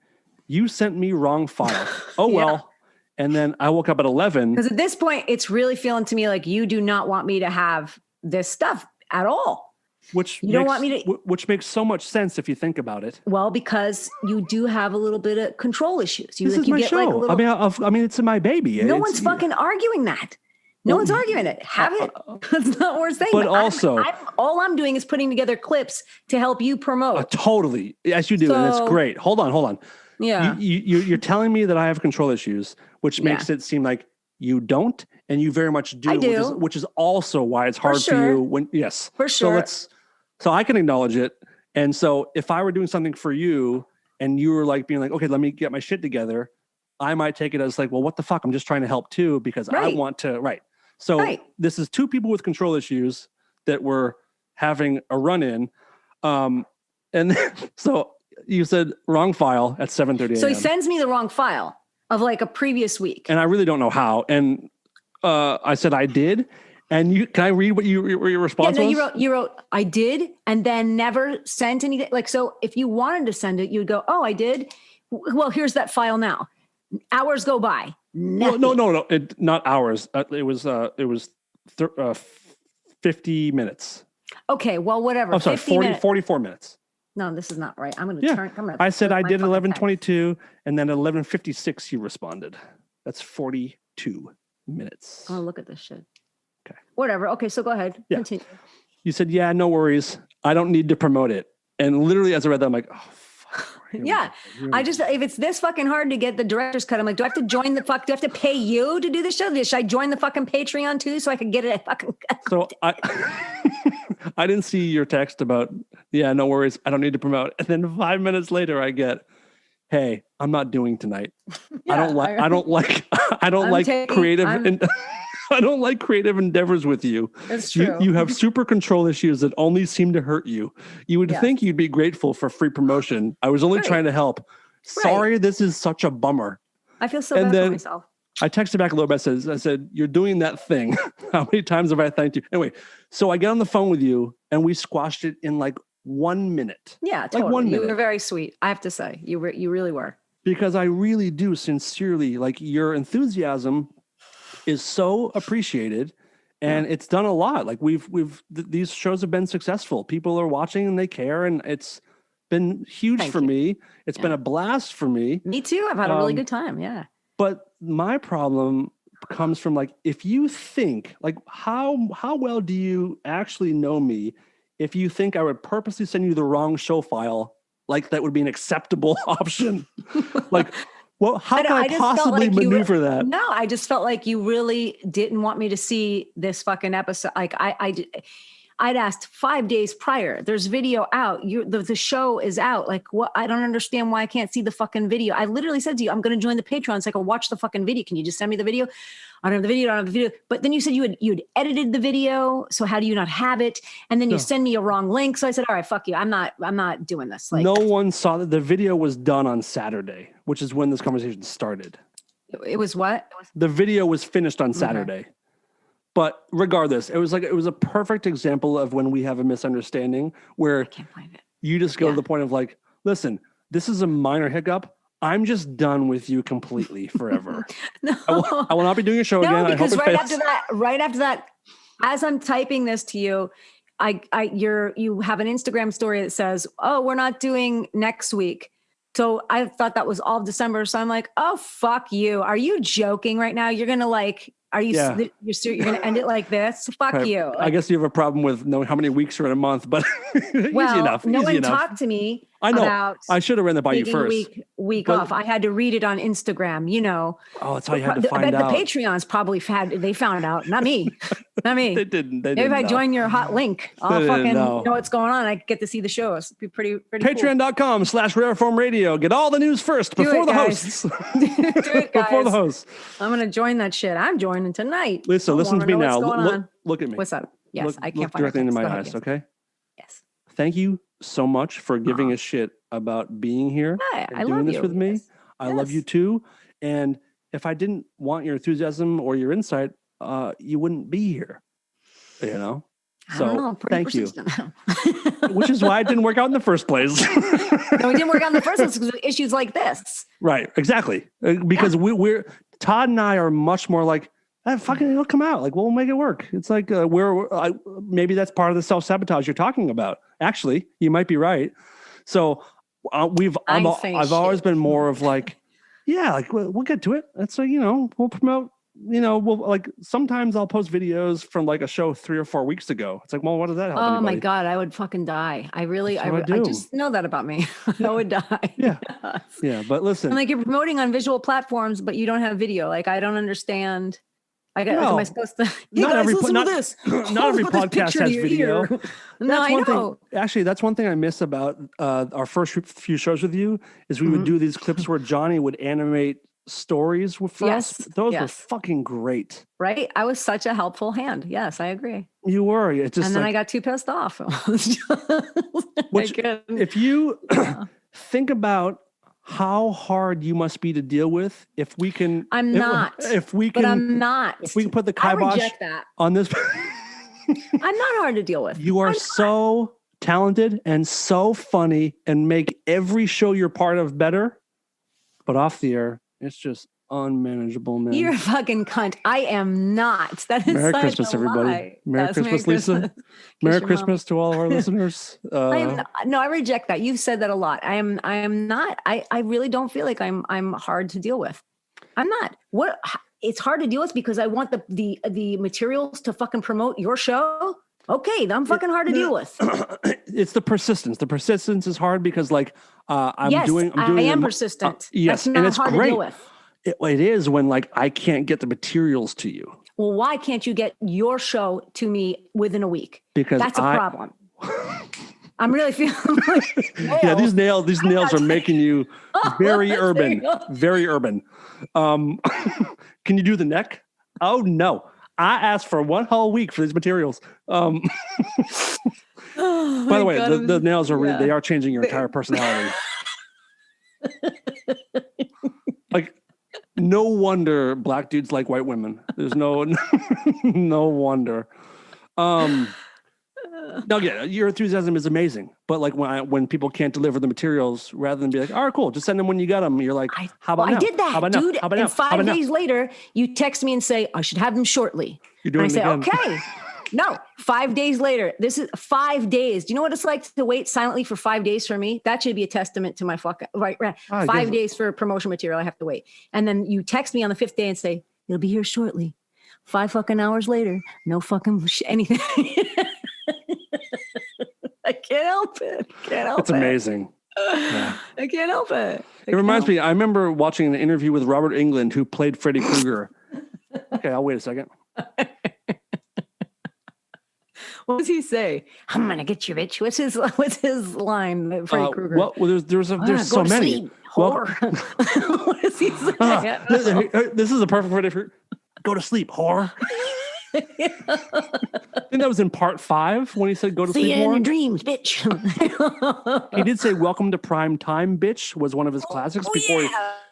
"You sent me wrong file." Oh well. And then I woke up at 11. Because at this point, it's really feeling to me like you do not want me to have this stuff at all. Which you don't want me to. Which makes so much sense if you think about it. Well, because you do have a little bit of control issues. This is my show. Like a little, I mean, it's my baby. No one's fucking arguing that. No one's arguing it. Have it. That's not what we're saying. But also, all I'm doing is putting together clips to help you promote. Totally, as you do, and it's great. Hold on. Yeah, you're telling me that I have control issues, which makes it seem like you don't, and you very much do. I do. Which is also why it's hard for you. When for sure. So I can acknowledge it. And so if I were doing something for you, and you were like being like, okay, let me get my shit together, I might take it as like, well, what the fuck? I'm just trying to help too because I want to. Right. So this is two people with control issues that were having a run-in. And then, so you said wrong file at 7:30 a.m. So he sends me the wrong file of like a previous week. And I really don't know how. And I said I did. And can I read what your response was? You wrote, I did, and then never sent anything. Like, so if you wanted to send it, you'd go, oh, I did. Well, here's that file now. Hours go by. Nothing. No. Not hours. It was 50 minutes. Okay, well, whatever. I'm sorry, 44 minutes. No, this is not right. I'm going to turn. I said I did 11:22, and then at 11:56 you responded. That's 42 minutes. Oh, look at this shit. Okay. Whatever. Okay, so go ahead. Yeah. Continue. You said, yeah, no worries. I don't need to promote it. And literally as I read that, I'm like, oh, fuck. Yeah. If it's this fucking hard to get the director's cut, I'm like, do I have to join the fuck? Do I have to pay you to do the show? Should I join the fucking Patreon too so I could get it? So I didn't see your text about, yeah, no worries. I don't need to promote. And then 5 minutes later I get, hey, I'm not doing tonight. I don't like creative. I don't like creative endeavors with you. That's true. You have super control issues that only seem to hurt you. You would think you'd be grateful for free promotion. I was only trying to help. Sorry, this is such a bummer. I feel so bad for myself. I texted back a little bit. I said, you're doing that thing. How many times have I thanked you? Anyway, so I get on the phone with you and we squashed it in like 1 minute. Yeah, totally. Like 1 minute. You were very sweet. I have to say, you really were. Because I really do sincerely, like your enthusiasm is so appreciated, and it's done a lot. Like these shows have been successful. People are watching and they care, and it's been huge for me. It's been a blast for me. Me too. I've had a really good time. Yeah. But my problem comes from like, if you think like, how well do you actually know me? If you think I would purposely send you the wrong show file, like that would be an acceptable option. Like, well, how can I possibly maneuver that? No, I just felt like you really didn't want me to see this fucking episode. Like I I'd asked 5 days prior. There's video out. The show is out. Like, what? I don't understand why I can't see the fucking video. I literally said to you, I'm going to join the Patreon so I can watch the fucking video. Can you just send me the video? I don't have the video. I don't have the video. But then you said you'd edited the video. So how do you not have it? And then you send me a wrong link. So I said, all right, fuck you. I'm not doing this. Like, no one saw that the video was done on Saturday, which is when this conversation started. It was what? The video was finished on Saturday. But regardless, it was a perfect example of when we have a misunderstanding where I can't believe it. You just go to the point of like, listen, this is a minor hiccup. I'm just done with you completely forever. No. I will not be doing a show again. No, because I hope right after that, as I'm typing this to you, you have an Instagram story that says, "Oh, we're not doing next week." So I thought that was all of December. So I'm like, "Oh, fuck you! Are you joking right now? You're gonna like." Are you? Yeah. You're going to end it like this? Fuck Right. you! Like, I guess you have a problem with knowing how many weeks are in a month, but well, easy enough. no easy one enough. talked to me. I know. About I should have ran that by you taking a first. week But- off. I had to read it on Instagram. You know. Oh, that's how you had to I find bet out. the Patreons probably they found out. Not me. Not me. They didn't. Maybe if I know. join your hot link, They I'll didn't fucking know. know what's going on. I get to see the shows. It'd be pretty cool. Patreon.com/Rareform Radio. Get all the news first Do before it, the guys. hosts. Do it, guys. Before the hosts. I'm gonna join that shit. I'm joining tonight. Listen, I listen to wanna me know now. what's going on. Look at me. What's up? Yes, Look, I can't look find directly it. into my Go ahead, eyes, yes. okay? Yes. Thank you so much for giving a shit about being here Hi, and I doing love this you. with me. Yes. I love Yes. you too. And if I didn't want your enthusiasm or your insight, you wouldn't be here. You know? I So don't know, I'm pretty thank you. persistent now. Which is why it didn't work out in the first place. No, we didn't work out in the first place because of issues like this. Right, exactly. Because we're Todd and I are much more like, fucking it'll come out. Like we'll make it work. It's like maybe that's part of the self-sabotage you're talking about. Actually, you might be right. So I've always been more of like, yeah, like we'll get to it. It's like, we'll promote, we'll like sometimes I'll post videos from like a show 3 or 4 weeks ago. It's like, well, what does that help? Oh anybody? my God, I would fucking die. I really, That's what I I do. just know that about me. I would die. Yeah. Yes. Yeah, but listen. And like you're promoting on visual platforms, but you don't have video. Like I don't understand. Like, am I supposed to? Hey not guys, every listen not, to this. not every Hold this podcast picture has to your video. ear. No, I one know. thing. Actually, that's one thing I miss about our first few shows with you is we would do these clips where Johnny would animate stories for us. Those were fucking great. Right? I was such a helpful hand. Yes, I agree. You were. It just and then I got too pissed off. Which, if you think about how hard you must be to deal with, if we can, I'm not. If we can, but I'm not. If we can put the I kibosh reject that. on this, I'm not hard to deal with. you are so talented and so funny and make every show you're part of better. But off the air, it's just unmanageable, man. You're a fucking cunt. I am not. That is Merry such Christmas, a everybody. lie. Merry Yes, Christmas, Lisa. Kiss Merry your Christmas to all of our listeners. I reject that. You've said that a lot. I am not. I really don't feel like I'm hard to deal with. I'm not. It's hard to deal with because I want the materials to fucking promote your show. Okay, I'm fucking hard to deal with. It's the persistence. The persistence is hard because, like, I am persistent. Yes, That's not and it's hard great. to deal with. It is when, like, I can't get the materials to you. Well, why can't you get your show to me within a week? Because that's a problem. I'm really feeling like yeah, these nails are making you very urban, very urban. Can you do the neck? Oh no. I asked for one whole week for these materials. By the way, the nails are they are changing your entire personality. Like, no wonder black dudes like white women. There's no wonder. Now, yeah, your enthusiasm is amazing, but like when people can't deliver the materials, rather than be like, "All right, cool, just send them when you got them," you're like, "How about now? I did that, How about dude. Now? How about and now? 5 days later, you text me and say I should have them shortly. You're doing and I it say, again. okay. No, 5 days later. This is 5 days. Do you know what it's like to wait silently for 5 days for me? That should be a testament to my fucking right. 5 days for promotion material. I have to wait, and then you text me on the 5th day and say it'll be here shortly. 5 fucking hours later, no fucking anything. I can't help it. It's amazing. Yeah. I can't help it. It reminds me, I remember watching an interview with Robert Englund, who played Freddy Krueger. Okay, I'll wait a second. What does he say? I'm gonna get you, bitch. What's his line? Freddy Krueger. Well, there's so many. Sleep, whore. What does he say? This is a perfect Freddy for go to sleep, whore. I think that was in part 5 when he said go to sleep, See you in whore. your dreams, bitch. He did say welcome to prime time, bitch, was one of his classics before he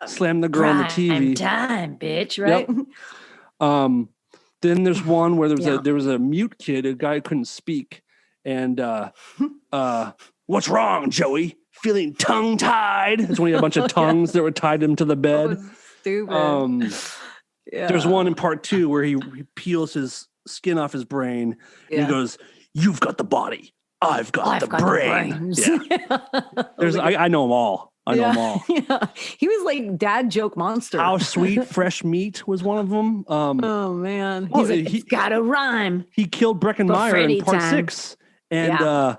slammed the girl on the TV. Prime time, bitch, right? Yep. Then there's one where there was a mute kid, a guy who couldn't speak, and what's wrong, Joey? Feeling tongue tied? That's when he had a bunch of tongues that were tied him to the bed. Stupid. There's one in part 2 where he peels his skin off his brain and he goes, "You've got the body, I've got the brain." I know them all. I know them all. Yeah. He was like dad joke monster. How Sweet Fresh Meat was one of them. Oh man, he's like, it's got to rhyme. He killed Breckenmeyer in part time. 6, and I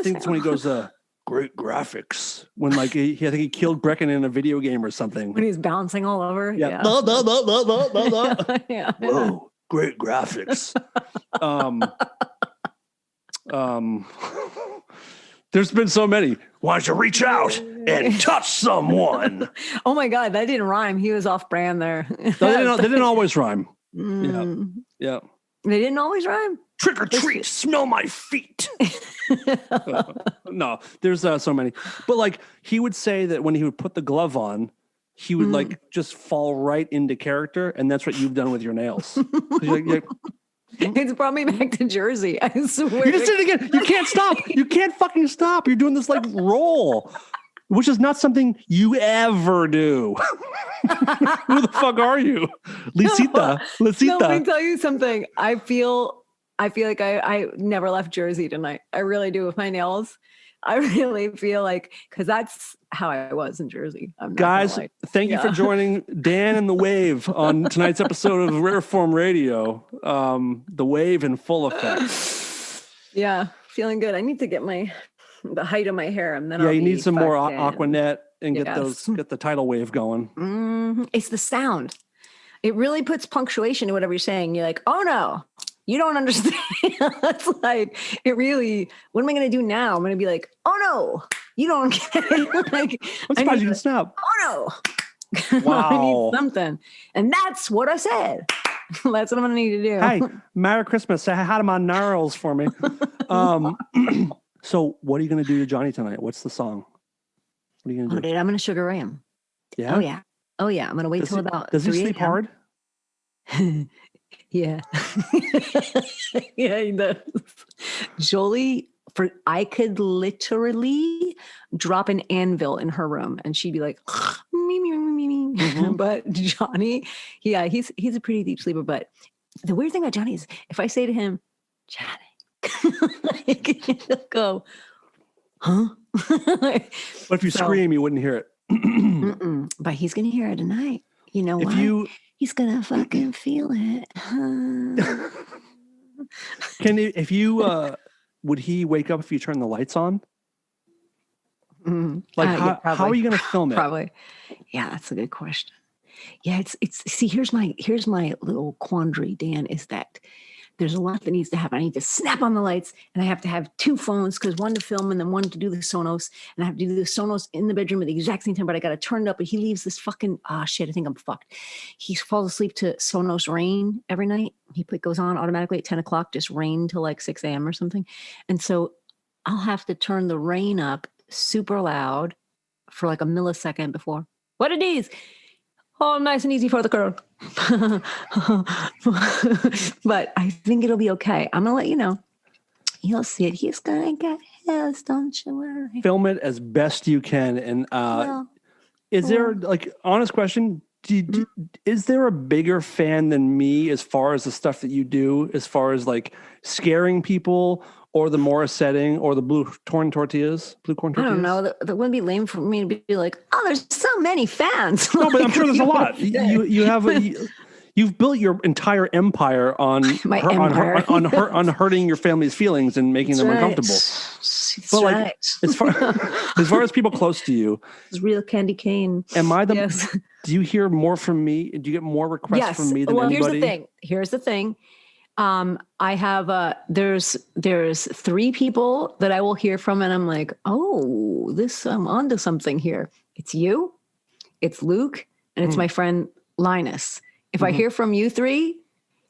think that's when he goes, "Great graphics." When like I think he killed Brecken in a video game or something. When he's bouncing all over. Yeah. Yeah. Whoa, great graphics. There's been so many. Why don't you reach out and touch someone? Oh my God, that didn't rhyme. He was off brand there. They didn't always rhyme. Yeah. They didn't always rhyme. Trick or treat, smell my feet. No, there's so many. But like he would say that when he would put the glove on, he would like just fall right into character, and that's what you've done with your nails. It's brought me back to Jersey. I swear. You just did it again. You can't stop. You can't fucking stop. You're doing this like roll, which is not something you ever do. Who the fuck are you? Lisita. No, let me tell you something. I feel like I never left Jersey tonight. I really do with my nails. I really feel like, because that's how I was in Jersey. Guys, thank you for joining Dan and the Wave on tonight's episode of Rare Form Radio. The Wave in full effect. Yeah, feeling good. I need to get the height of my hair, and then you need some more Aquanet and get the tidal wave going. It's the sound. It really puts punctuation to whatever you're saying. You're like, oh no. You don't understand. It's like, it really, what am I going to do now? I'm going to be like, oh no, you don't get it. Like, I'm surprised you can snap. Oh no. Wow. I need something. And that's what I said. That's what I'm going to need to do. Hey, Merry Christmas. Say hi to my gnarls for me. So what are you going to do to Johnny tonight? What's the song? What are you going to do? Dude, I'm going to Sugar Ray him. Yeah? Oh yeah. I'm going to wait till about Does he sleep hard? Yeah. Yeah, he does. Jolie, I could literally drop an anvil in her room and she'd be like, me, me, me, me, me. Mm-hmm. But Johnny, he's a pretty deep sleeper. But the weird thing about Johnny is if I say to him, Johnny, he'll go, huh? But if you scream, you wouldn't hear it. But he's going to hear it tonight. You know what? He's gonna fucking feel it. Would he wake up if you turn the lights on? Like how are you gonna film it? Probably. Yeah, that's a good question. Yeah, it's see, here's my little quandary, Dan, is that there's a lot that needs to happen. I need to snap on the lights, and I have to have 2 phones, because one to film and then one to do the Sonos. And I have to do the Sonos in the bedroom at the exact same time, but I got to turn it up. But he leaves this fucking, shit, I think I'm fucked. He falls asleep to Sonos Rain every night. He goes on automatically at 10 o'clock, just Rain till like 6 a.m. or something. And so I'll have to turn the Rain up super loud for like a millisecond before. What it is. Oh, nice and easy for the girl. But I think it'll be okay. I'm going to let you know. You'll see it. He's going to get his, don't you worry. Film it as best you can. And is there, like, honest question, is there a bigger fan than me as far as the stuff that you do, as far as, like, scaring people, or the Morris setting, or the blue corn tortillas? I don't know. That wouldn't be lame for me to be like, oh, there's so many fans. No, but I'm sure there's a lot. You've built your entire empire on hurting your family's feelings and making them uncomfortable. But like, as far as people close to you, it's real candy cane. Am I the? Yes. Do you hear more from me? Do you get more requests from me than anybody? Here's the thing. I have there's 3 people that I will hear from, and I'm like, oh, I'm onto something here. It's you, it's Luke, and it's my friend Linus. If I hear from you 3,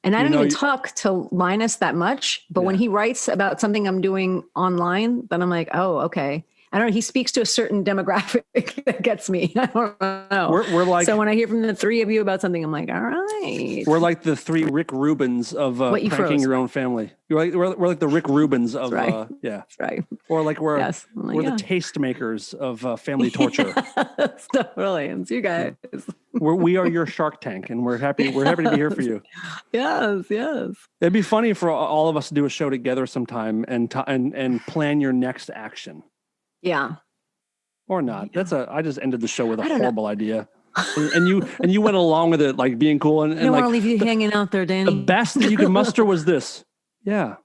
and I don't even talk to Linus that much, but when he writes about something I'm doing online, then I'm like, oh, okay. I don't know. He speaks to a certain demographic that gets me. I don't know. We're like, so when I hear from the 3 of you about something, I'm like, all right. We're like the 3 Rick Rubins of pranking your own family. We're like the Rick Rubins of right. yeah. That's right. Or like we're the tastemakers of family torture. Yes, totally. It's you guys. We are your Shark Tank, and we're happy to be here for you. Yes. It'd be funny for all of us to do a show together sometime and plan your next action. Yeah. Or not. I just ended the show with a horrible idea. And you went along with it, like being cool. And I don't like, want to leave you hanging out there, Danny. The best that you could muster was this. Yeah.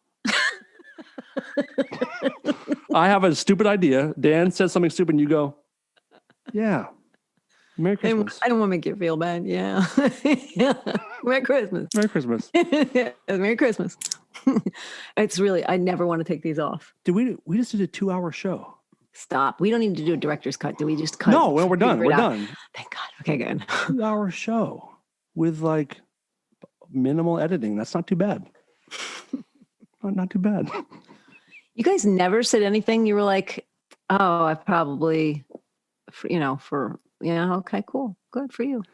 I have a stupid idea. Dan says something stupid and you go, yeah. Merry Christmas. I don't want to make you feel bad. Yeah. Yeah. Merry Christmas. Merry Christmas. Merry Christmas. It's really, I never want to take these off. We just did a 2-hour show. Stop. We don't need to do a director's cut. Do we just cut? No, we're done. We're done. Thank God. Okay, good. 2-hour show with like minimal editing. That's not too bad. Not too bad. You guys never said anything. You were like, oh, I probably, okay, cool. Good for you.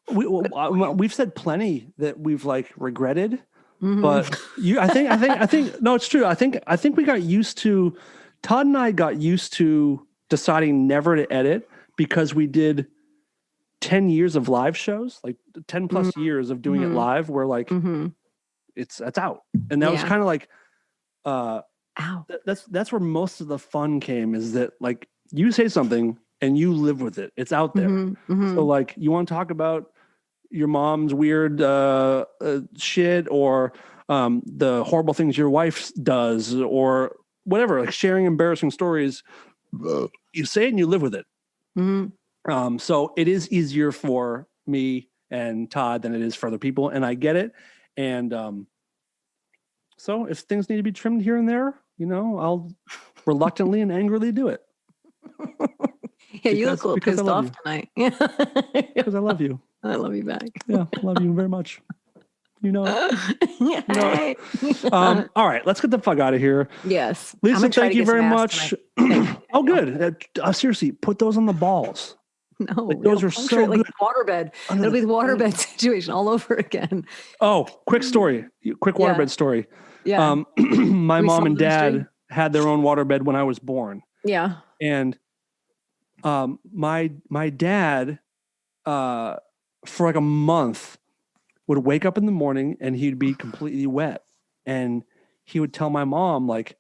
We've said plenty that we've like regretted, but I think, no, it's true. I think we got used to, Todd and I got used to deciding never to edit because we did 10 years of live shows, like 10 plus years of doing it live, where like it's out. And that was kind of like, that's where most of the fun came, is that like you say something and you live with it. It's out there. So like, you want to talk about your mom's weird shit, or the horrible things your wife does, or whatever, like sharing embarrassing stories, you say it and you live with it. So it is easier for me and Todd than it is for other people. And I get it. And so if things need to be trimmed here and there, I'll reluctantly and angrily do it. Yeah, you look a little pissed off tonight. Because I love you. I love you back. Yeah, I love you very much. All right, let's get the fuck out of here. Yes. Lisa, thank you very much. Oh, good. Seriously, put those on the balls. No, like, those are so like good. Waterbed. It'll be the waterbed situation all over again. Oh, quick waterbed story. Yeah. My mom and dad had their own waterbed when I was born. Yeah. And my dad, for like a month, would wake up in the morning and he'd be completely wet. And he would tell my mom, like,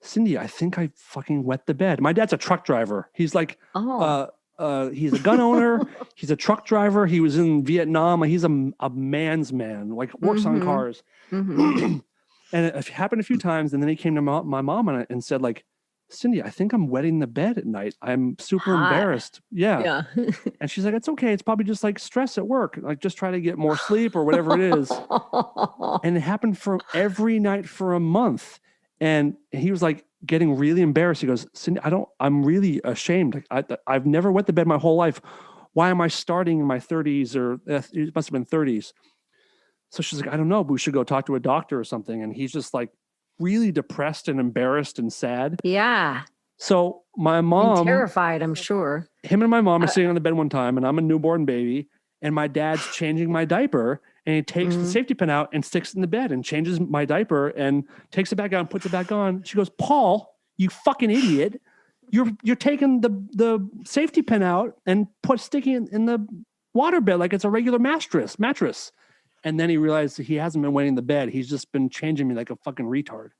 Cindy, I think I fucking wet the bed. My dad's a truck driver. He's like, he's a gun owner. He's a truck driver. He was in Vietnam. He's a man's man, like works on cars. And it happened a few times. And then he came to my mom and said, like, Cindy, I think I'm wetting the bed at night. I'm super embarrassed. Yeah. And she's like, it's okay. It's probably just like stress at work. Like, just try to get more sleep or whatever it is. And it happened for every night for a month. And he was like getting really embarrassed. He goes, Cindy, I'm really ashamed. I've never wet the bed my whole life. Why am I starting in my 30s, or it must have been 30s. So she's like, I don't know, but we should go talk to a doctor or something. And he's just like really depressed and embarrassed and sad. Yeah. So my mom, and terrified, I'm sure. Him and my mom are sitting on the bed one time, and I'm a newborn baby, and my dad's changing my diaper, and he takes the safety pin out and sticks it in the bed and changes my diaper and takes it back out and puts it back on. She goes, Paul, you fucking idiot. You're taking the safety pin out and sticking it in the waterbed like it's a regular mattress. And then he realized that he hasn't been wetting the bed. He's just been changing me like a fucking retard.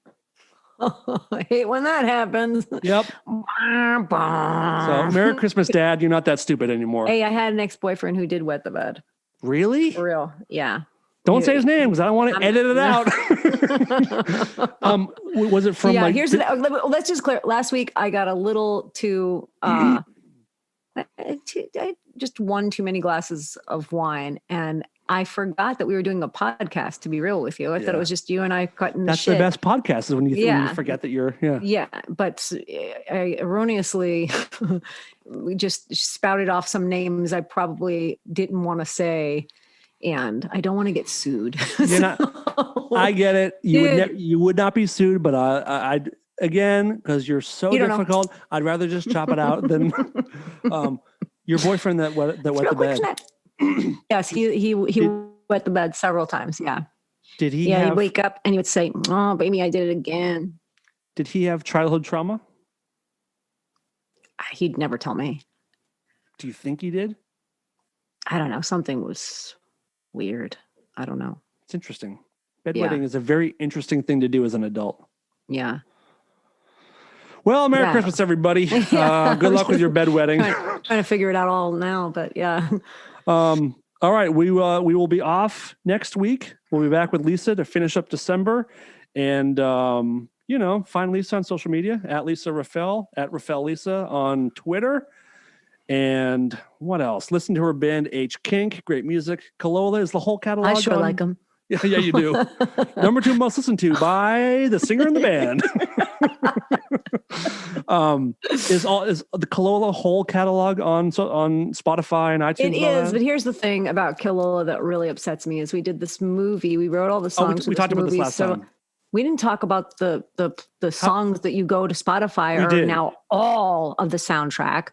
Oh, I hate when that happens. Yep. So Merry Christmas, Dad. You're not that stupid anymore. Hey, I had an ex-boyfriend who did wet the bed. Really? For real. Yeah. Don't say his name because I don't want to edit it out. Was it from let's just clear. Last week I got a little too just one too many glasses of wine, and I forgot that we were doing a podcast, to be real with you. I thought it was just you and I cutting the shit. That's the best podcast is when you forget that you're, Yeah, but I erroneously we just spouted off some names I probably didn't want to say, and I don't want to get sued. I get it. You would not be sued, but I again, because you're so difficult, I'd rather just chop it out than your boyfriend that wet the bed. Yes, he wet the bed several times. Yeah. Did he? Yeah, he'd wake up and he would say, "Oh, baby, I did it again." Did he have childhood trauma? He'd never tell me. Do you think he did? I don't know. Something was weird. I don't know. It's interesting. Bedwetting is a very interesting thing to do as an adult. Yeah. Well, Merry Christmas, everybody. Good luck with your bedwetting. Trying to figure it out all now, but yeah. All right, we will be off next week. We'll be back with Lisa to finish up December, and find Lisa on social media at Lisa Rieffel, at Rieffel Lisa on Twitter. And what else? Listen to her band H Kink, great music. Kalola is the whole catalog. I sure like them. Yeah, you do. Number 2 most listened to by the singer in the band. Is the Kalola whole catalog on Spotify and iTunes? It is, but here's the thing about Kalola that really upsets me is we did this movie. We wrote all the songs. We talked about this last time. We didn't talk about the songs that you go to Spotify are now all of the soundtrack,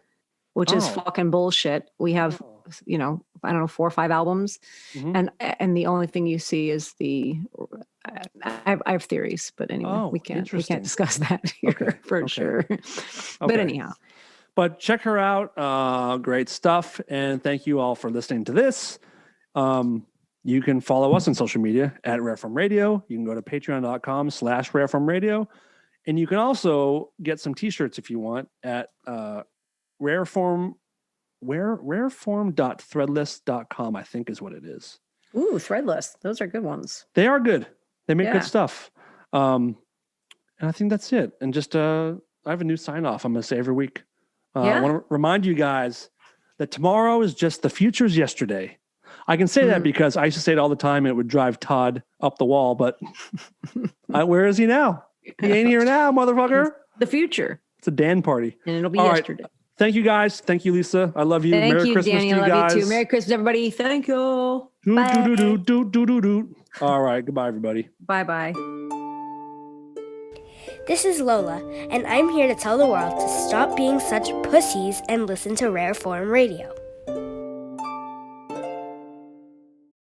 which is fucking bullshit. We have, I don't know, 4 or 5 albums, and the only thing you see is I have theories, but anyway, we can't discuss that here for sure. But anyhow, but check her out. Great stuff, and thank you all for listening to this. You can follow us on social media at Rareform Radio. You can go to patreon.com/Rareform Radio, and you can also get some t-shirts if you want at rareform.threadless.com, I think is what it is. Ooh, Threadless. Those are good ones. They are good. They make good stuff. And I think that's it. And just, I have a new sign off I'm going to say every week. I want to remind you guys that tomorrow is just the future's yesterday. I can say that because I used to say it all the time and it would drive Todd up the wall, but where is he now? He ain't here now, motherfucker. It's the future. It's a Dan party. And it'll be yesterday. Right. Thank you guys. Thank you, Lisa. I love you. Thank Merry you, Christmas Danny. to you I love guys. you too. Merry Christmas, everybody. Thank you. Bye. All right. Goodbye, everybody. Bye-bye. This is Lola, and I'm here to tell the world to stop being such pussies and listen to Rareform Radio.